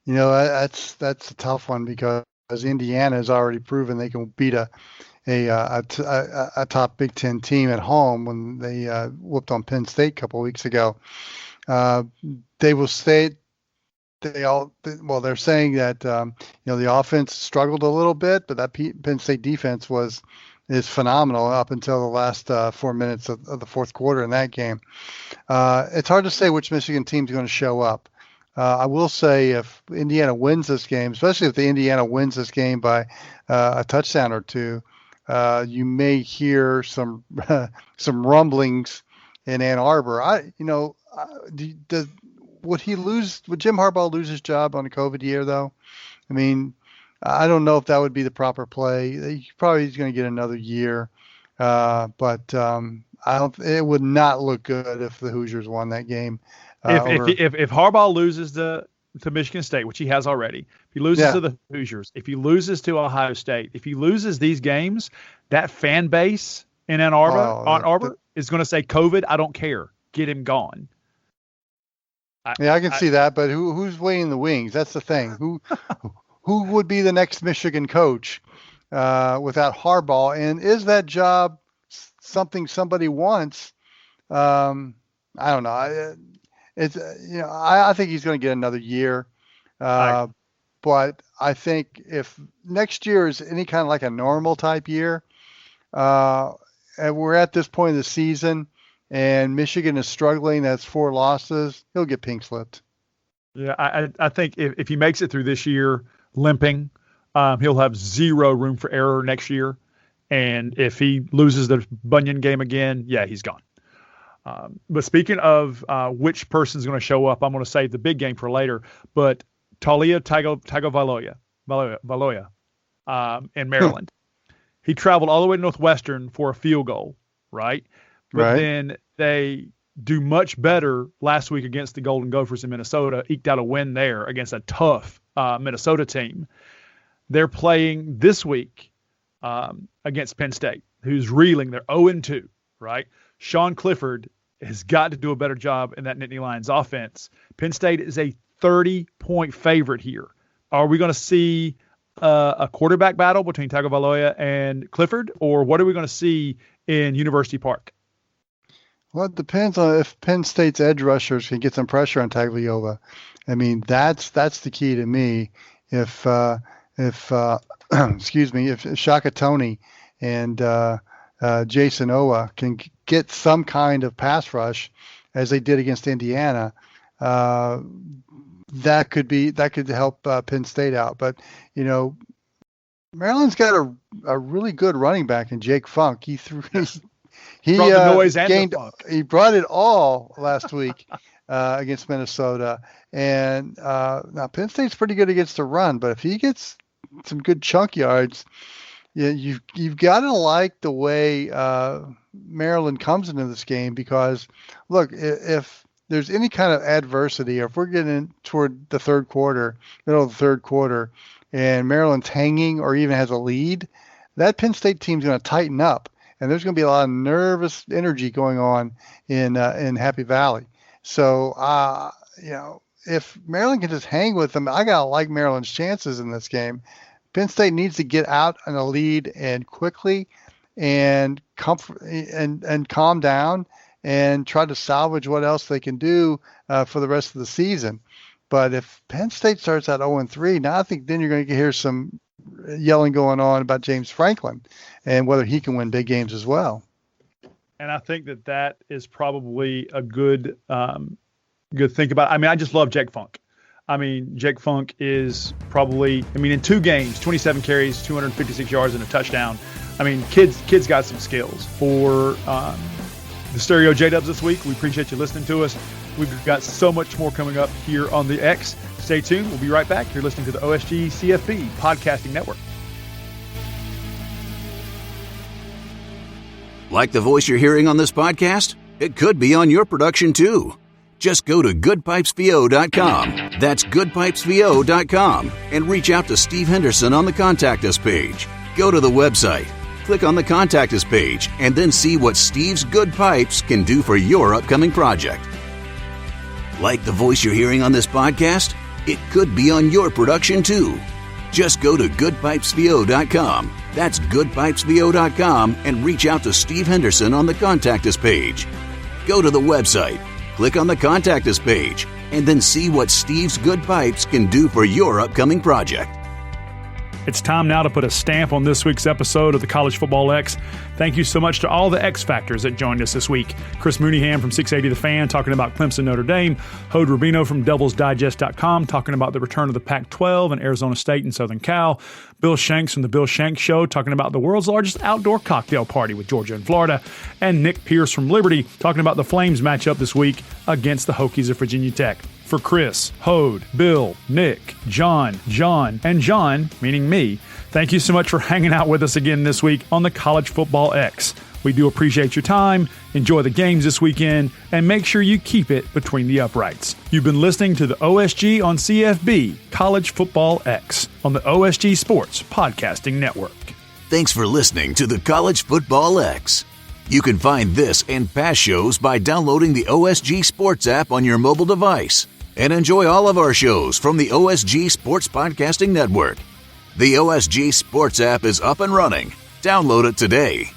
That's a tough one because Indiana has already proven they can beat a top Big Ten team at home when they whooped on Penn State a couple of weeks ago. They will stay. They're saying that the offense struggled a little bit, but that Penn State defense is phenomenal up until the last 4 minutes of the 4th quarter in that game. It's hard to say which Michigan team is going to show up. I will say if Indiana wins this game, especially if the Indiana wins this game by a touchdown or 2, you may hear some rumblings in Ann Arbor. Would Jim Harbaugh lose his job on a COVID year though? I mean, I don't know if that would be the proper play. He probably is going to get another year, but it would not look good if the Hoosiers won that game. If Harbaugh loses to Michigan State, which he has already, if he loses to the Hoosiers, if he loses to Ohio State, if he loses these games, that fan base in Ann Arbor is going to say, COVID, I don't care. Get him gone. I can see that, but who's waiting in the wings? That's the thing. Who would be the next Michigan coach without Harbaugh? And is that job something somebody wants? I don't know. I think he's going to get another year. But I think if next year is any kind of like a normal type year, and we're at this point of the season and Michigan is struggling, that's 4 losses, he'll get pink slipped. Yeah, I think if he makes it through this year limping, he'll have 0 room for error next year. And if he loses the Bunyan game again, he's gone. But speaking of which person's going to show up, I'm going to save the big game for later. But Taulia Tagovailoa in Maryland. He traveled all the way to Northwestern for a field goal, right? But then they do much better last week against the Golden Gophers in Minnesota, eked out a win there against a tough Minnesota team. They're playing this week against Penn State, who's reeling. They're 0-2, right? Sean Clifford has got to do a better job in that Nittany Lions offense. Penn State is a 30-point favorite here. Are we going to see a quarterback battle between Tagovailoa and Clifford, or what are we going to see in University Park? Well, it depends on if Penn State's edge rushers can get some pressure on Tagovailoa. I mean, that's the key to me. If Shaka Toney and Jason Owa can get some kind of pass rush, as they did against Indiana, that could help Penn State out. But Maryland's got a really good running back in Jake Funk. He brought the noise and the funk. He brought it all last week against Minnesota. And now Penn State's pretty good against the run, but if he gets some good chunk yards, you've got to like the way Maryland comes into this game, because look, if there's any kind of adversity, or if we're getting toward the middle of the third quarter, and Maryland's hanging or even has a lead, that Penn State team's going to tighten up, and there's going to be a lot of nervous energy going on in Happy Valley. So, if Maryland can just hang with them, I got to like Maryland's chances in this game. Penn State needs to get out in a lead and quickly and calm down and try to salvage what else they can do for the rest of the season. But if Penn State starts out 0-3, now I think then you're going to hear some yelling going on about James Franklin and whether he can win big games as well. And I think that is probably a good thing about it. I mean, I just love Jake Funk. I mean, Jake Funk is probably, in 2 games, 27 carries, 256 yards, and a touchdown. I mean, kids got some skills. For the Stereo J-Dubs this week, we appreciate you listening to us. We've got so much more coming up here on the X. Stay tuned. We'll be right back. You're listening to the OSG CFB Podcasting Network. Like the voice you're hearing on this podcast? It could be on your production, too. Just go to goodpipesvo.com. That's goodpipesvo.com and reach out to Steve Henderson on the Contact Us page. Go to the website, click on the Contact Us page, and then see what Steve's Good Pipes can do for your upcoming project. Like the voice you're hearing on this podcast? It could be on your production, too. Just go to goodpipesvo.com. That's goodpipesvo.com and reach out to Steve Henderson on the Contact Us page. Go to the website, click on the Contact Us page, and then see what Steve's Good Pipes can do for your upcoming project. It's time now to put a stamp on this week's episode of the College Football X. Thank you so much to all the X Factors that joined us this week. Chris Mooneyham from 680 The Fan talking about Clemson, Notre Dame. Hod Rabino from DevilsDigest.com talking about the return of the Pac-12 and Arizona State and Southern Cal. Bill Shanks from the Bill Shanks Show talking about the world's largest outdoor cocktail party with Georgia and Florida. And Nick Pierce from Liberty talking about the Flames matchup this week against the Hokies of Virginia Tech. For Chris, Hod, Bill, Nick, John, and John, meaning me, thank you so much for hanging out with us again this week on the College Football X. We do appreciate your time, enjoy the games this weekend, and make sure you keep it between the uprights. You've been listening to the OSG on CFB, College Football X, on the OSG Sports Podcasting Network. Thanks for listening to the College Football X. You can find this and past shows by downloading the OSG Sports app on your mobile device. And enjoy all of our shows from the OSG Sports Podcasting Network. The OSG Sports app is up and running. Download it today.